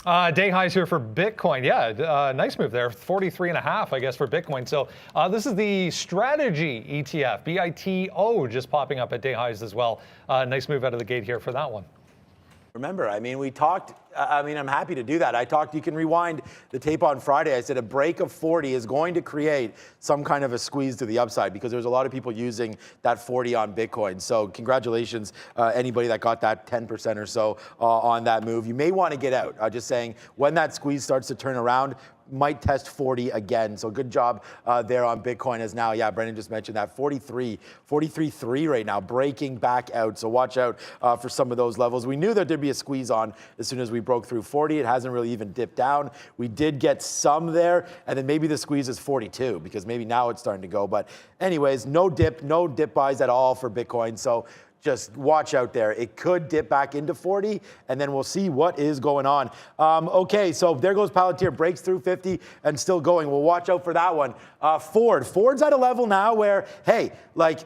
Day highs here for Bitcoin. Yeah, nice move there. 43.5, I guess, for Bitcoin. So this is the strategy ETF, BITO, just popping up at day highs as well. Nice move out of the gate here for that one. Remember, I mean, we talked, I'm happy to do that. I talked, you can rewind the tape on Friday. I said a break of 40 is going to create some kind of a squeeze to the upside because there's a lot of people using that 40 on Bitcoin. So congratulations, anybody that got that 10% or so on that move. You may want to get out. Just saying, when that squeeze starts to turn around, might test 40 again. So good job there on Bitcoin as now, yeah, Brendan just mentioned that 43.3 right now, breaking back out. So watch out for some of those levels. We knew that there'd be a squeeze on as soon as we broke through 40. It hasn't really even dipped down. We did get some there, and then maybe the squeeze is 42 because maybe now it's starting to go. But anyways, no dip buys at all for Bitcoin. So just watch out there. It could dip back into 40, and then we'll see what is going on. Okay, so there goes Palantir, breaks through 50 and still going. We'll watch out for that one. Ford's at a level now where, hey, like,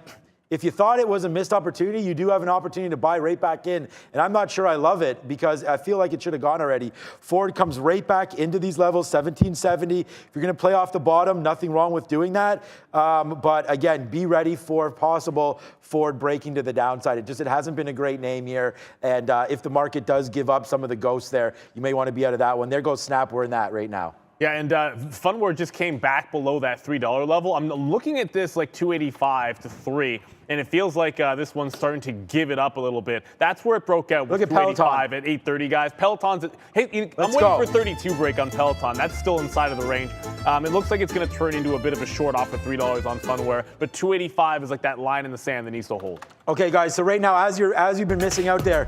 if you thought it was a missed opportunity, you do have an opportunity to buy right back in. And I'm not sure I love it because I feel like it should have gone already. Ford comes right back into these levels, 1770. If you're going to play off the bottom, nothing wrong with doing that. But again, be ready for possible Ford breaking to the downside. It hasn't been a great name here. And if the market does give up some of the ghosts there, you may want to be out of that one. There goes Snap. We're in that right now. Yeah, and Funware just came back below that $3 level. I'm looking at this like 285 to 3, and it feels like this one's starting to give it up a little bit. That's where it broke out. Look at Peloton at 830, guys. Peloton's at, hey, I'm waiting for 32 break on Peloton. That's still inside of the range. It looks like it's going to turn into a bit of a short off of $3 on Funware, but 285 is like that line in the sand that needs to hold. Okay, guys, so right now, as you've been missing out there,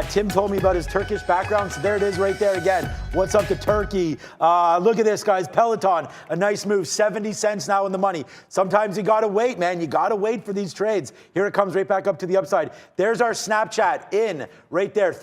Tim told me about his Turkish background, so there it is right there again. What's up to Turkey? Look at this, guys. Peloton, a nice move, 70 cents now in the money. Sometimes you got to wait, man. You got to wait for these trades. Here it comes right back up to the upside. There's our Snapchat in right there.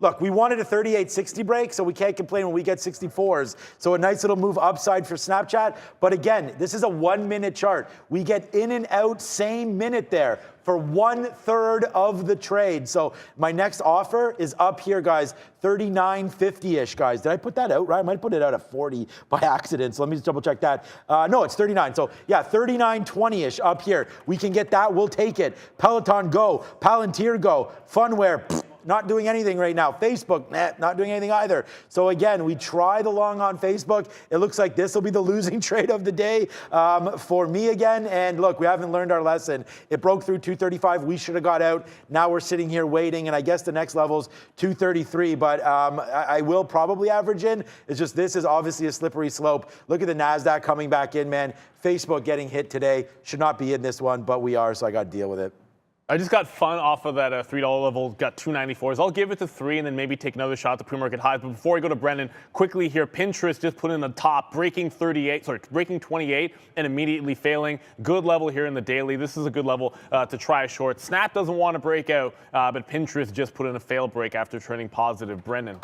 Look, we wanted a 38.60 break, so we can't complain when we get 64s. So a nice little move upside for Snapchat. But again, this is a 1 minute chart. We get in and out same minute there for 1/3 of the trade. So my next offer is up here, guys, 39.50-ish, guys. Did I put that out, right? I might put it out at 40 by accident. So let me just double check that. No, it's 39. So yeah, 39.20-ish up here. We can get that. We'll take it. Peloton, go. Palantir, go. Funware, not doing anything right now. Facebook, not doing anything either. So again, we try the long on Facebook. It looks like this will be the losing trade of the day for me again. And look, we haven't learned our lesson. It broke through 235. We should have got out. Now we're sitting here waiting. And I guess the next level's 233. But I will probably average in. It's just this is obviously a slippery slope. Look at the NASDAQ coming back in, man. Facebook getting hit today. Should not be in this one, but we are, so I got to deal with it. I just got fun off of that $3 level, got 294s. I'll give it to 3 and then maybe take another shot at the pre-market highs. But before I go to Brendan, quickly here, Pinterest just put in the top, breaking 28 and immediately failing. Good level here in the daily. This is a good level to try a short. Snap doesn't want to break out, but Pinterest just put in a fail break after turning positive. Brendan.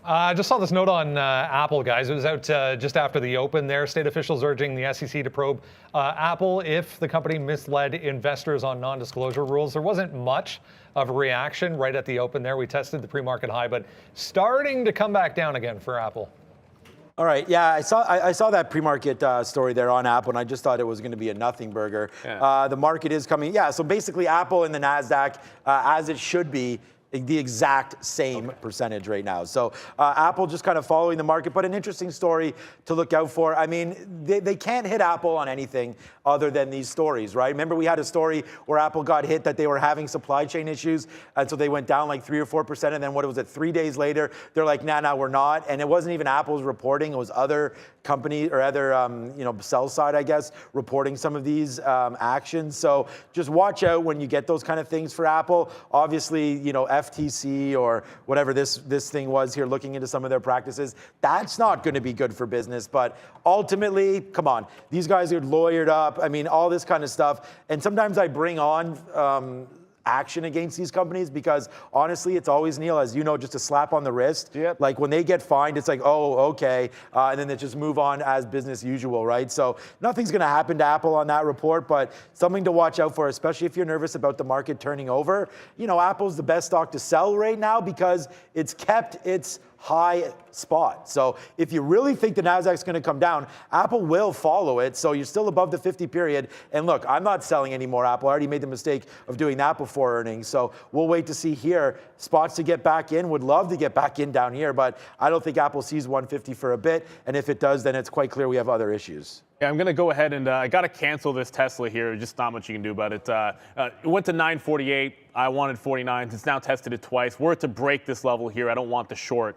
I just saw this note on Apple, guys. It was out just after the open there. State officials urging the SEC to probe Apple if the company misled investors on non-disclosure rules. There wasn't much of a reaction right at the open there. We tested the pre-market high, but starting to come back down again for Apple. All right, yeah, I saw that pre-market story there on Apple, and I just thought it was going to be a nothing burger. Yeah. The market is coming. Yeah, so basically Apple and the NASDAQ, as it should be, the exact same percentage right now. So Apple just kind of following the market, but an interesting story to look out for. I mean, they can't hit Apple on anything other than these stories, right? Remember we had a story where Apple got hit that they were having supply chain issues, and so they went down like 3 or 4%, and then what was it, 3 days later, they're like, nah, we're not. And it wasn't even Apple's reporting, it was other companies or other sell side, I guess, reporting some of these actions. So just watch out when you get those kind of things for Apple. Obviously, FTC or whatever this thing was here, looking into some of their practices, that's not going to be good for business. But ultimately, come on, these guys are lawyered up. I mean, all this kind of stuff. And sometimes I bring on action against these companies because honestly, it's always, Neil, as you know, just a slap on the wrist. Yep. Like when they get fined, it's like, oh, okay. And then they just move on as business usual, right? So nothing's going to happen to Apple on that report, but something to watch out for, especially if you're nervous about the market turning over. Apple's the best stock to sell right now because it's kept its high spot. So if you really think the NASDAQ's going to come down, Apple will follow it. So you're still above the 50 period. And look, I'm not selling any more Apple. I already made the mistake of doing that before earnings. So we'll wait to see here. Spots to get back in. Would love to get back in down here, but I don't think Apple sees 150 for a bit. And if it does, then it's quite clear we have other issues. Yeah, I'm going to go ahead and I got to cancel this Tesla here. Just not much you can do about it. It went to 948. I wanted 49. It's now tested it twice. Were it to break this level here, I don't want the short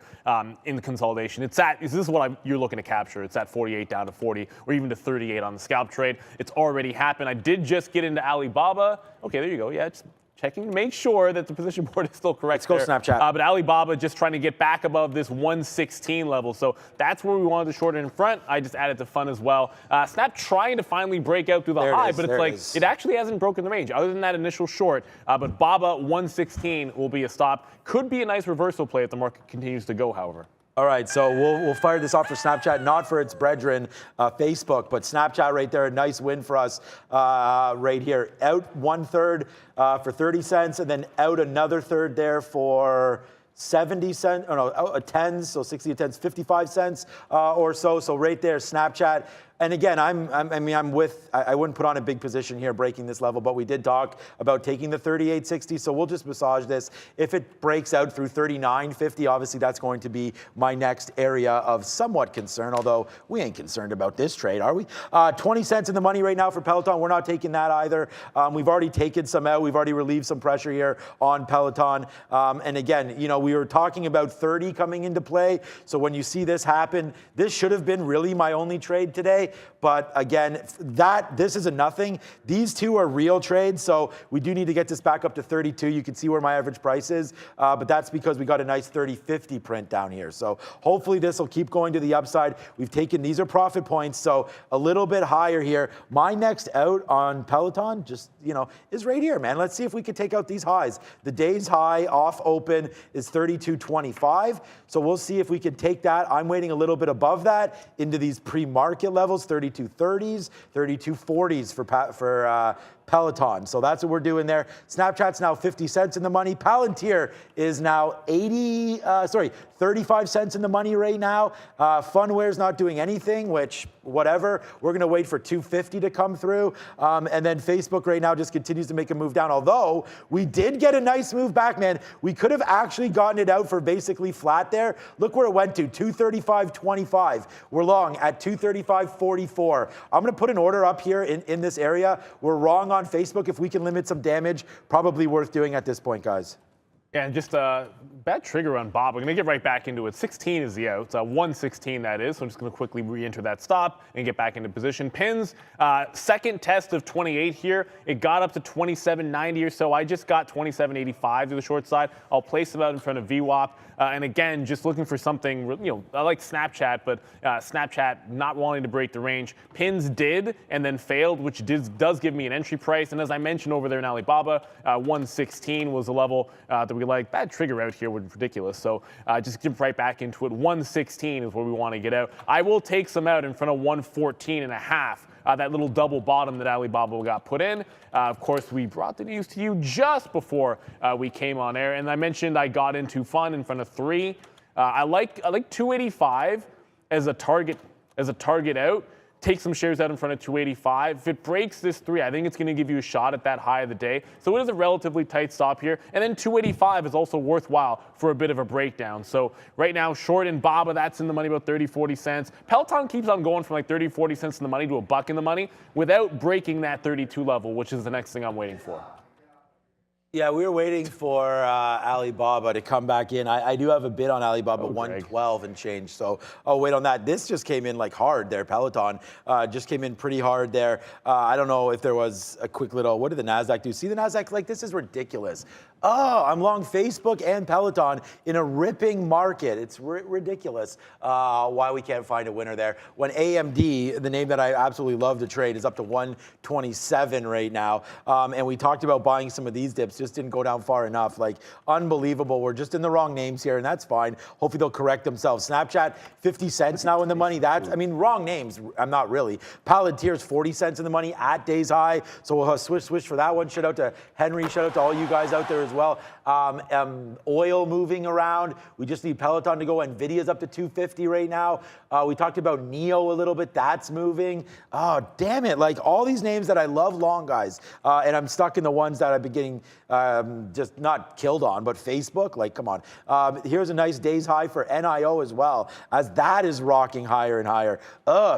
in the consolidation. This is what you're looking to capture. It's at 48 down to 40 or even to 38 on the scalp trade. It's already happened. I did just get into Alibaba. Okay, there you go. Yeah, it's checking to make sure that the position board is still correct. Let's go Snapchat. But Alibaba just trying to get back above this 116 level. So that's where we wanted to short it in front. I just added to fun as well. Snap trying to finally break out through the high, but it's like it actually hasn't broken the range other than that initial short. But Baba 116 will be a stop. Could be a nice reversal play if the market continues to go, however. All right, so we'll fire this off for Snapchat, not for its brethren, Facebook, but Snapchat right there, a nice win for us right here. Out 1/3 for 30 cents, and then out another third there for 70 cents, a tens, so 60 tens, 55 cents or so. So right there, Snapchat. And again, I wouldn't put on a big position here breaking this level, but we did talk about taking the 38.60, so we'll just massage this. If it breaks out through 39.50, obviously that's going to be my next area of somewhat concern, although we ain't concerned about this trade, are we? 20 cents in the money right now for Peloton. We're not taking that either. We've already taken some out. We've already relieved some pressure here on Peloton. And again, we were talking about 30 coming into play, so when you see this happen, this should have been really my only trade today. But again, this is a nothing. These two are real trades, so we do need to get this back up to 32. You can see where my average price is, but that's because we got a nice 30.50 print down here. So hopefully this will keep going to the upside. These are profit points, so a little bit higher here. My next out on Peloton is right here, man. Let's see if we can take out these highs. The day's high off open is 32.25, so we'll see if we can take that. I'm waiting a little bit above that into these pre-market levels. 32.30s, 32.40s for Peloton. So that's what we're doing there. Snapchat's now 50 cents in the money. Palantir is now 35 cents in the money right now. Funware's not doing anything, which whatever. We're going to wait for 250 to come through. And then Facebook right now just continues to make a move down. Although we did get a nice move back, man. We could have actually gotten it out for basically flat there. Look where it went to, 235.25. We're long at 235.44. I'm going to put an order up here in this area. We're wrong on Facebook. If we can limit some damage, probably worth doing at this point, guys. Yeah, and just a bad trigger on Bob. We're going to get right back into it. 16 is the out. It's 116 that is. So I'm just going to quickly re-enter that stop and get back into position. Pins, second test of 28 here. It got up to 27.90 or so. I just got 27.85 to the short side. I'll place them out in front of VWAP. And again, just looking for something, I like Snapchat, but Snapchat not wanting to break the range. Pins did and then failed, which does give me an entry price. And as I mentioned over there in Alibaba, 116 was the level that we like. Bad trigger out here was ridiculous. So just get right back into it. 116 is where we want to get out. I will take some out in front of 114.5. That little double bottom that Alibaba got put in. Of course, we brought the news to you just before we came on air. And I mentioned I got into fun in front of 3. I like 285 as a target out. Take some shares out in front of 285. If it breaks this 3, I think it's going to give you a shot at that high of the day. So it is a relatively tight stop here. And then 285 is also worthwhile for a bit of a breakdown. So right now, short in Baba, that's in the money about 30, 40 cents. Peloton keeps on going from like 30, 40 cents in the money to $1 in the money without breaking that 32 level, which is the next thing I'm waiting for. Yeah, we were waiting for Alibaba to come back in. I do have a bid on Alibaba, 112 and change. So I'll wait on that. This just came in like hard there. Peloton just came in pretty hard there. I don't know if there was a quick little, what did the NASDAQ do? See the NASDAQ, like this is ridiculous. Oh, I'm long Facebook and Peloton in a ripping market. It's ridiculous why we can't find a winner there. When AMD, the name that I absolutely love to trade, is up to 127 right now. And we talked about buying some of these dips, just didn't go down far enough. Like, unbelievable. We're just in the wrong names here, and that's fine. Hopefully they'll correct themselves. Snapchat, 50 cents now in the money. Wrong names. I'm not really. Palantir's 40 cents in the money at day's high. So we'll have swish for that one. Shout out to Henry. Shout out to all you guys out there as well. Oil moving around. We just need Peloton to go. Nvidia's up to 250 right now. We talked about NEO a little bit. That's moving. Oh, damn it. Like, all these names that I love long, guys. And I'm stuck in the ones that I've been getting just not killed on, but Facebook. Like, come on. Here's a nice day's high for NIO as well, as that is rocking higher and higher.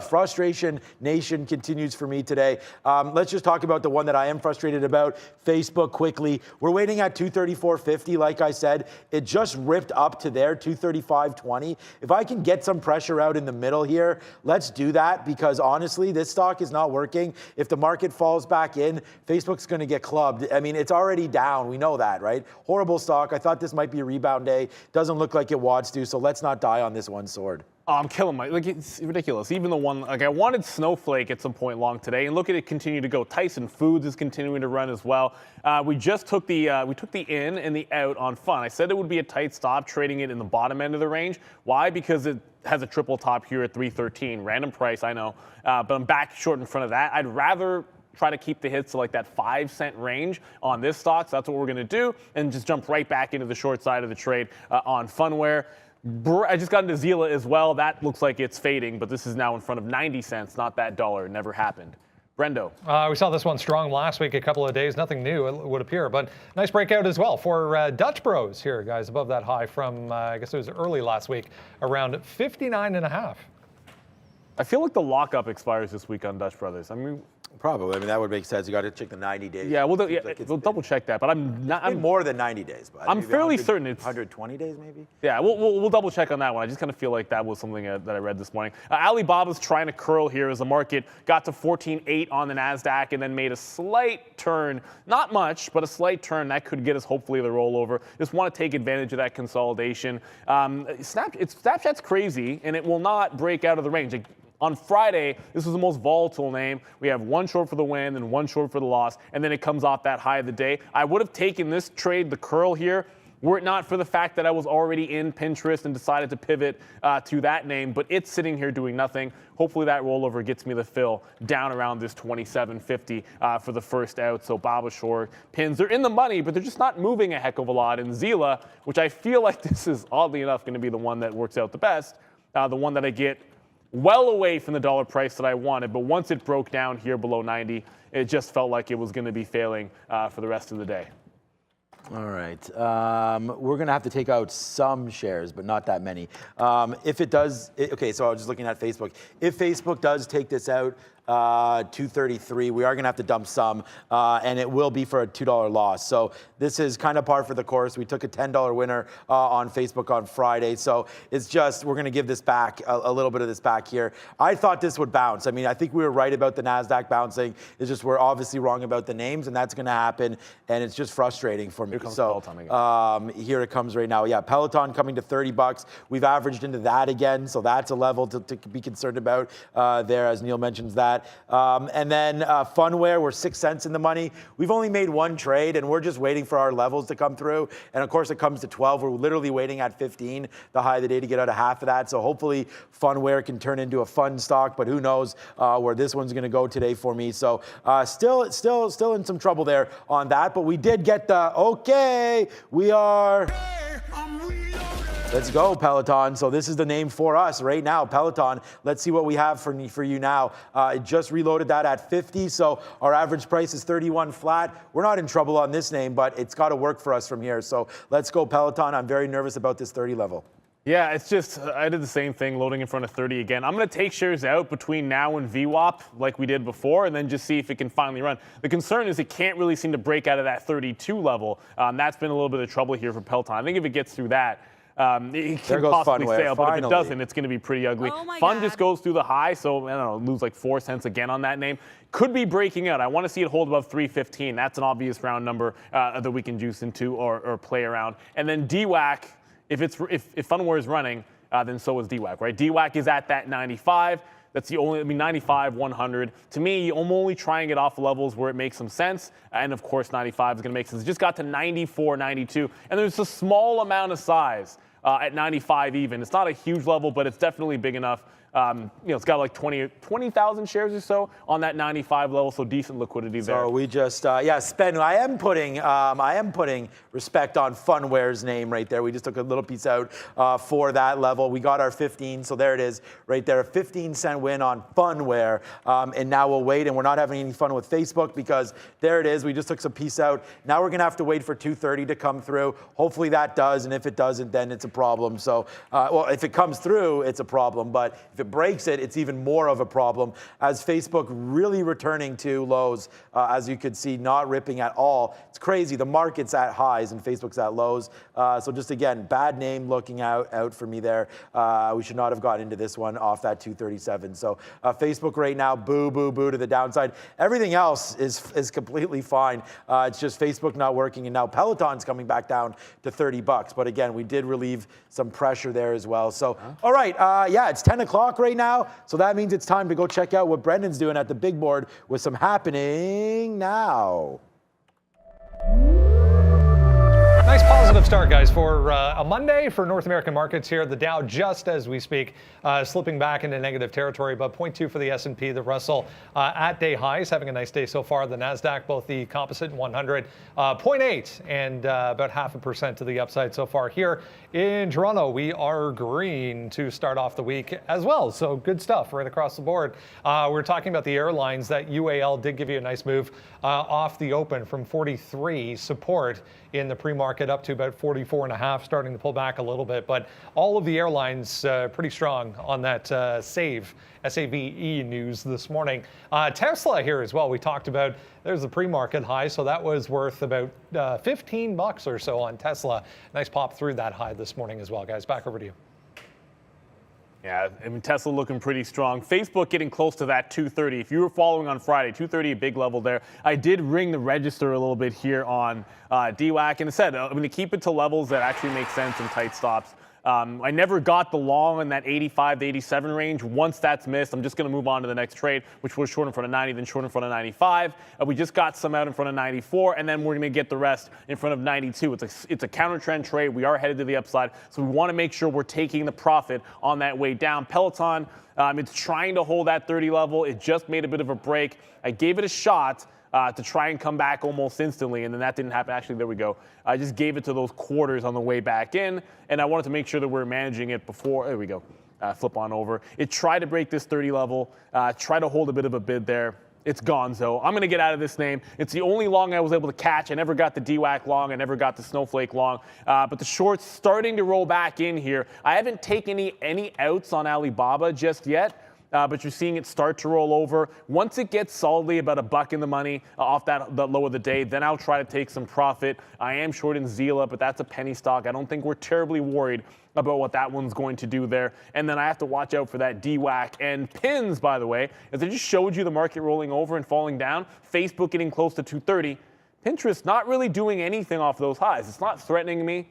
Frustration Nation continues for me today. Let's just talk about the one that I am frustrated about, Facebook, quickly. We're waiting at 234.50, like I said. It just ripped up to there, 235.20. If I can get some pressure out in the middle here, let's do that, because honestly, this stock is not working. If the market falls back in, Facebook's going to get clubbed. I mean, it's already down down. We know that, right? Horrible stock. I thought this might be a rebound day. Doesn't look like it wants to, so let's not die on this one sword. Oh, I'm killing it's ridiculous. Even the one, I wanted Snowflake at some point long today, and look at it continue to go. Tyson Foods is continuing to run as well. We just took the in and the out on Fun. I said it would be a tight stop, trading it in the bottom end of the range. Why? Because it has a triple top here at 313. Random price, I know, but I'm back short in front of that. I'd rather try to keep the hits to like that 5-cent range on this stock. So that's what we're going to do, and just jump right back into the short side of the trade on Funware. I just got into Zila as well. That looks like it's fading, but this is now in front of 90 cents, not that dollar. It never happened. Brendo. We saw this one strong last week, a couple of days. Nothing new, it would appear, but nice breakout as well for Dutch Bros here, guys, above that high from, I guess it was early last week, around 59.5. I feel like the lockup expires this week on Dutch Brothers. I mean, probably. I mean, that would make sense. You got to check the 90 days. Yeah, we'll double check that. But I'm more than 90 days. But I'm fairly certain it's 120 days, maybe. Yeah, we'll double check on that one. I just kind of feel like that was something that I read this morning. Alibaba's trying to curl here as the market got to 14.8 on the NASDAQ and then made a slight turn, not much, but a slight turn that could get us hopefully the rollover. Just want to take advantage of that consolidation. Snapchat's crazy, and it will not break out of the range. On Friday, this was the most volatile name. We have one short for the win and one short for the loss, and then it comes off that high of the day. I would have taken this trade, the curl here, were it not for the fact that I was already in Pinterest and decided to pivot to that name, but it's sitting here doing nothing. Hopefully that rollover gets me the fill down around this 27.50 for the first out. So Baba short pins, they're in the money, but they're just not moving a heck of a lot. And Zila, which I feel like this is oddly enough going to be the one that works out the best, the one that I get well away from the dollar price that I wanted, but once it broke down here below 90, it just felt like it was going to be failing for the rest of the day. All right. We're going to have to take out some shares, but not that many. If it does, okay, so I was just looking at Facebook. If Facebook does take this out, 233, we are going to have to dump some, and it will be for a $2 loss. So this is kind of par for the course. We took a $10 winner on Facebook on Friday. So it's just, we're going to give this back, a little bit of this back here. I thought this would bounce. I mean, I think we were right about the NASDAQ bouncing. It's just we're obviously wrong about the names, and that's going to happen, and it's just frustrating for me. So here it comes right now. Yeah, Peloton coming to $30. We've averaged into that again, so that's a level to be concerned about there, as Neil mentions that. And then Funware, we're 6 cents in the money. We've only made one trade, and we're just waiting for our levels to come through. And of course, it comes to 12. We're literally waiting at 15, the high of the day, to get out of half of that. So hopefully, Funware can turn into a fun stock, but who knows where this one's going to go today for me. So still in some trouble there on that. But we did get the okay. We are. Let's go, Peloton. So this is the name for us right now, Peloton. Let's see what we have for you now. It just reloaded that at 50, so our average price is 31 flat. We're not in trouble on this name, but it's got to work for us from here. So let's go, Peloton. I'm very nervous about this 30 level. Yeah, it's just, I did the same thing, loading in front of 30 again. I'm going to take shares out between now and VWAP like we did before, and then just see if it can finally run. The concern is it can't really seem to break out of that 32 level. That's been a little bit of trouble here for Peloton. I think if it gets through that, it can possibly sail, but if it doesn't, it's going to be pretty ugly. Fun just goes through the high, so I don't know, lose like 4 cents again on that name. Could be breaking out. I want to see it hold above 315. That's an obvious round number that we can juice into or play around. And then DWAC, if Funware is running, then so is DWAC, right? DWAC is at that 95. That's the only, 95, 100. To me, I'm only trying it off levels where it makes some sense. And of course, 95 is going to make sense. It just got to 94, 92. And there's a small amount of size at 95 even. It's not a huge level, but it's definitely big enough. It's got like 20,000 shares or so on that 95 level, so decent liquidity there. So we just, spend. I am putting respect on Funware's name right there. We just took a little piece out for that level. We got our 15, so there it is right there. A 15-cent win on Funware, and now we'll wait, and we're not having any fun with Facebook because there it is. We just took some piece out. Now we're gonna have to wait for 230 to come through. Hopefully that does, and if it doesn't, then it's problem. So, well, if it comes through, it's a problem. But if it breaks it, it's even more of a problem. As Facebook really returning to lows, as you could see, not ripping at all. It's crazy. The market's at highs and Facebook's at lows. So just again, bad name looking out for me there. We should not have gotten into this one off that 237. So Facebook right now, boo, boo, boo to the downside. Everything else is completely fine. It's just Facebook not working, and now Peloton's coming back down to $30. But again, we did relieve some pressure there as well. So, all right, yeah, it's 10 o'clock right now. So that means it's time to go check out what Brendan's doing at the big board with some happening now. Nice positive start, guys, for a Monday for North American markets here. The Dow, just as we speak, slipping back into negative territory, but 0.2 for the S&P, the Russell at day highs, having a nice day so far. The NASDAQ, both the composite and 100, 0.8 and about 0.5% to the upside so far here. In Toronto, we are green to start off the week as well. So good stuff right across the board. We're talking about the airlines. That UAL did give you a nice move off the open from 43 support in the pre-market up to about 44.5, starting to pull back a little bit. But all of the airlines pretty strong on that SAVE news this morning. Tesla here as well. We talked about, there's the pre-market high, so that was worth about $15 or so on Tesla. Nice pop through that high this morning as well, guys. Back over to you. Yeah, I mean, Tesla looking pretty strong. Facebook getting close to that 230. If you were following on Friday, 230, a big level there. I did ring the register a little bit here on DWAC, and it said, I'm going to keep it to levels that actually make sense in tight stops. I never got the long in that 85 to 87 range. Once that's missed, I'm just going to move on to the next trade, which was short in front of 90, then short in front of 95. We just got some out in front of 94, and then we're going to get the rest in front of 92. It's a counter trend trade. We are headed to the upside, so we want to make sure we're taking the profit on that way down. Peloton, it's trying to hold that 30 level. It just made a bit of a break. I gave it a shot to try and come back almost instantly, and then that didn't happen. Actually, there we go. I just gave it to those quarters on the way back in, and I wanted to make sure that we're managing it before. There we go. Flip on over. It tried to break this 30 level, try to hold a bit of a bid there. It's gonzo. I'm going to get out of this name. It's the only long I was able to catch. I never got the DWAC long. I never got the Snowflake long. But the short's starting to roll back in here. I haven't taken any outs on Alibaba just yet. But you're seeing it start to roll over. Once it gets solidly about $1 in the money off that low of the day, then I'll try to take some profit. I am short in Zila, but that's a penny stock. I don't think we're terribly worried about what that one's going to do there. And then I have to watch out for that DWAC and pins, by the way. As I just showed you the market rolling over and falling down, Facebook getting close to 230. Pinterest not really doing anything off those highs. It's not threatening me.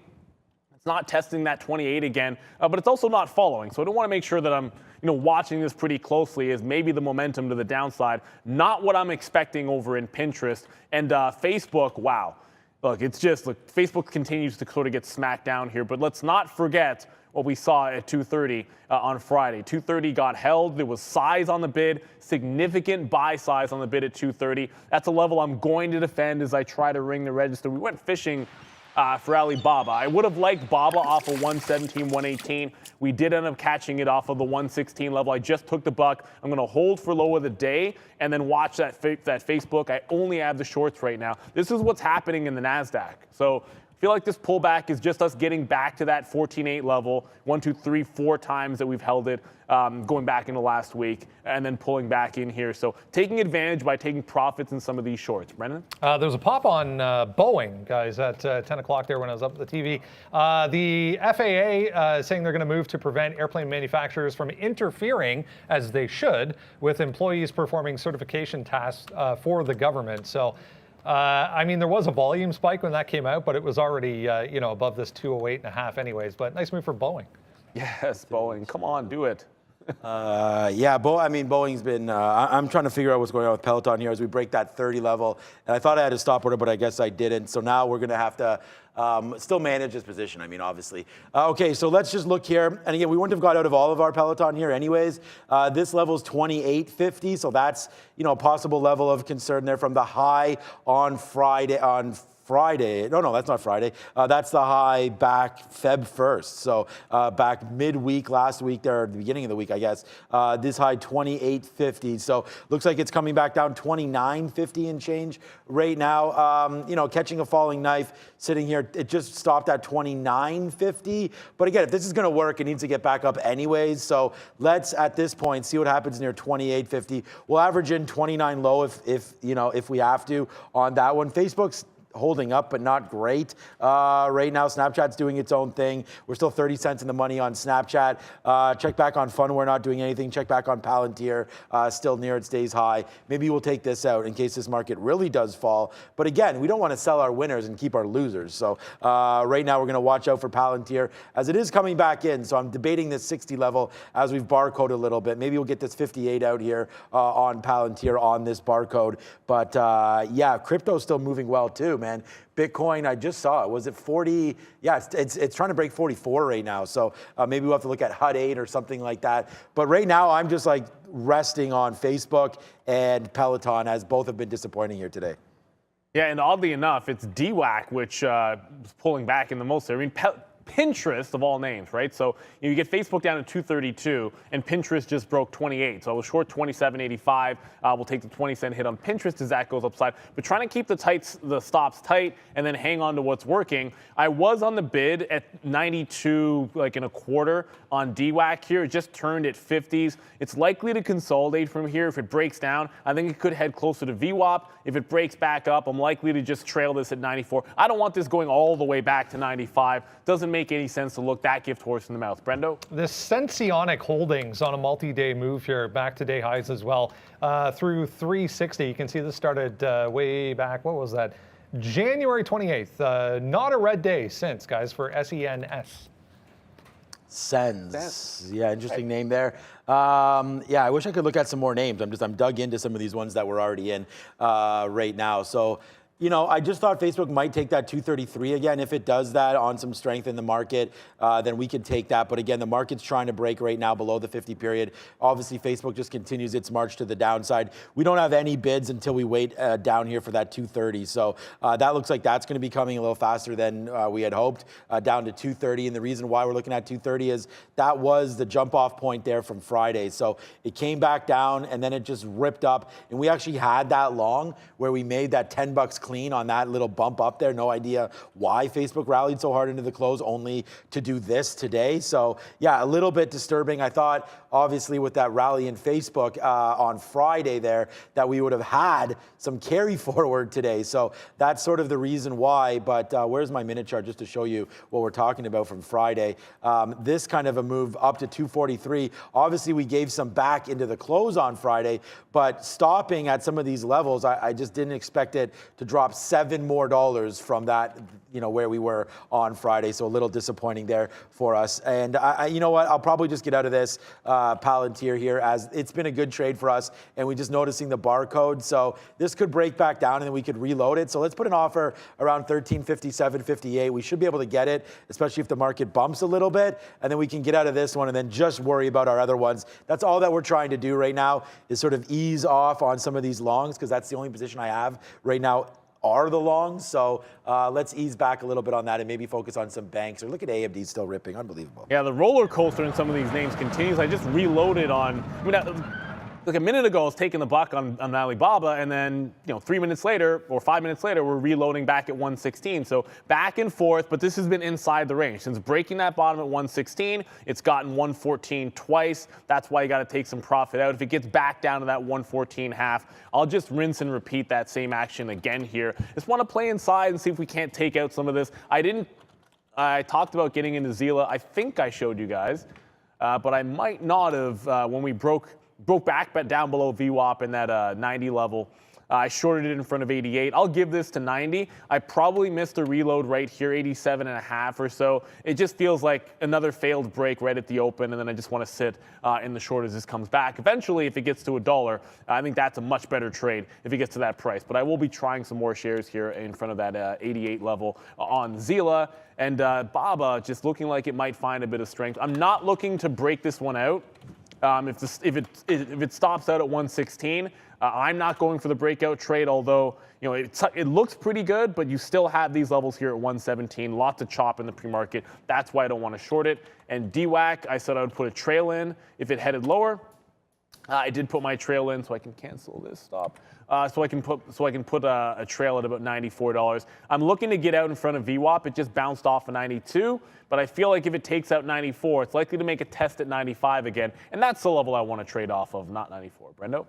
It's not testing that 28 again, but it's also not following. So I don't want to make sure that I'm watching this pretty closely, as maybe the momentum to the downside, not what I'm expecting over in Pinterest. And Facebook, wow. Look, Facebook continues to sort of get smacked down here, but let's not forget what we saw at 230 on Friday. 230 got held. There was size on the bid, significant buy size on the bid at 230. That's a level I'm going to defend as I try to ring the register. We went fishing for Alibaba. I would have liked BABA off of 117, 118. We did end up catching it off of the 116 level. I just took the buck. I'm going to hold for low of the day and then watch that Facebook. I only have the shorts right now. This is what's happening in the NASDAQ. So I feel like this pullback is just us getting back to that 14.8 level, 1, 2, 3, 4 times that we've held it, going back into last week, and then pulling back in here. So taking advantage by taking profits in some of these shorts. Brendan? There was a pop on Boeing, guys, at 10 o'clock there when I was up at the TV. The FAA saying they're going to move to prevent airplane manufacturers from interfering, as they should, with employees performing certification tasks for the government. So, I mean, there was a volume spike when that came out, but it was already, above this 208.5 anyways. But nice move for Boeing. Yes, Boeing. Come on, do it. Boeing's been, I'm trying to figure out what's going on with Peloton here as we break that 30 level. And I thought I had a stop order, but I guess I didn't. So now we're going to have to still manage this position, obviously. Okay, so let's just look here. And again, we wouldn't have got out of all of our Peloton here anyways. This level is 28.50, so that's, a possible level of concern there from the high on Friday, on Friday. No, that's not Friday. That's the high back Feb 1st. So back midweek last week there, at the beginning of the week, I guess. This high 28.50. So looks like it's coming back down 29.50 and change right now. You know, catching a falling knife, sitting here. It just stopped at 29.50. But again, if this is going to work, it needs to get back up anyways. So let's at this point see what happens near 28.50. We'll average in 29 low if we have to on that one. Facebook's holding up, but not great. Right now, Snapchat's doing its own thing. We're still 30 cents in the money on Snapchat. Check back on Funware, not doing anything. Check back on Palantir, still near its day's high. Maybe we'll take this out in case this market really does fall. But again, we don't want to sell our winners and keep our losers. So right now, we're going to watch out for Palantir as it is coming back in. So I'm debating this 60 level as we've barcoded a little bit. Maybe we'll get this 58 out here on Palantir on this barcode. But yeah, crypto's still moving well too, man. Bitcoin, I just saw it. Was it 40? Yeah, it's trying to break 44 right now. So maybe we'll have to look at HUD 8 or something like that. But right now, I'm just like resting on Facebook and Peloton, as both have been disappointing here today. Yeah, and oddly enough, it's DWAC which is pulling back in the most. I mean, Pinterest of all names, right? So you get Facebook down to 232, and Pinterest just broke 28. So I was short 27.85. We'll take the 20-cent hit on Pinterest as that goes upside. But trying to keep the stops tight and then hang on to what's working. I was on the bid at 92, like in a quarter on DWAC here. It just turned at 50s. It's likely to consolidate from here. If it breaks down, I think it could head closer to VWAP. If it breaks back up, I'm likely to just trail this at 94. I don't want this going all the way back to 95. Doesn't make any sense to look that gift horse in the mouth. Brendo? This Sensionic Holdings on a multi-day move here, back to day highs as well, through 360. You can see this started way back. What was that? January 28th. Not a red day since, guys, for SENS. Sens. Yeah, interesting name there. Yeah, I wish I could look at some more names. I'm dug into some of these ones that we're already in right now. So, you know, I just thought Facebook might take that 233 again. If it does that on some strength in the market, then we could take that. But again, the market's trying to break right now below the 50 period. Obviously, Facebook just continues its march to the downside. We don't have any bids until we wait down here for that 230. So that looks like that's going to be coming a little faster than we had hoped, down to 230. And the reason why we're looking at 230 is that was the jump off point there from Friday. So it came back down and then it just ripped up. And we actually had that long where we made that $10 clean on that little bump up there. No idea why Facebook rallied so hard into the close, only to do this today. So yeah, a little bit disturbing. I thought obviously with that rally in Facebook on Friday there that we would have had some carry forward today. So that's sort of the reason why. But where's my minute chart just to show you what we're talking about from Friday? This kind of a move up to 243. Obviously we gave some back into the close on Friday, but stopping at some of these levels, I just didn't expect it to drop $7 more from that, you know, where we were on Friday. So a little disappointing there for us. And you know what? I'll probably just get out of this Palantir here, as it's been a good trade for us. And we're just noticing the barcode. So this could break back down and then we could reload it. So let's put an offer around 1357.58. We should be able to get it, especially if the market bumps a little bit. And then we can get out of this one and then just worry about our other ones. That's all that we're trying to do right now, is sort of ease off on some of these longs, because that's the only position I have right now are the longs. So let's ease back a little bit on that and maybe focus on some banks. Or look at AMD still ripping. Unbelievable. Yeah, the roller coaster in some of these names continues. I just reloaded on, like a minute ago I was taking the buck on Alibaba, and then 3 minutes later or 5 minutes later we're reloading back at 116. So back and forth, but this has been inside the range. Since breaking that bottom at 116, it's gotten 114 twice. That's why you got to take some profit out. If it gets back down to that 114.5, I'll just rinse and repeat that same action again here. Just want to play inside and see if we can't take out some of this. I talked about getting into Zila. I think I showed you guys, but I might not have when we broke back down below VWAP in that 90 level. I shorted it in front of 88. I'll give this to 90. I probably missed a reload right here, 87.5 or so. It just feels like another failed break right at the open, and then I just want to sit in the short as this comes back. Eventually, if it gets to $1, I think that's a much better trade if it gets to that price. But I will be trying some more shares here in front of that 88 level on Zila. And BABA just looking like it might find a bit of strength. I'm not looking to break this one out. If it stops out at 116, I'm not going for the breakout trade, although it looks pretty good, but you still have these levels here at 117. Lots of chop in the pre-market. That's why I don't want to short it. And DWAC, I said I would put a trail in if it headed lower. I did put my trail in, so I can cancel this stop. So I can put a trail at about $94. I'm looking to get out in front of VWAP. It just bounced off of 92, but I feel like if it takes out 94, it's likely to make a test at 95 again, and that's the level I want to trade off of, not 94. Brendo?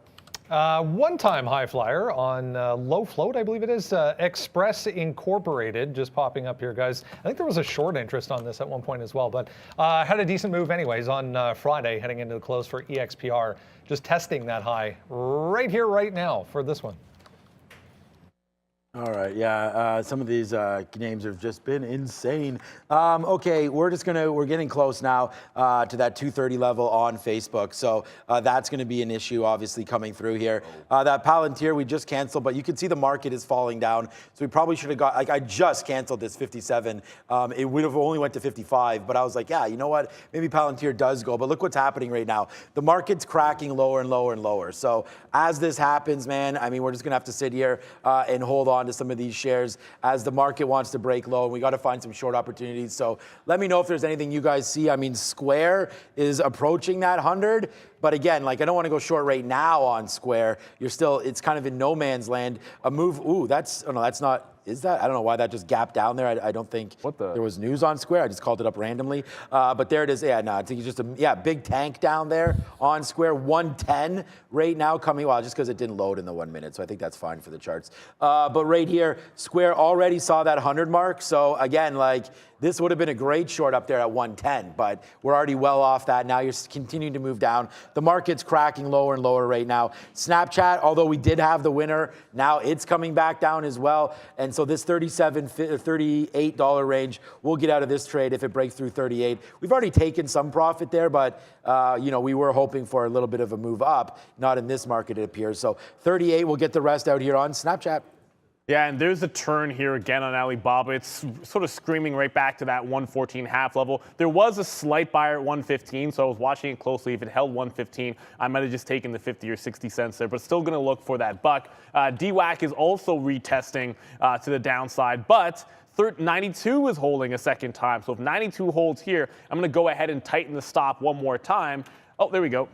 One-time high flyer on low float, I believe it is, Express Incorporated, just popping up here, guys. I think there was a short interest on this at one point as well, but had a decent move anyways on Friday heading into the close for EXPR. Just testing that high right here, right now for this one. All right, yeah, some of these names have just been insane. Okay, we're getting close now to that 230 level on Facebook. So that's going to be an issue, obviously, coming through here. That Palantir we just canceled, but you can see the market is falling down. So we probably should have got, like I just canceled this 57. It would have only went to 55, but I was like, yeah, you know what? Maybe Palantir does go, but look what's happening right now. The market's cracking lower and lower and lower. So as this happens, man, I mean, we're just going to have to sit here and hold on to some of these shares as the market wants to break low, and we got to find some short opportunities. So let me know if there's anything you guys see. I mean, Square is approaching that 100, but again, like I don't want to go short right now on Square. It's kind of in no man's land. A move, that's not. Is that? I don't know why that just gapped down there. I don't think there was news on Square. I just called it up randomly. But there it is. Yeah, no, I think it's just big tank down there on Square. 110 right now coming, well, just because it didn't load in the 1 minute. So I think that's fine for the charts. But right here, Square already saw that 100 mark. So again, like this would have been a great short up there at 110, but we're already well off that. Now you're continuing to move down. The market's cracking lower and lower right now. Snapchat, although we did have the winner, now it's coming back down as well. And so this $38 range, we'll get out of this trade if it breaks through 38. We've already taken some profit there, but we were hoping for a little bit of a move up. Not in this market, it appears. So 38, we'll get the rest out here on Snapchat. Yeah, and there's a turn here again on Alibaba. It's sort of screaming right back to that 114.5 level. There was a slight buyer at 115, so I was watching it closely. If it held 115, I might have just taken the 50 or 60 cents there, but still going to look for that buck. DWAC is also retesting to the downside, but 92 is holding a second time. So if 92 holds here, I'm going to go ahead and tighten the stop one more time. Oh, there we go.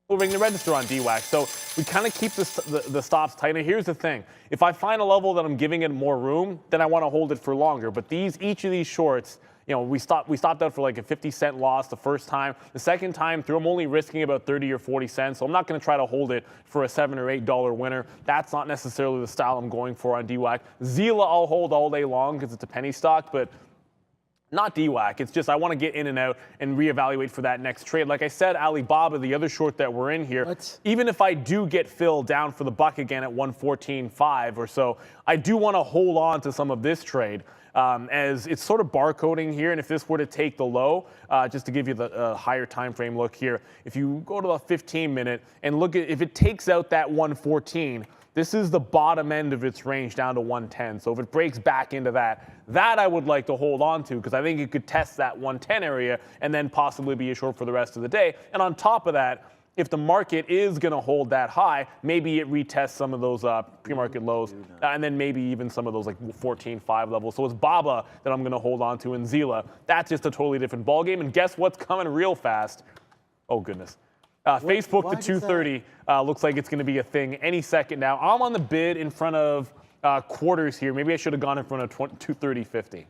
We'll ring the register on DWAC. So we kind of keep the stops tighter. Here's the thing. If I find a level that I'm giving it more room, then I want to hold it for longer. But each of these shorts, we stopped out for like a 50-cent loss the first time. The second time through, I'm only risking about 30 or 40 cents. So I'm not going to try to hold it for a $7 or $8 winner. That's not necessarily the style I'm going for on DWAC. Zila I'll hold all day long because it's a penny stock, but not DWAC. It's just I want to get in and out and reevaluate for that next trade. Like I said, Alibaba, the other short that we're in here, even if I do get filled down for the buck again at 114.5 or so, I do want to hold on to some of this trade as it's sort of barcoding here. And if this were to take the low, just to give you the higher time frame look here, if you go to the 15-minute and look at if it takes out that 114, this is the bottom end of its range down to 110. So if it breaks back into that I would like to hold on to because I think it could test that 110 area and then possibly be a short for the rest of the day. And on top of that, if the market is going to hold that high, maybe it retests some of those pre-market lows and then maybe even some of those like 14.5 levels. So it's BABA that I'm going to hold on to in Zila. That's just a totally different ballgame. And guess what's coming real fast? Oh, goodness. Facebook to 230 looks like it's going to be a thing any second now. I'm on the bid in front of quarters here. Maybe I should have gone in front of 230.50.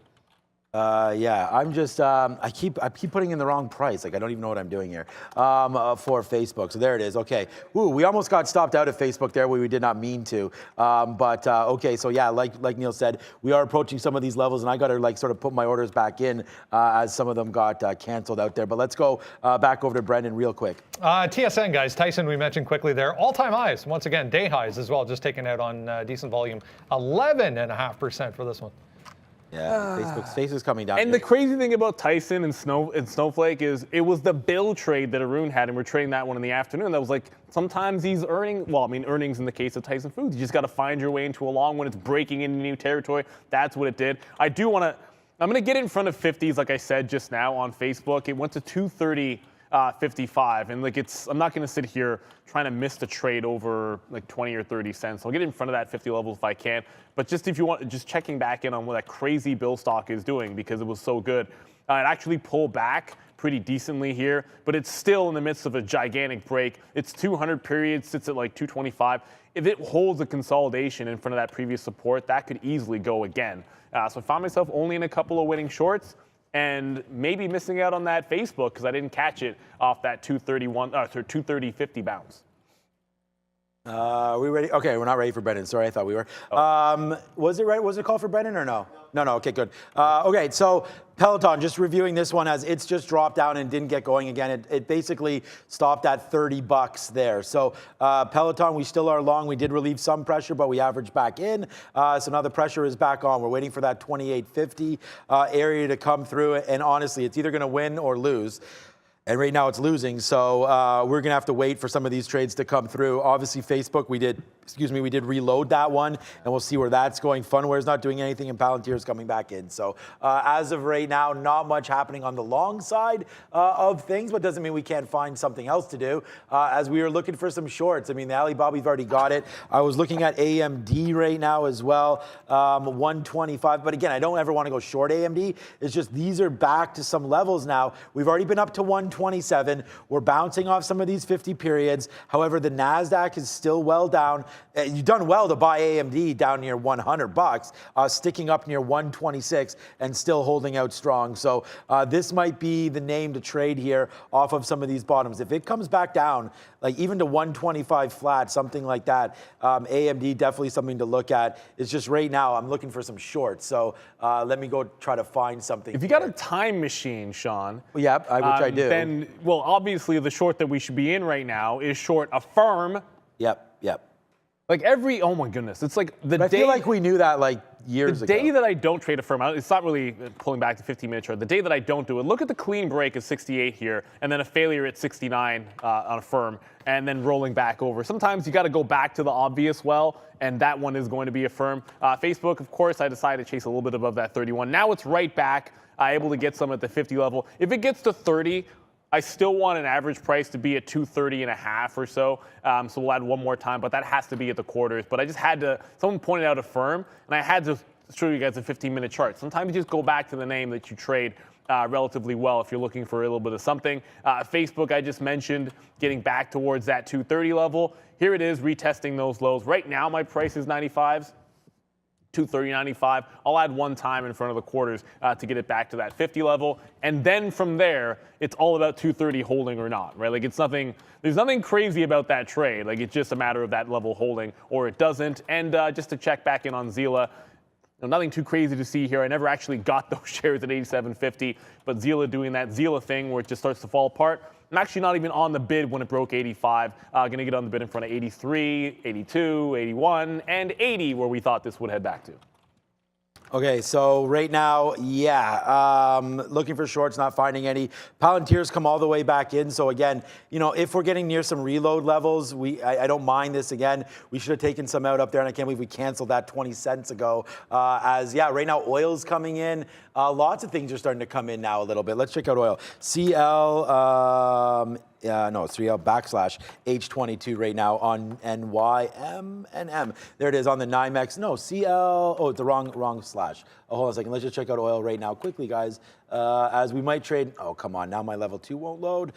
Yeah, I'm just, I keep putting in the wrong price. Like, I don't even know what I'm doing here for Facebook. So there it is. Okay. Ooh, we almost got stopped out of Facebook there where we did not mean to. Okay, so yeah, like Neil said, we are approaching some of these levels, and I got to like sort of put my orders back in as some of them got canceled out there. But let's go back over to Brendan real quick. TSN, guys. Tyson, we mentioned quickly there. All-time highs. Once again, day highs as well, just taken out on decent volume. 11.5% for this one. Yeah, Facebook's face is coming down. And the crazy thing about Tyson and Snowflake is it was the bill trade that Arun had, and we're trading that one in the afternoon. That was like sometimes these earnings in the case of Tyson Foods, you just got to find your way into a long when it's breaking into new territory. That's what it did. I'm going to get in front of 50s, like I said just now on Facebook. It went to 230 55. And like I'm not going to sit here trying to miss the trade over like 20 or 30 cents. I'll get in front of that 50 level if I can. But just if you want, just checking back in on what that crazy bill stock is doing because it was so good. It actually pulled back pretty decently here, but it's still in the midst of a gigantic break. Its 200 period sits at like 225. If it holds a consolidation in front of that previous support, that could easily go again. So I found myself only in a couple of winning shorts and maybe missing out on that Facebook because I didn't catch it off that 230.50 bounce. Are we ready? Okay, we're not ready for Brendan. Sorry, I thought we were. Was it right? Was it a call for Brendan or no? No. Okay, good. Okay, so Peloton, just reviewing this one as it's just dropped down and didn't get going again. It basically stopped at $30 there. So Peloton, we still are long. We did relieve some pressure, but we averaged back in. So now the pressure is back on. We're waiting for that 28.50 area to come through. And honestly, it's either going to win or lose. And right now it's losing, so we're gonna have to wait for some of these trades to come through. Obviously, Facebook, we did reload that one, and we'll see where that's going. Funware's not doing anything, and Palantir's coming back in. So as of right now, not much happening on the long side of things, but doesn't mean we can't find something else to do. As we are looking for some shorts, I mean, the Alibaba, we've already got it. I was looking at AMD right now as well, 125. But again, I don't ever want to go short AMD. It's just these are back to some levels now. We've already been up to 127. We're bouncing off some of these 50 periods. However, the NASDAQ is still well down. You've done well to buy AMD down near $100, sticking up near 126 and still holding out strong. So this might be the name to trade here off of some of these bottoms. If it comes back down, like even to 125 flat, something like that, AMD definitely something to look at. It's just right now I'm looking for some shorts. So let me go try to find something. If you got a time machine, Sean. Yeah, which I do. Then, well, obviously the short that we should be in right now is short a firm. Yep. Like oh my goodness, it's like the day. I feel like we knew that like years ago. The day that I don't trade a firm, it's not really pulling back to 15-minute chart. The day that I don't do it, look at the clean break of 68 here, and then a failure at 69 on a firm, and then rolling back over. Sometimes you got to go back to the obvious well, and that one is going to be a firm. Facebook, of course, I decided to chase a little bit above that 31. Now it's right back, able to get some at the 50 level. If it gets to 30, I still want an average price to be at 230.5 or so. So we'll add one more time, but that has to be at the quarters. But I just had to, someone pointed out a firm, and I had to show you guys a 15-minute chart. Sometimes you just go back to the name that you trade relatively well if you're looking for a little bit of something. Facebook, I just mentioned, getting back towards that 230 level. Here it is, retesting those lows. Right now, my price is 95s. 230.95. I'll add one time in front of the quarters to get it back to that 50 level. And then from there, it's all about 230 holding or not, right? Like there's nothing crazy about that trade. Like it's just a matter of that level holding or it doesn't. And just to check back in on Zila, nothing too crazy to see here. I never actually got those shares at 87.50, but Zila doing that Zila thing where it just starts to fall apart. I'm actually not even on the bid when it broke 85. Going to get on the bid in front of 83, 82, 81, and 80, where we thought this would head back to. Okay, so right now, looking for shorts, not finding any. Palantir's come all the way back in. So again, if we're getting near some reload levels, I don't mind this again. We should have taken some out up there, and I can't believe we canceled that 20 cents ago. Right now oil's coming in. Lots of things are starting to come in now a little bit. Let's check out oil. CL. It's 3L /H22 right now on NYMNM. There it is on the NYMEX. No, CL. Oh, it's the wrong slash. Oh, hold on a second. Let's just check out oil right now quickly, guys. As we might trade. Oh, come on. Now my level 2 won't load.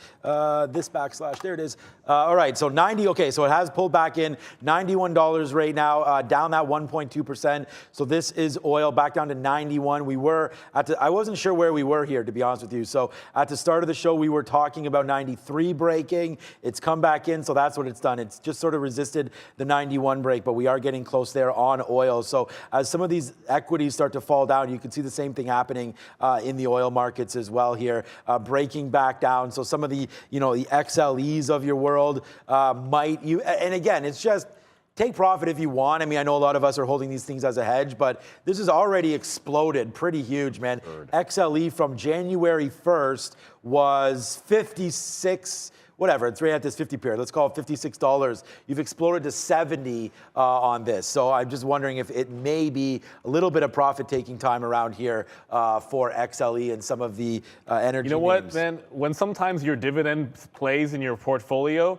This /. There it is. All right. So 90. Okay. So it has pulled back in. $91 right now. Down that 1.2%. So this is oil back down to 91. We were I wasn't sure where we were here, to be honest with you. So at the start of the show, we were talking about 93 breaking. It's come back in. So that's what it's done. It's just sort of resisted the 91 break, but we are getting close there on oil. So as some of these equities start to fall down, you can see the same thing happening in the oil markets as well here, breaking back down. So some of the, the XLEs of your world and again, it's just, take profit if you want. I mean, I know a lot of us are holding these things as a hedge, but this has already exploded pretty huge, man. XLE from January 1st was 56. whatever, it's right at this 50 period. Let's call it $56. You've exploded to 70 on this. So I'm just wondering if it may be a little bit of profit-taking time around here for XLE and some of the energy. You know what, names. man? When sometimes your dividend plays in your portfolio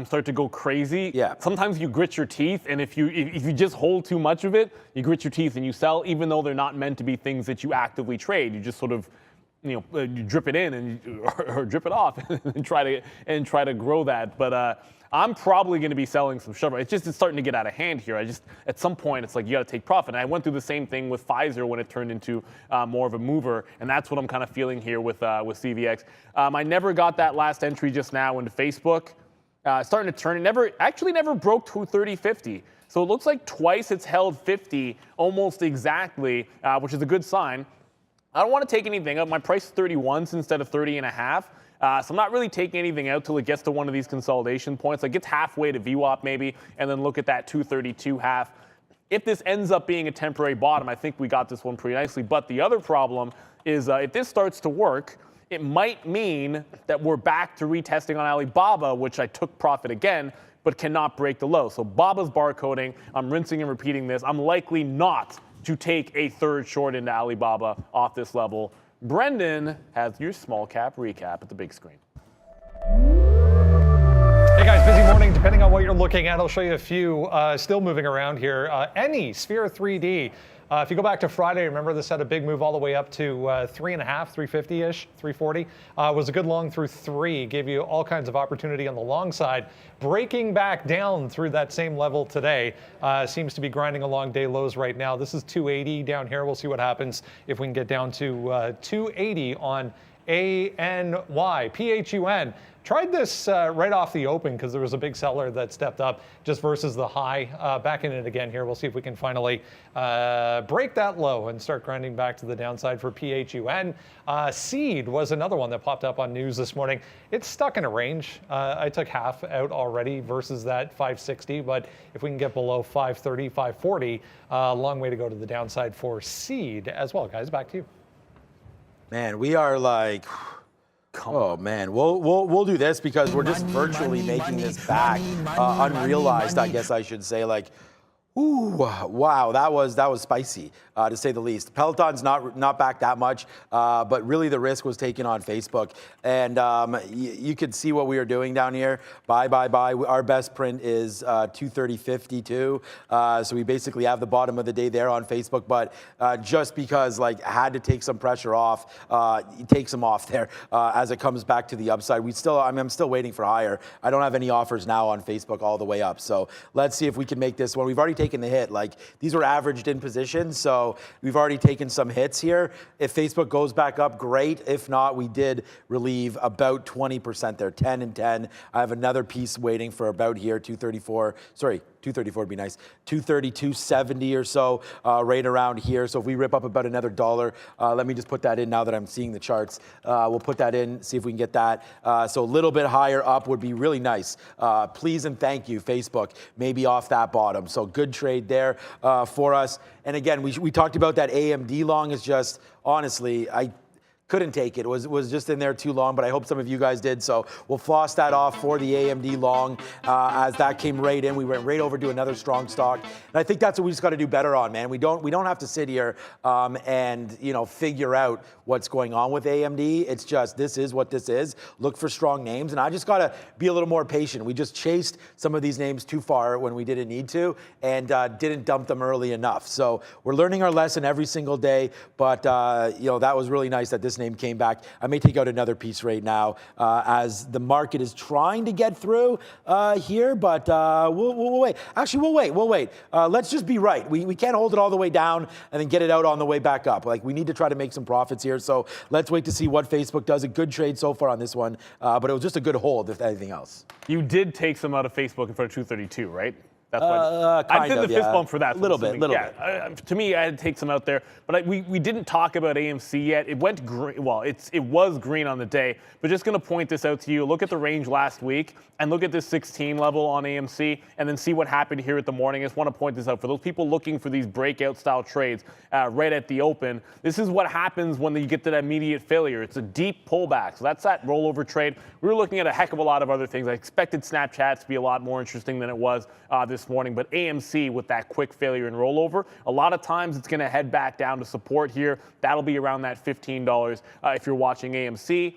start to go crazy, sometimes you grit your teeth, and if you just hold too much of it, you grit your teeth and you sell, even though they're not meant to be things that you actively trade. You just sort of, you drip it in and or drip it off and try to grow that. But I'm probably going to be selling some Chevron. It's starting to get out of hand here. At some point, it's like you got to take profit. And I went through the same thing with Pfizer when it turned into more of a mover, and that's what I'm kind of feeling here with CVX. I never got that last entry just now into Facebook. Starting to turn. It never broke 230.50. So it looks like twice it's held 50 almost exactly, which is a good sign. I don't want to take anything up. My price is 31 instead of 30.5. So I'm not really taking anything out till it gets to one of these consolidation points. Like gets halfway to VWAP maybe, and then look at that 232.5. If this ends up being a temporary bottom, I think we got this one pretty nicely. But the other problem is if this starts to work, it might mean that we're back to retesting on Alibaba, which I took profit again, but cannot break the low. So Baba's barcoding. I'm rinsing and repeating this. I'm likely not to take a third short into Alibaba off this level. Brendan has your small cap recap at the big screen. Hey guys, busy morning. Depending on what you're looking at, I'll show you a few still moving around here. Any Sphere 3D. If you go back to Friday, remember this had a big move all the way up to 3.5, 350-ish, 340. Was a good long through 3, gave you all kinds of opportunity on the long side. Breaking back down through that same level today. Seems to be grinding along day lows right now. This is 280 down here. We'll see what happens if we can get down to 280 on ANY, PHUN. Tried this right off the open because there was a big seller that stepped up just versus the high. Back in it again here. We'll see if we can finally break that low and start grinding back to the downside for PHUN. Seed was another one that popped up on news this morning. It's stuck in a range. I took half out already versus that 560, but if we can get below 530, 540, long way to go to the downside for Seed as well. Guys, back to you. Man, we are like... Oh man, we'll do this because we're just virtually making this back unrealized, I guess I should say. Like, ooh, wow, that was spicy to say the least. Peloton's not back that much, but really the risk was taken on Facebook, and you could see what we are doing down here. Buy. Our best print is 230.52, so we basically have the bottom of the day there on Facebook. But just because like had to take some pressure off, take some off there as it comes back to the upside. I'm still waiting for higher. I don't have any offers now on Facebook all the way up. So let's see if we can make this one. We've already taken the hit. Like these were averaged in position, so we've already taken some hits here. If Facebook goes back up, great. If not, we did relieve about 20% there, 10 and 10. I have another piece waiting for about here, 234. Sorry, 234 would be nice. 232.70 or so, right around here. So if we rip up about another $1, let me just put that in now that I'm seeing the charts. We'll put that in, see if we can get that. So a little bit higher up would be really nice. Please and thank you, Facebook, maybe off that bottom. So good trade there for us. And again, we talked about that AMD long. Is just, honestly, I couldn't take it. It was just in there too long, but I hope some of you guys did. So we'll floss that off for the AMD long as that came right in. We went right over to another strong stock. And I think that's what we just got to do better on, man. We don't have to sit here and figure out what's going on with AMD. It's just this is what this is. Look for strong names, and I just got to be a little more patient. We just chased some of these names too far when we didn't need to, and didn't dump them early enough. So we're learning our lesson every single day. But that was really nice that this name came back. I may take out another piece right now as the market is trying to get through here, but we'll wait. Actually, we'll wait. Let's just be right. We can't hold it all the way down and then get it out on the way back up. Like, we need to try to make some profits here. So let's wait to see what Facebook does. A good trade so far on this one, but it was just a good hold, if anything else. You did take some out of Facebook in front of 232, right? That's why I'd say the fist bump for that. Little bit. To me, I had to take some out there. But we didn't talk about AMC yet. It went green. Well, it was green on the day. But just going to point this out to you. Look at the range last week and look at this 16 level on AMC and then see what happened here at the morning. I just want to point this out for those people looking for these breakout style trades right at the open. This is what happens when you get to that immediate failure. It's a deep pullback. So that's that rollover trade. We were looking at a heck of a lot of other things. I expected Snapchat to be a lot more interesting than it was this morning. But AMC with that quick failure and rollover, a lot of times it's going to head back down to support here. That'll be around that $15 if you're watching AMC.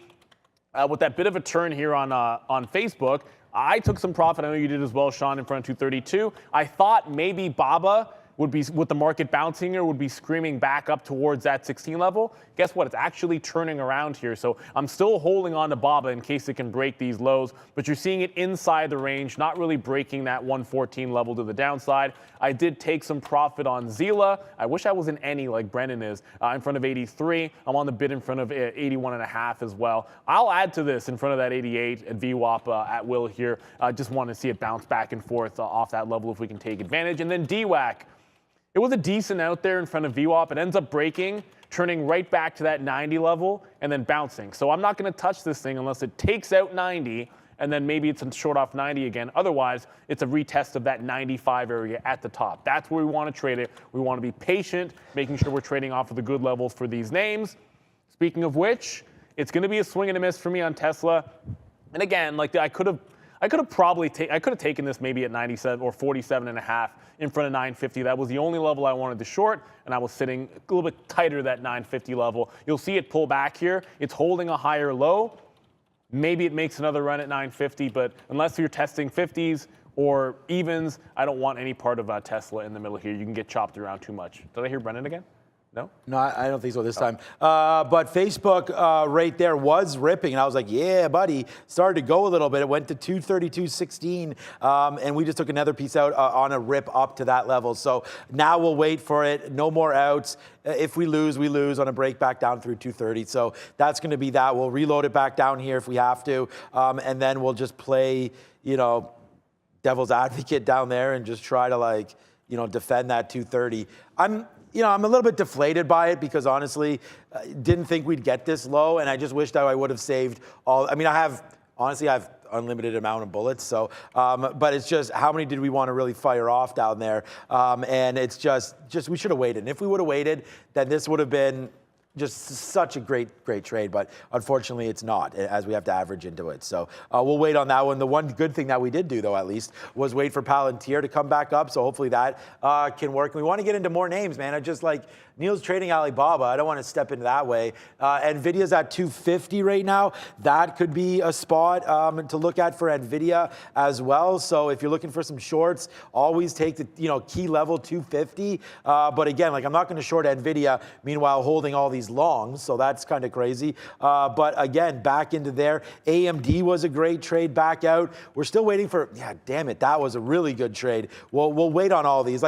With that bit of a turn here on Facebook, I took some profit. I know you did as well, Sean, in front of 232. I thought maybe BABA would be, with the market bouncing here, would be screaming back up towards that 16 level. Guess what? It's actually turning around here. So I'm still holding on to BABA in case it can break these lows, but you're seeing it inside the range, not really breaking that 114 level to the downside. I did take some profit on Zila. I wish I was in any like Brennan is, in front of 83. I'm on the bid in front of 81.5 as well. I'll add to this in front of that 88 at VWAP at will here. Just want to see it bounce back and forth off that level if we can take advantage. And then DWAC. It was a decent out there in front of VWAP. It ends up breaking, turning right back to that 90 level, and then bouncing. So I'm not going to touch this thing unless it takes out 90, and then maybe it's a short off 90 again. Otherwise, it's a retest of that 95 area at the top. That's where we want to trade it. We want to be patient, making sure we're trading off of the good levels for these names. Speaking of which, it's going to be a swing and a miss for me on Tesla. And again, like I could have taken this maybe at 97 or 47.5 in front of 950. That was the only level I wanted to short, and I was sitting a little bit tighter that 950 level. You'll see it pull back here. It's holding a higher low. Maybe it makes another run at 950, but unless you're testing 50s or evens, I don't want any part of Tesla in the middle here. You can get chopped around too much. Did I hear Brennan again? No? No, I don't think so this time. But Facebook right there was ripping, and I was like, yeah, buddy. Started to go a little bit. It went to 232.16, and we just took another piece out on a rip up to that level. So now we'll wait for it. No more outs. If we lose, we lose on a break back down through 230. So that's going to be that. We'll reload it back down here if we have to, and then we'll just play, devil's advocate down there and just try to defend that 230. I'm a little bit deflated by it because honestly, didn't think we'd get this low, and I just wish that I would have saved all. I mean, I have unlimited amount of bullets, so but it's just how many did we want to really fire off down there? And it's just we should have waited. And if we would have waited, then this would have been just such a great trade, but unfortunately it's not, as we have to average into it. So we'll wait on that one. The one good thing that we did do, though, at least, was wait for Palantir to come back up. So hopefully that can work. We want to get into more names, man. I just like Neil's trading Alibaba. I don't want to step into that way. NVIDIA's at 250 right now. That could be a spot to look at for NVIDIA as well. So if you're looking for some shorts, always take the key level 250. But again, I'm not going to short NVIDIA, meanwhile holding all these longs, so that's kind of crazy. But again, back into there. AMD was a great trade back out. We're still waiting for, damn it, that was a really good trade. We'll wait on all these.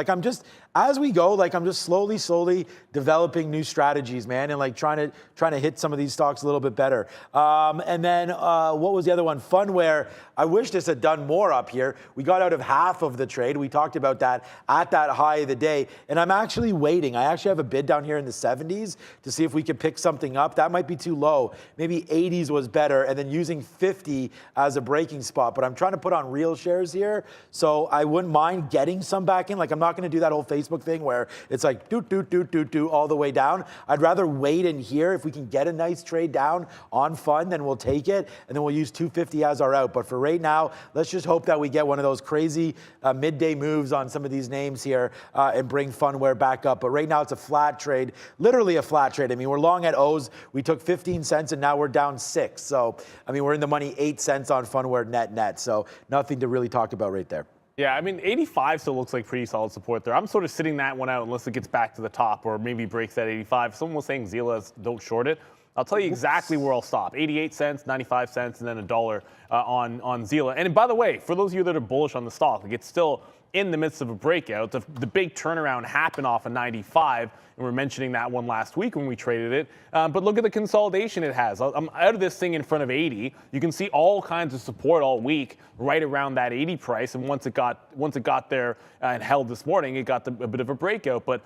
As we go, I'm just slowly developing new strategies, man, and trying to hit some of these stocks a little bit better. And then what was the other one? Funware. I wish this had done more up here. We got out of half of the trade. We talked about that at that high of the day, and I'm actually waiting. I actually have a bid down here in the 70s to see if we could pick something up. That might be too low. Maybe 80s was better, and then using 50 as a breaking spot. But I'm trying to put on real shares here, so I wouldn't mind getting some back in. I'm not going to do that whole Facebook thing where it's like do all the way down. I'd rather wait in here. If we can get a nice trade down on fun, then we'll take it, and then we'll use 250 as our out. But for right now, let's just hope that we get one of those crazy midday moves on some of these names here and bring Funware back up. But right now it's a flat trade, literally a flat trade. I mean, we're long at O's. We took 15 cents and now we're down 6. So, I mean, we're in the money 8 cents on Funware net. So nothing to really talk about right there. Yeah, I mean, 85 still looks like pretty solid support there. I'm sort of sitting that one out unless it gets back to the top or maybe breaks that 85. Someone was saying Zila's don't short it. I'll tell you exactly where I'll stop. 88 cents, 95 cents, and then $1 on Zila. And by the way, for those of you that are bullish on the stock, it's still in the midst of a breakout. The big turnaround happened off of 95, and we were mentioning that one last week when we traded it. But look at the consolidation it has. I'm out of this thing in front of 80. You can see all kinds of support all week right around that 80 price, and once it got there and held this morning, it got a bit of a breakout. But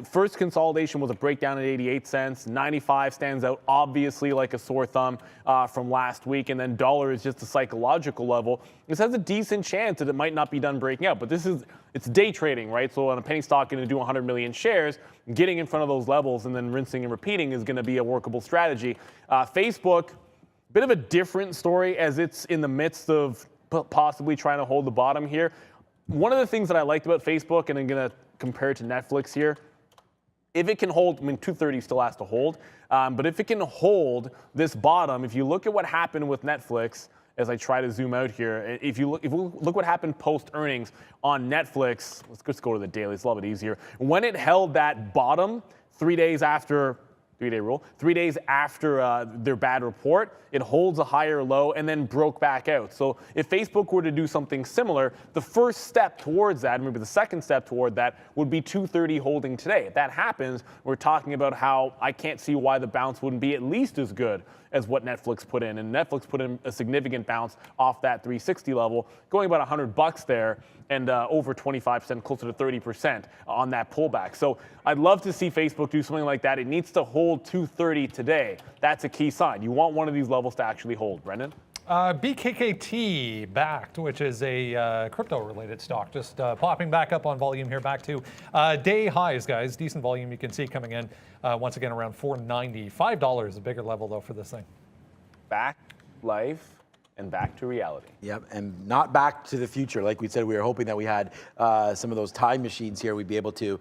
first consolidation was a breakdown at 88 cents. 95 stands out obviously like a sore thumb from last week, and then dollar is just a psychological level. This has a decent chance that it might not be done breaking out, but it's day trading, right? So on a penny stock going to do 100 million shares, getting in front of those levels and then rinsing and repeating is going to be a workable strategy. Facebook, bit of a different story as it's in the midst of possibly trying to hold the bottom here. One of the things that I liked about Facebook, and I'm going to compare it to Netflix here, if it can hold, 230 still has to hold, but if it can hold this bottom, if you look at what happened with Netflix, as I try to zoom out here, if you look what happened post earnings on Netflix, let's go to the daily, it's a little bit easier. When it held that bottom 3 days after, 3-day rule, 3 days after their bad report, it holds a higher low and then broke back out. So if Facebook were to do something similar, the first step towards that, maybe the second step toward that, would be 230 holding today. If that happens, we're talking about how I can't see why the bounce wouldn't be at least as good as what Netflix put in. And Netflix put in a significant bounce off that 360 level, going about $100 there, and over 25%, closer to 30% on that pullback. So I'd love to see Facebook do something like that. It needs to hold 230 today. That's a key sign. You want one of these levels to actually hold. Brendan? BKKT backed, which is a crypto-related stock, just popping back up on volume here, back to day highs, guys. Decent volume you can see coming in once again around $4.90. $5, a bigger level though for this thing. Back life and back to reality. Yep, and not back to the future. Like we said, we were hoping that we had some of those time machines here. We'd be able to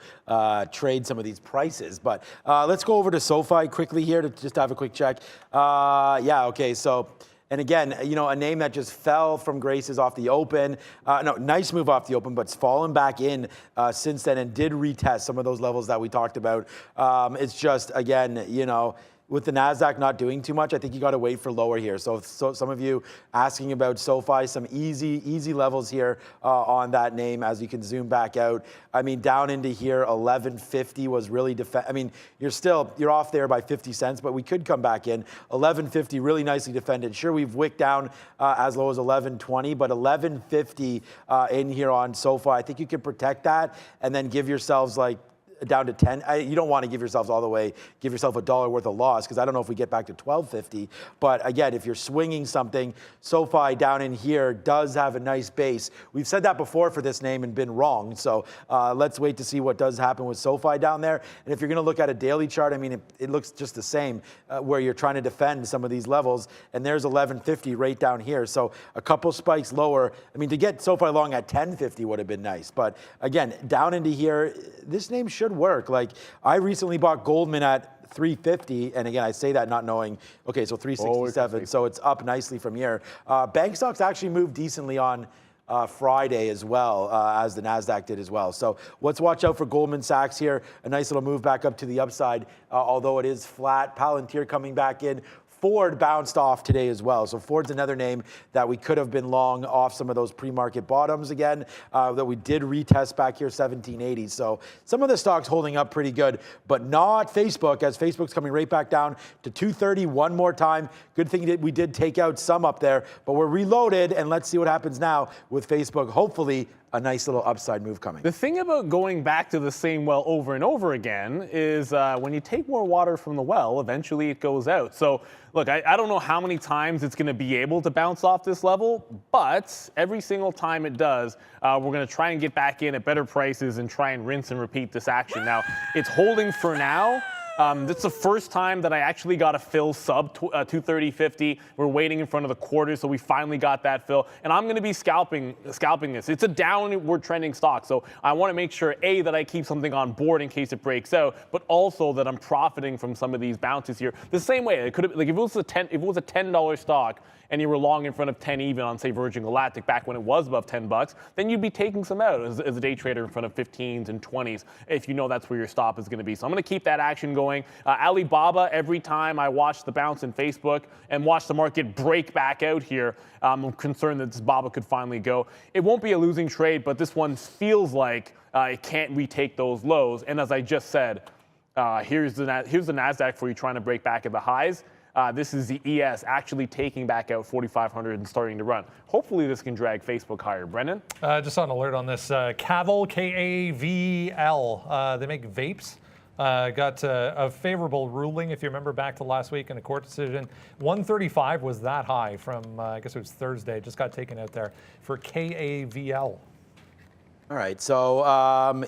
trade some of these prices. But let's go over to SoFi quickly here to just have a quick check. Yeah, okay, so... And again, a name that just fell from graces off the open. No, nice move off the open, but it's fallen back in since then and did retest some of those levels that we talked about. It's just, again, with the NASDAQ not doing too much, I think you got to wait for lower here. So some of you asking about SoFi, some easy levels here on that name as you can zoom back out. I mean, down into here, 1150 was really you're off there by 50 cents, but we could come back in. 1150 really nicely defended. Sure, we've wicked down as low as 1120, but 1150 in here on SoFi. I think you can protect that and then give yourselves down to 10. You don't want to give yourself a dollar worth of loss, because I don't know if we get back to 1250. But again, if you're swinging something, SoFi down in here does have a nice base. We've said that before for this name and been wrong. So let's wait to see what does happen with SoFi down there. And if you're going to look at a daily chart, I mean, it looks just the same where you're trying to defend some of these levels. And there's 1150 right down here. So a couple spikes lower. I mean, to get SoFi long at 1050 would have been nice. But again, down into here, this name should work. Like, I recently bought Goldman at 350, and again, I say that not knowing, okay, so 367, so it's up nicely from here. Bank stocks actually moved decently on Friday as well, as the NASDAQ did as well. So let's watch out for Goldman Sachs here. A nice little move back up to the upside, although it is flat. Palantir coming back in. Ford bounced off today as well. So Ford's another name that we could have been long off some of those pre-market bottoms again, that we did retest back here, 1780. So some of the stocks holding up pretty good, but not Facebook, as Facebook's coming right back down to 230 one more time. Good thing that we did take out some up there, but we're reloaded, and let's see what happens now with Facebook. Hopefully a nice little upside move coming. The thing about going back to the same well over and over again is when you take more water from the well, eventually it goes out. So look, I don't know how many times it's going to be able to bounce off this level, but every single time it does, we're going to try and get back in at better prices and try and rinse and repeat this action. Now, it's holding for now. This is the first time that I actually got a fill sub 230.50. We're waiting in front of the quarter, so we finally got that fill. And I'm going to be scalping this. It's a downward trending stock, so I want to make sure, A, that I keep something on board in case it breaks out, but also that I'm profiting from some of these bounces here. The same way, it could have, like if it was a $10 stock and you were long in front of 10 even on, say, Virgin Galactic back when it was above $10, then you'd be taking some out as a day trader in front of 15s and 20s if you know that's where your stop is going to be. So I'm going to keep that action going. going. Alibaba, every time I watch the bounce in Facebook and watch the market break back out here, I'm concerned that this BABA could finally go. It won't be a losing trade, but this one feels like it can't retake those lows. And as I just said, here's the NASDAQ for you trying to break back at the highs. This is the ES actually taking back out 4,500 and starting to run. Hopefully this can drag Facebook higher. Brendan? Just on alert on this, Kaval, K-A-V-L. They make vapes. Got a favorable ruling, if you remember back to last week in a court decision. 135 was that high from, I guess it was Thursday. Just got taken out there for KAVL. All right, so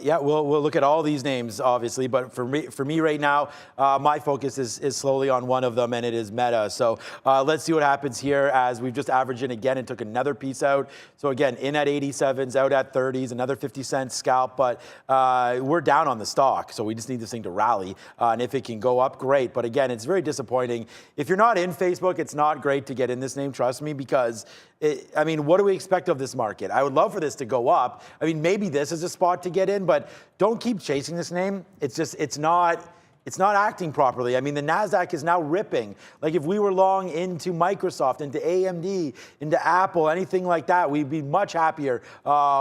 yeah, we'll look at all these names, obviously, but for me right now, my focus is slowly on one of them, and it is Meta. So let's see what happens here as we've just averaged in again and took another piece out. So again, in at 87s, out at 30s, another 50-cent scalp, but we're down on the stock, so we just need this thing to rally, and if it can go up, great. But again, it's very disappointing. If you're not in Facebook, it's not great to get in this name, trust me, because I mean, what do we expect of this market? I would love for this to go up. I mean, maybe this is a spot to get in, but don't keep chasing this name. It's not acting properly. I mean, the NASDAQ is now ripping. Like if we were long into Microsoft, into AMD, into Apple, anything like that, we'd be much happier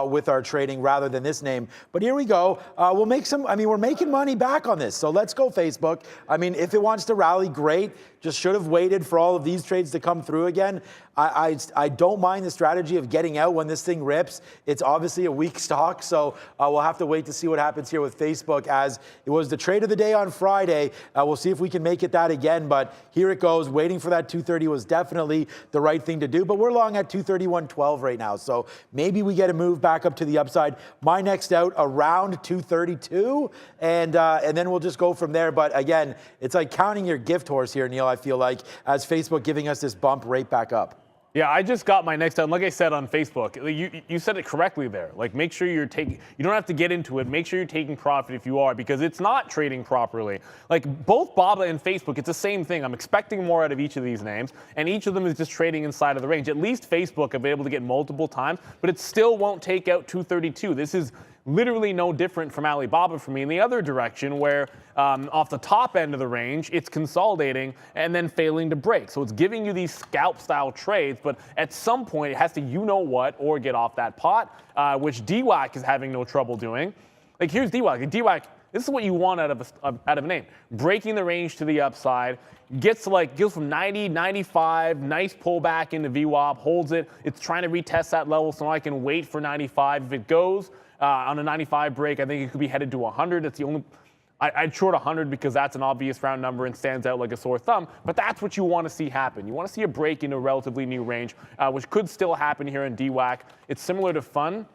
with our trading rather than this name. But here we go. We'll make some, I mean, we're making money back on this. So let's go Facebook. I mean, if it wants to rally, great. Just should have waited for all of these trades to come through again. I don't mind the strategy of getting out when this thing rips. It's obviously a weak stock, so we'll have to wait to see what happens here with Facebook, as it was the trade of the day on Friday. We'll see if we can make it that again, but here it goes. Waiting for that 230 was definitely the right thing to do, but we're long at 231.12 right now, so maybe we get a move back up to the upside. My next out around 232, and then we'll just go from there. But again, it's like counting your gift horse here, Neil, I feel like, as Facebook giving us this bump right back up. Yeah, I just got my next out. Like I said on Facebook, you said it correctly there. Like, make sure you're taking, you don't have to get into it. Make sure you're taking profit if you are, because it's not trading properly. Like, both BABA and Facebook, it's the same thing. I'm expecting more out of each of these names, and each of them is just trading inside of the range. At least Facebook, I've been able to get multiple times, but it still won't take out 232. This is literally no different from Alibaba for me in the other direction, where off the top end of the range, it's consolidating and then failing to break. So it's giving you these scalp style trades, but at some point it has to you-know-what or get off that pot, which DWAC is having no trouble doing. Like, here's DWAC. DWAC, this is what you want out of a name. Breaking the range to the upside, goes from 90, 95, nice pullback into VWAP, holds it. It's trying to retest that level, so I can wait for 95. If it goes on a 95 break, I think it could be headed to 100. That's the only, I'd short 100 because that's an obvious round number and stands out like a sore thumb, but that's what you want to see happen. You want to see a break into a relatively new range, which could still happen here in DWAC. It's similar to FUN.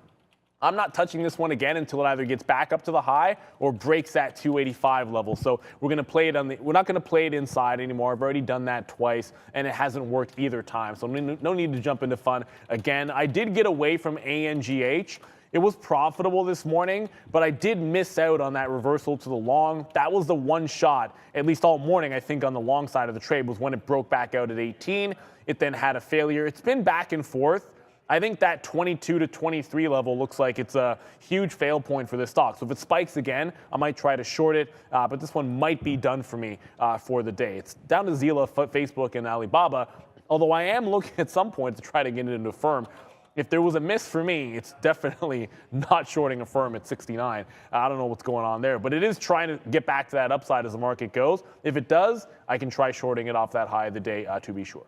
I'm not touching this one again until it either gets back up to the high or breaks that 285 level. So we're going to play it we're not going to play it inside anymore. I've already done that twice, and it hasn't worked either time. So no need to jump into FUN again. I did get away from ANGH. It was profitable this morning, but I did miss out on that reversal to the long. That was the one shot, at least all morning, I think, on the long side of the trade, was when it broke back out at 18. It then had a failure. It's been back and forth. I think that 22 to 23 level looks like it's a huge fail point for this stock. So if it spikes again, I might try to short it, but this one might be done for me for the day. It's down to Zila, Facebook, and Alibaba, although I am looking at some point to try to get it into Firm. If there was a miss for me, it's definitely not shorting a Firm at 69. I don't know what's going on there, but it is trying to get back to that upside as the market goes. If it does, I can try shorting it off that high of the day to be sure.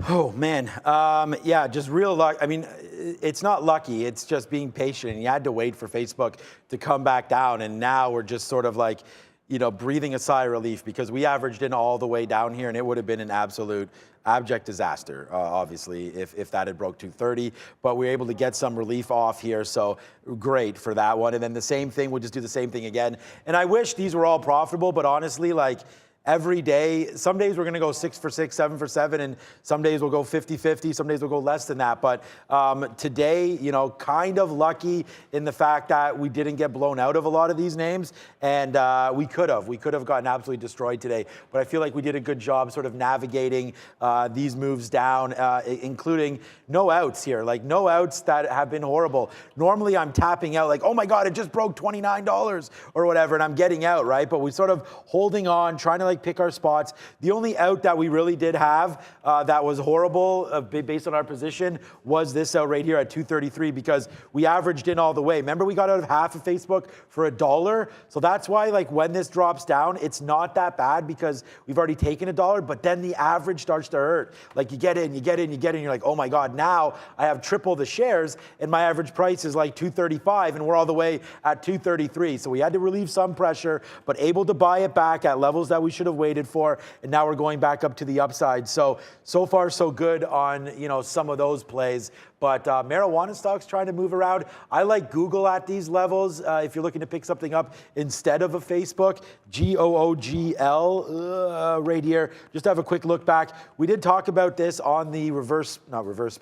Oh, man. Yeah, just real luck. I mean, it's not lucky. It's just being patient. And you had to wait for Facebook to come back down. And now we're just sort of like, you know, breathing a sigh of relief, because we averaged in all the way down here, and it would have been an absolute abject disaster, obviously, if that had broke 230. But we were able to get some relief off here, so great for that one. And then the same thing, we'll just do the same thing again. And I wish these were all profitable, but honestly, like, every day. Some days we're going to go 6 for 6, 7 for 7, and some days we'll go 50-50. Some days we'll go less than that. But today, kind of lucky in the fact that we didn't get blown out of a lot of these names, and we could have gotten absolutely destroyed today. But I feel like we did a good job sort of navigating these moves down, including no outs here, like no outs that have been horrible. Normally I'm tapping out like, oh my God, it just broke $29 or whatever, and I'm getting out, right? But we sort of holding on, trying to like pick our spots. The only out that we really did have that was horrible based on our position was this out right here at 233, because we averaged in all the way. Remember, we got out of half of Facebook for $1. So that's why, like, when this drops down, it's not that bad because we've already taken $1, but then the average starts to hurt. Like, you get in, you're like, oh my God, now I have triple the shares and my average price is like 235 and we're all the way at 233. So we had to relieve some pressure, but able to buy it back at levels that we should have waited for. And now we're going back up to the upside. So far so good on, some of those plays. But marijuana stocks trying to move around. I like Google at these levels. If you're looking to pick something up instead of a Facebook, GOOGL right here. Just to have a quick look back. We did talk about this on the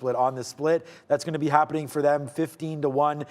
on the split. That's going to be happening for them 15-1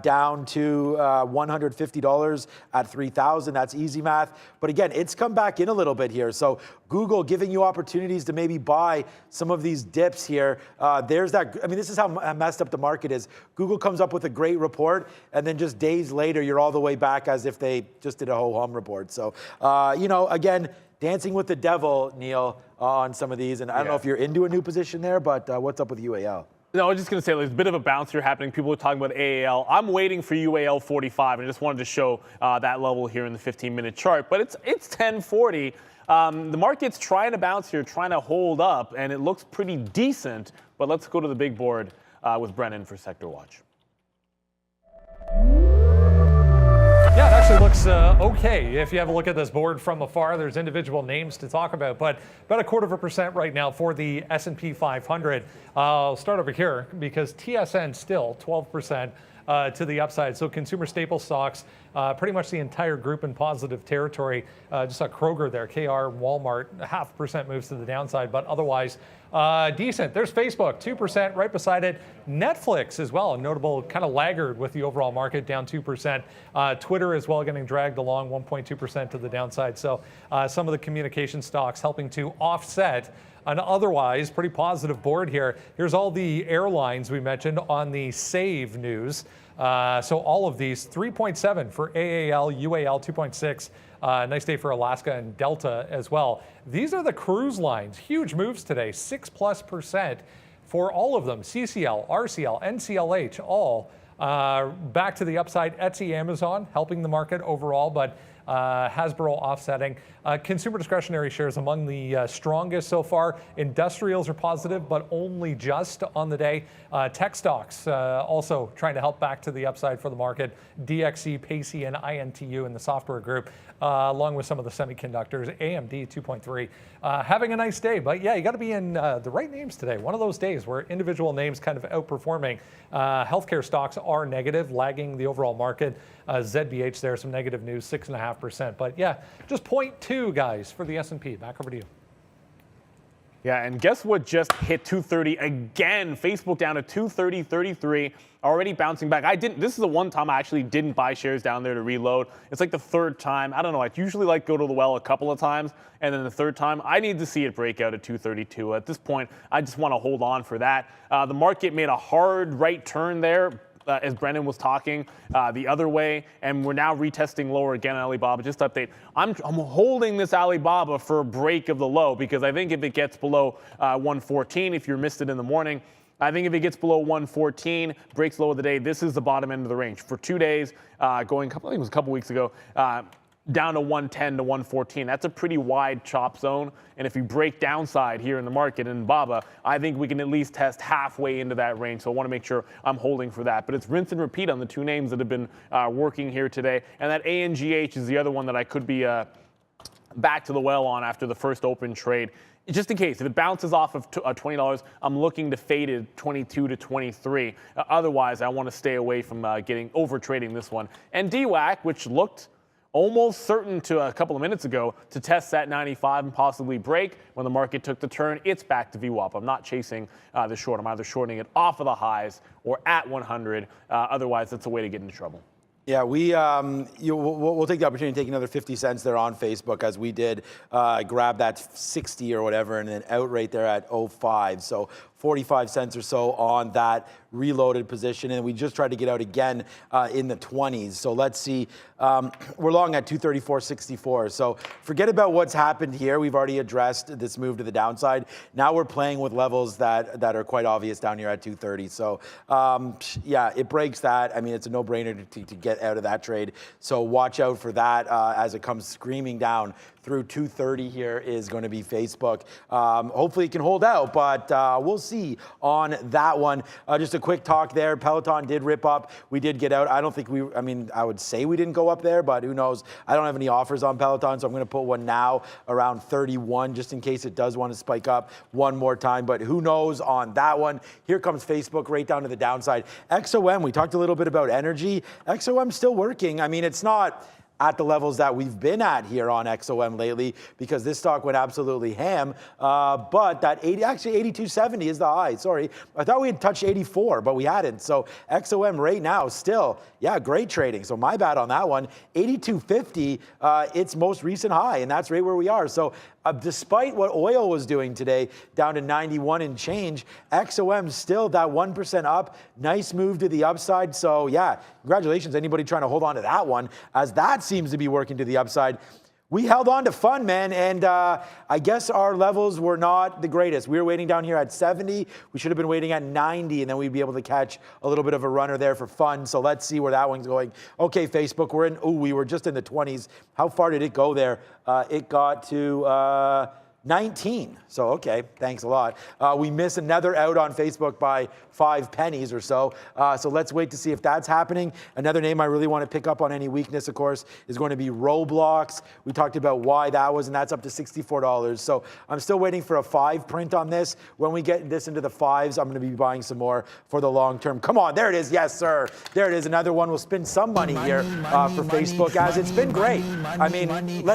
down to $150 at 3,000. That's easy math. But again, it's come back in a little bit here. So Google giving you opportunities to maybe buy some of these dips here. There's that. I mean, this is how messed up the market is. Google comes up with a great report, and then just days later, you're all the way back as if they just did a ho-hum report. So, again, dancing with the devil, Neil, on some of these. And I don't know if you're into a new position there, but what's up with UAL? No, I was just going to say there's a bit of a bounce here happening. People are talking about AAL. I'm waiting for UAL 45, and I just wanted to show that level here in the 15-minute chart. But it's 1040. The market's trying to bounce here, trying to hold up, and it looks pretty decent. But let's go to the big board with Brennan for Sector Watch. Yeah, it actually looks okay. If you have a look at this board from afar, there's individual names to talk about, but about 0.25% right now for the S&P 500. I'll start over here because TSN still 12% to the upside. So consumer staple stocks, pretty much the entire group in positive territory. Just saw Kroger there, KR, Walmart, 0.5% moves to the downside, but otherwise decent. There's Facebook, 2% right beside it. Netflix as well, a notable kind of laggard with the overall market, down 2%. Twitter as well getting dragged along, 1.2% to the downside. So some of the communication stocks helping to offset an otherwise pretty positive board here. Here's all the airlines we mentioned on the save news. So all of these, 3.7 for AAL, UAL 2.6. Nice day for Alaska and Delta as well. These are the cruise lines. Huge moves today, 6+% for all of them. CCL, RCL, NCLH, all back to the upside. Etsy, Amazon helping the market overall, but Hasbro offsetting. Consumer discretionary shares among the strongest so far. Industrials are positive, but only just on the day. Tech stocks also trying to help back to the upside for the market. DXC, Pacey, and INTU in the software group, along with some of the semiconductors. AMD 2.3. Having a nice day, but yeah, you got to be in the right names today. One of those days where individual names kind of outperforming. Healthcare stocks are negative, lagging the overall market. ZBH there, some negative news, 6.5%. But yeah, just 0.2, guys, for the S&P. Back over to you. Yeah, and guess what just hit 230 again? Facebook down to 230.33, already bouncing back. This is the one time I actually didn't buy shares down there to reload. It's like the third time. I don't know. I usually like go to the well a couple of times, and then the third time, I need to see it break out at 232. At this point, I just want to hold on for that. The market made a hard right turn there. As Brendan was talking, the other way, and we're now retesting lower again on Alibaba. Just to update, I'm holding this Alibaba for a break of the low because I think if it gets below 114, if you missed it in the morning, I think if it gets below 114, breaks low of the day, this is the bottom end of the range. For 2 days, I think it was a couple weeks ago, down to 110 to 114. That's a pretty wide chop zone. And if you break downside here in the market in BABA, I think we can at least test halfway into that range. So I want to make sure I'm holding for that. But it's rinse and repeat on the two names that have been working here today. And that ANGH is the other one that I could be back to the well on after the first open trade. Just in case, if it bounces off of $20, I'm looking to fade it 22 to 23. Otherwise, I want to stay away from getting over trading this one. And DWAC, which looked almost certain to a couple of minutes ago to test that 95 and possibly break. When the market took the turn, it's back to VWAP. I'm not chasing the short. I'm either shorting it off of the highs or at 100. Otherwise, that's a way to get into trouble. Yeah, we'll take the opportunity to take another 50 cents there on Facebook, as we did grab that 60 or whatever and then out right there at 05. So 45 cents or so on that reloaded position, and we just tried to get out again in the 20s. So let's see, we're long at 234.64. So forget about what's happened here. We've already addressed this move to the downside. Now we're playing with levels that are quite obvious down here at 230. So yeah, it breaks that. I mean, it's a no-brainer to get out of that trade. So watch out for that as it comes screaming down through 230 here is going to be Facebook. Hopefully it can hold out, but we'll see on that one. Just a quick talk there. Peloton did rip up. We did get out. I don't think I mean, I would say we didn't go up there, but who knows? I don't have any offers on Peloton, so I'm going to put one now around 31 just in case it does want to spike up one more time, but who knows on that one. Here comes Facebook right down to the downside. XOM, we talked a little bit about energy. XOM still working. I mean, it's not at the levels that we've been at here on XOM lately, because this stock went absolutely ham. But that 82.70 is the high. Sorry, I thought we had touched 84, but we hadn't. So XOM right now still, yeah, great trading. So my bad on that one. 82.50, its most recent high, and that's right where we are. So despite what oil was doing today, down to 91 and change, XOM still that 1% up. Nice move to the upside. So yeah, congratulations anybody trying to hold on to that one, as that seems to be working to the upside. We held on to fun, man, and I guess our levels were not the greatest. We were waiting down here at 70. We should have been waiting at 90, and then we'd be able to catch a little bit of a runner there for fun. So let's see where that one's going. Okay, Facebook, we were just in the 20s. How far did it go there? It got to 19. So, okay, thanks a lot. We miss another out on Facebook by 5 pennies or so. So let's wait to see if that's happening. Another name I really want to pick up on any weakness, of course, is going to be Roblox. We talked about why that was, and that's up to $64. So I'm still waiting for a 5 print on this. When we get this into the 5s, I'm going to be buying some more for the long term. Come on, there it is. Yes, sir. There it is. Another one. We'll spend some money here for Facebook, as it's been great. I mean,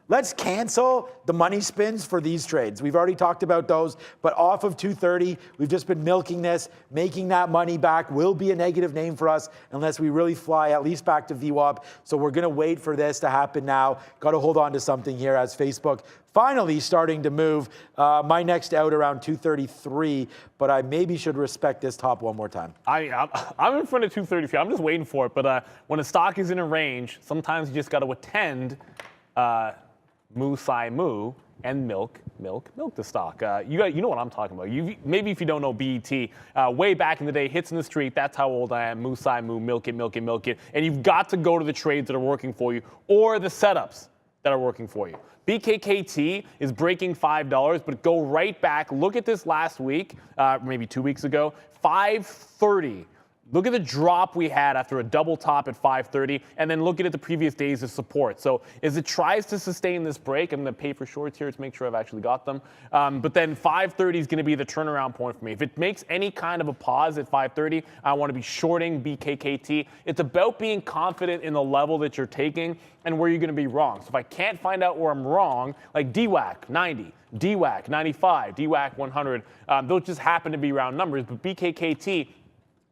Let's cancel the money spins for these trades. We've already talked about those, but off of 230, we've just been milking this. Making that money back will be a negative name for us unless we really fly at least back to VWAP. So we're going to wait for this to happen now. Got to hold on to something here as Facebook finally starting to move. My next out around 233, but I maybe should respect this top one more time. I'm in front of 233. I'm just waiting for it. But when a stock is in a range, sometimes you just got to attend moo, sai, moo, and milk the stock. You know what I'm talking about. Maybe if you don't know BET, way back in the day, hits in the street, that's how old I am. Moo, sai, moo, milk it. And you've got to go to the trades that are working for you or the setups that are working for you. BKKT is breaking $5, but go right back. Look at this last week, maybe 2 weeks ago, 530. Look at the drop we had after a double top at 530, and then look at the previous days of support. So as it tries to sustain this break, I'm going to pay for shorts here to make sure I've actually got them. But then 530 is going to be the turnaround point for me. If it makes any kind of a pause at 530, I want to be shorting BKKT. It's about being confident in the level that you're taking and where you're going to be wrong. So if I can't find out where I'm wrong, like DWAC 90, DWAC 95, DWAC 100, those just happen to be round numbers. But BKKT,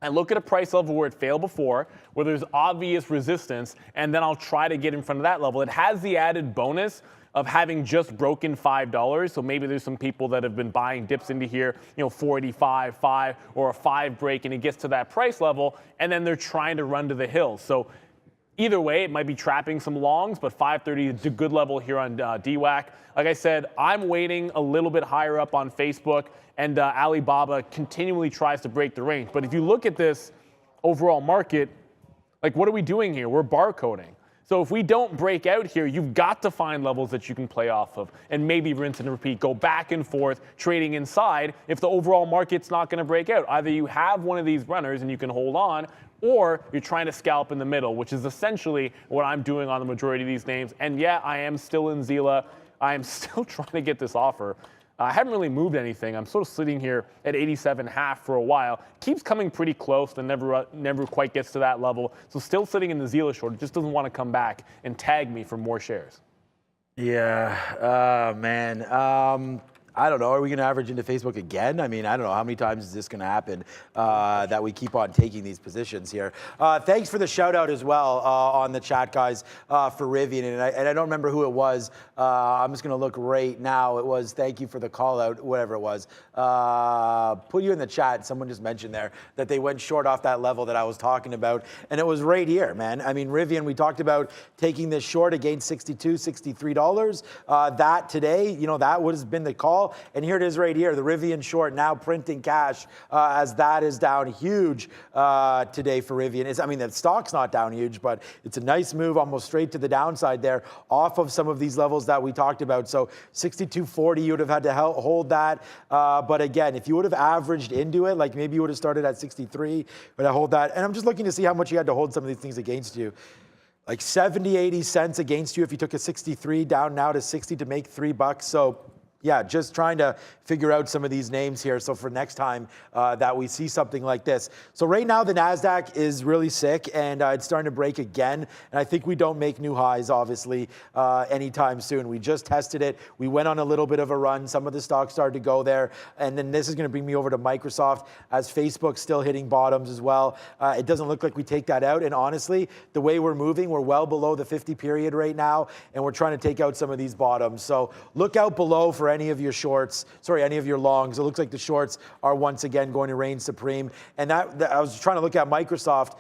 I look at a price level where it failed before, where there's obvious resistance, and then I'll try to get in front of that level. It has the added bonus of having just broken $5. So maybe there's some people that have been buying dips into here, 485, 5, or a 5 break, and it gets to that price level, and then they're trying to run to the hills. So either way, it might be trapping some longs, but 530 is a good level here on DWAC. Like I said, I'm waiting a little bit higher up on Facebook, and Alibaba continually tries to break the range. But if you look at this overall market, like what are we doing here? We're barcoding. So if we don't break out here, you've got to find levels that you can play off of and maybe rinse and repeat, go back and forth, trading inside if the overall market's not going to break out. Either you have one of these runners and you can hold on, or you're trying to scalp in the middle, which is essentially what I'm doing on the majority of these names. And yeah, I am still in Zila. I am still trying to get this offer. I haven't really moved anything. I'm sort of sitting here at 87.5 for a while. Keeps coming pretty close, then never quite gets to that level. So still sitting in the Zila short. It just doesn't want to come back and tag me for more shares. Yeah, man. I don't know. Are we going to average into Facebook again? I mean, I don't know. How many times is this going to happen that we keep on taking these positions here? Thanks for the shout out as well on the chat, guys, for Rivian. And I don't remember who it was. I'm just going to look right now. It was thank you for the call out, whatever it was. Put you in the chat. Someone just mentioned there that they went short off that level that I was talking about. And it was right here, man. I mean, Rivian, we talked about taking this short against $62, $63. That today, you know, that would have been the call. And here it is right here, the Rivian short now printing cash as that is down huge today for Rivian. I mean, the stock's not down huge, but it's a nice move almost straight to the downside there off of some of these levels that we talked about. So 62.40, you would have had to hold that. But again, if you would have averaged into it, like maybe you would have started at 63, but I hold that. And I'm just looking to see how much you had to hold some of these things against you. Like 70, 80 cents against you if you took a 63 down now to 60 to make $3. So yeah, just trying to figure out some of these names here. So for next time that we see something like this. So right now the NASDAQ is really sick and it's starting to break again. And I think we don't make new highs, obviously, anytime soon. We just tested it. We went on a little bit of a run. Some of the stocks started to go there. And then this is going to bring me over to Microsoft as Facebook's still hitting bottoms as well. It doesn't look like we take that out. And honestly, the way we're moving, we're well below the 50 period right now. And we're trying to take out some of these bottoms. So look out below for any of your shorts, any of your longs. It looks like the shorts are once again going to reign supreme. And that I was trying to look at Microsoft.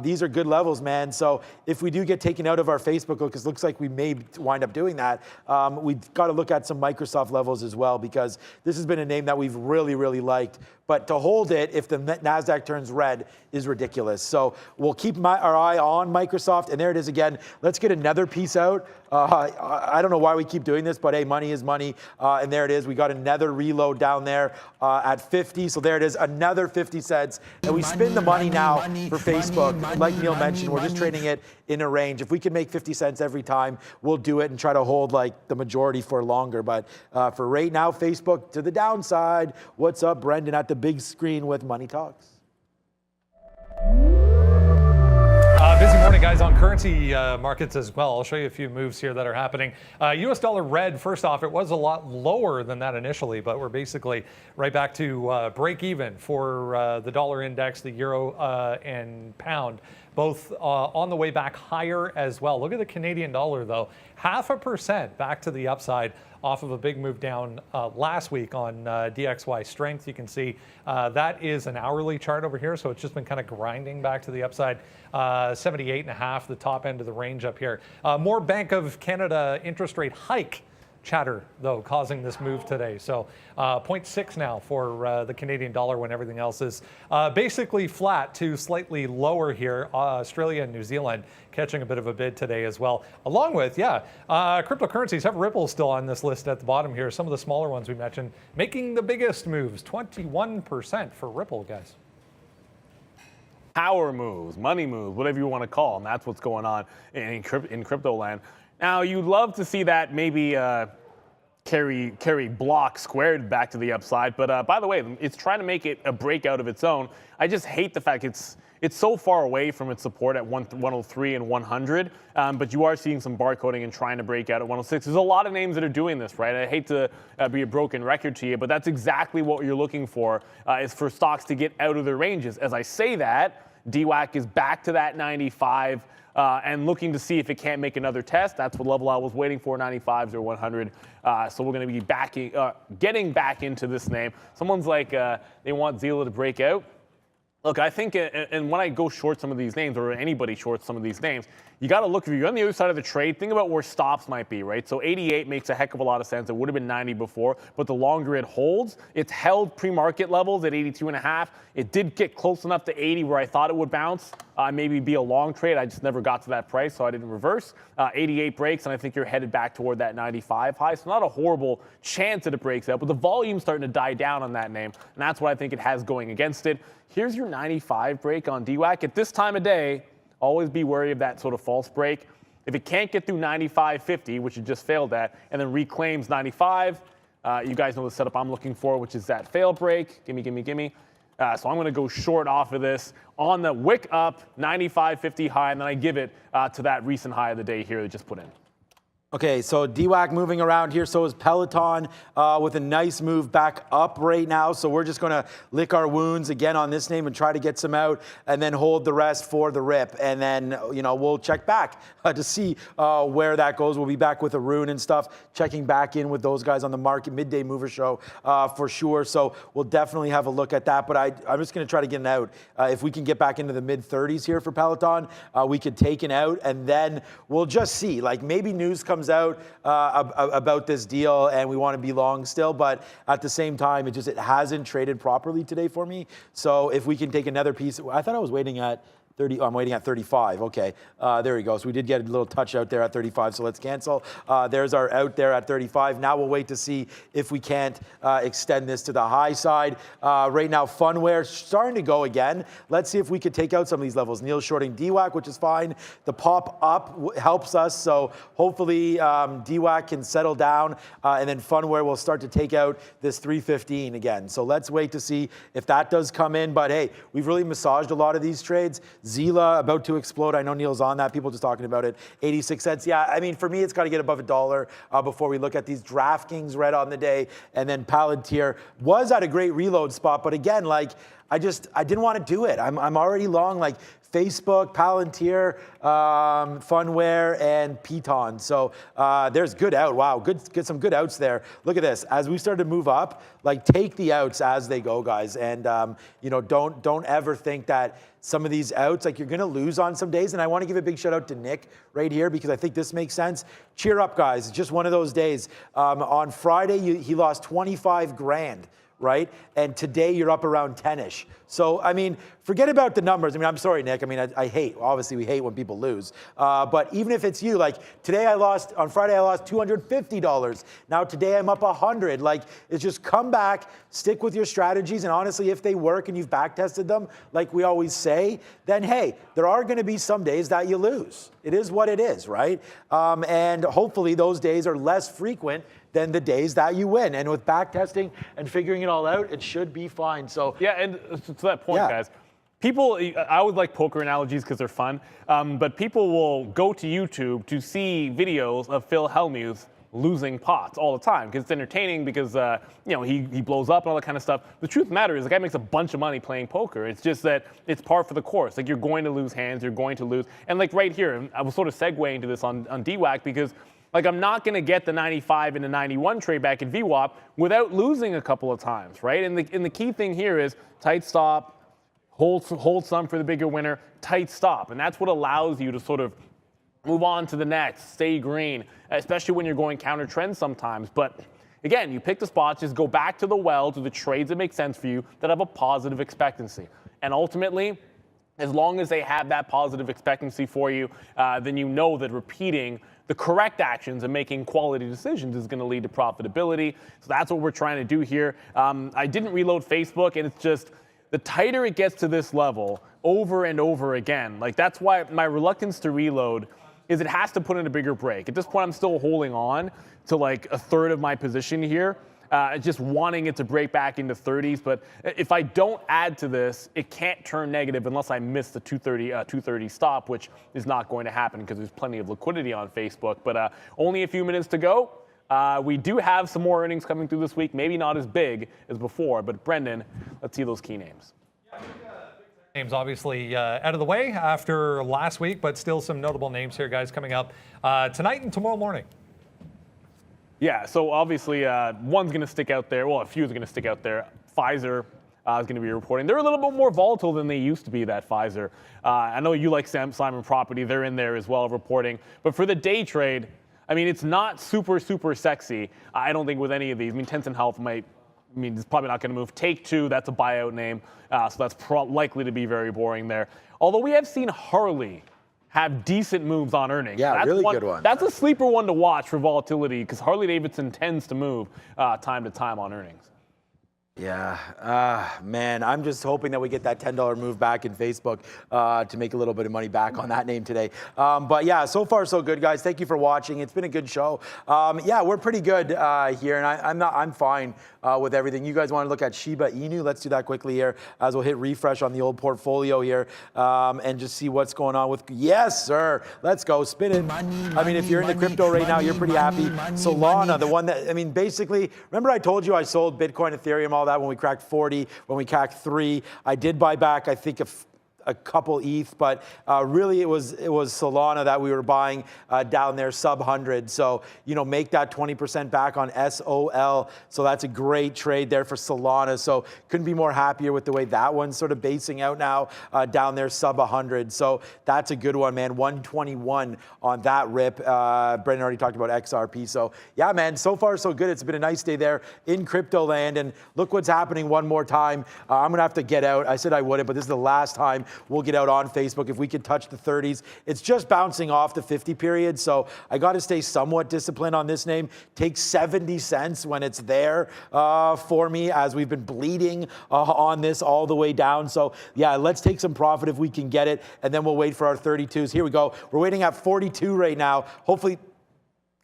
These are good levels, man. So if we do get taken out of our Facebook, because it looks like we may wind up doing that, we've got to look at some Microsoft levels as well, because this has been a name that we've really, really liked. But to hold it, if the NASDAQ turns red, is ridiculous. So we'll keep our eye on Microsoft. And there it is again. Let's get another piece out. I don't know why we keep doing this, but hey, money is money. And there it is. We got another reload down there at 50. So there it is, another 50 cents. And we spin the money now for Facebook. Like Neil mentioned, we're just trading it in a range. If we can make 50 cents every time, we'll do it and try to hold like the majority for longer. But for right now, Facebook to the downside. What's up, Brendan, at the big screen with Money Talks? Busy morning, guys, on currency markets as well. I'll show you a few moves here that are happening. U.S. dollar red, first off, it was a lot lower than that initially, but we're basically right back to break even for the dollar index, the euro and pound, both on the way back higher as well. Look at the Canadian dollar, though. 0.5% back to the upside off of a big move down last week on DXY strength. You can see that is an hourly chart over here, so it's just been kind of grinding back to the upside. 78.5, the top end of the range up here. More Bank of Canada interest rate hike chatter, though, causing this move today. So 0.6 now for the Canadian dollar when everything else is basically flat to slightly lower here. Australia and New Zealand catching a bit of a bid today as well. Along with, cryptocurrencies have Ripple still on this list at the bottom here. Some of the smaller ones we mentioned making the biggest moves, 21% for Ripple, guys. Power moves, money moves, whatever you want to call them. That's what's going on in crypto land. Now, you'd love to see that maybe carry block squared back to the upside. But by the way, it's trying to make it a breakout of its own. I just hate the fact it's so far away from its support at 103 and 100. But you are seeing some barcoding and trying to break out at 106. There's a lot of names that are doing this, right? I hate to be a broken record to you, but that's exactly what you're looking for, is for stocks to get out of their ranges. As I say that, DWAC is back to that 95 and looking to see if it can't make another test. That's what level I was waiting for, 95s or 100. So we're going to be getting back into this name. Someone's like, they want Zila to break out. Look, I think, and when I go short some of these names, or anybody shorts some of these names, you got to look, if you're on the other side of the trade, think about where stops might be, right? So 88 makes a heck of a lot of sense. It would have been 90 before, but the longer it holds, it's held pre-market levels at 82.5. It did get close enough to 80 where I thought it would bounce, maybe be a long trade. I just never got to that price, so I didn't reverse. 88 breaks, and I think you're headed back toward that 95 high. So not a horrible chance that it breaks out, but the volume's starting to die down on that name, and that's what I think it has going against it. Here's your 95 break on DWAC. At this time of day, always be wary of that sort of false break. If it can't get through 95.50, which it just failed at, and then reclaims 95, You guys know the setup I'm looking for, which is that fail break. Gimme, gimme, gimme. So I'm going to go short off of this on the wick up, 95.50 high, and then I give it to that recent high of the day here that just put in. Okay, so DWAC moving around here. So is Peloton with a nice move back up right now. So we're just going to lick our wounds again on this name and try to get some out and then hold the rest for the rip. And then, we'll check back to see where that goes. We'll be back with Arun and stuff, checking back in with those guys on the market midday mover show for sure. So we'll definitely have a look at that. But I'm just going to try to get an out. If we can get back into the mid 30s here for Peloton, we could take an out and then we'll just see. Like maybe news comes out about this deal and we want to be long still, but at the same time, it hasn't traded properly today for me. So if we can take another piece, I thought I was waiting at 30, I'm waiting at 35. Okay, there we go. So we did get a little touch out there at 35. So let's cancel. There's our out there at 35. Now we'll wait to see if we can't extend this to the high side. Right now, Funware starting to go again. Let's see if we could take out some of these levels. Neil's shorting DWAC, which is fine. The pop up helps us. So hopefully DWAC can settle down and then Funware will start to take out this 315 again. So let's wait to see if that does come in. But hey, we've really massaged a lot of these trades. Zila about to explode. I know Neil's on that. People just talking about it. 86 cents. Yeah, I mean, for me, it's got to get above $1 before we look at these. DraftKings red on the day. And then Palantir was at a great reload spot. But again, like, I didn't want to do it. I'm already long, like, Facebook, Palantir, Funware, and Piton. So there's good out. Wow, some good outs there. Look at this. As we start to move up, like take the outs as they go, guys. And don't ever think that some of these outs, like you're going to lose on some days. And I want to give a big shout out to Nick right here because I think this makes sense. Cheer up, guys. It's just one of those days. On Friday, he lost 25 grand. Right? And today you're up around 10-ish. So, I mean, forget about the numbers. I mean, I'm sorry, Nick. I mean, obviously we hate when people lose. But even if it's you, like today on Friday I lost $250. Now today I'm up 100. Like, it's just come back, stick with your strategies. And honestly, if they work and you've back tested them, like we always say, then hey, there are going to be some days that you lose. It is what it is, right? And hopefully those days are less frequent than the days that you win. And with back testing and figuring it all out, it should be fine. So yeah, and to that point, guys, people, I always like poker analogies because they're fun, but people will go to YouTube to see videos of Phil Hellmuth losing pots all the time because it's entertaining because he blows up and all that kind of stuff. The truth of the matter is the guy makes a bunch of money playing poker. It's just that it's par for the course. Like you're going to lose hands, you're going to lose. And like right here, I was sort of segueing to this on DWAC because like I'm not going to get the 95 and the 91 trade back in VWAP without losing a couple of times, right? And the key thing here is tight stop, hold some for the bigger winner, tight stop. And that's what allows you to sort of move on to the next, stay green, especially when you're going counter trend sometimes. But again, you pick the spots, just go back to the well, to the trades that make sense for you, that have a positive expectancy. And ultimately, as long as they have that positive expectancy for you, then you know that repeating the correct actions and making quality decisions is going to lead to profitability. So that's what we're trying to do here. I didn't reload Facebook, and it's just the tighter it gets to this level over and over again. Like that's why my reluctance to reload is it has to put in a bigger break. At this point, I'm still holding on to like a third of my position here. Just wanting it to break back into 30s. But if I don't add to this, it can't turn negative unless I miss the 230 stop, which is not going to happen because there's plenty of liquidity on Facebook. But only a few minutes to go. We do have some more earnings coming through this week, maybe not as big as before. But Brendan, let's see those key names. Names obviously out of the way after last week, but still some notable names here, guys, coming up tonight and tomorrow morning. Yeah, so obviously one's going to stick out there. Well, a few is going to stick out there. Pfizer is going to be reporting. They're a little bit more volatile than they used to be, that Pfizer. I know you like Simon Property. They're in there as well reporting. But for the day trade, I mean, it's not super, super sexy. I don't think with any of these. I mean, Tencent Health it's probably not going to move. Take-Two, that's a buyout name. So that's likely to be very boring there. Although we have seen Harley have decent moves on earnings. Yeah, that's really good one. That's a sleeper one to watch for volatility because Harley Davidson tends to move time to time on earnings. Yeah, man, I'm just hoping that we get that $10 move back in Facebook to make a little bit of money back on that name today. But yeah, so far so good, guys. Thank you for watching. It's been a good show. Yeah, we're pretty good here, and I'm fine with everything. You guys want to look at Shiba Inu? Let's do that quickly here as we'll hit refresh on the old portfolio here and just see what's going on with. Yes, sir. Let's go. Spin it. I mean, if you're into crypto right now, you're pretty happy. Solana, the one that, I mean, basically, remember I told you I sold Bitcoin, Ethereum, all that when we cracked 40, when we cracked 3. I did buy back, I think, a couple ETH, but really it was Solana that we were buying down there, sub 100. So, you know, make that 20% back on SOL. So that's a great trade there for Solana. So couldn't be more happier with the way that one's sort of basing out now down there, sub 100. So that's a good one, man. 121 on that rip. Brendan already talked about XRP. So yeah, man, so far so good. It's been a nice day there in crypto land. And look what's happening one more time. I'm gonna have to get out. I said I wouldn't, but this is the last time we'll get out on Facebook. If we could touch the 30s, it's just bouncing off the 50 period. So I got to stay somewhat disciplined on this name. Take 70 cents when it's there for me, as we've been bleeding on this all the way down. So yeah, let's take some profit if we can get it, and then we'll wait for our 32s. Here we go. We're waiting at 42 right now. Hopefully,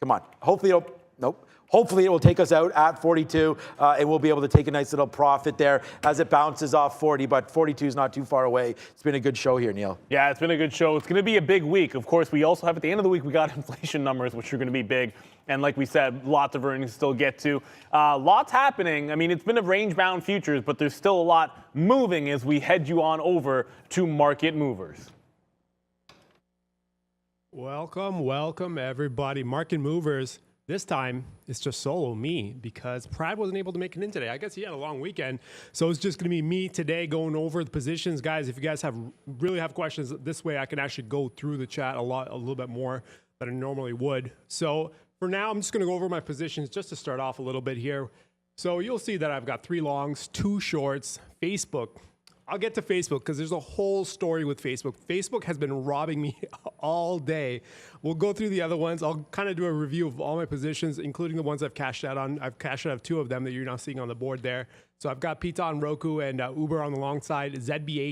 come on. Hopefully it'll, nope. Hopefully it will take us out at 42 and we'll be able to take a nice little profit there as it bounces off 40, but 42 is not too far away. It's been a good show here, Neil. Yeah, it's been a good show. It's going to be a big week. Of course, we also have at the end of the week, we got inflation numbers, which are going to be big. And like we said, lots of earnings to still get to. Lots happening. I mean, it's been a range-bound futures, but there's still a lot moving as we head you on over to Market Movers. Welcome, everybody. Market Movers. This time, it's just solo me because Brad wasn't able to make it in today. I guess he had a long weekend. So it's just going to be me today going over the positions. Guys, if you guys really have questions, this way I can actually go through the chat a little bit more than I normally would. So for now, I'm just going to go over my positions just to start off a little bit here. So you'll see that I've got 3 longs, 2 shorts, Facebook. I'll get to Facebook because there's a whole story with Facebook. Facebook has been robbing me all day. We'll go through the other ones. I'll kind of do a review of all my positions, including the ones I've cashed out on. I've cashed out of 2 of them that you're now seeing on the board there. So I've got Piton, Roku, and Uber on the long side, ZBH.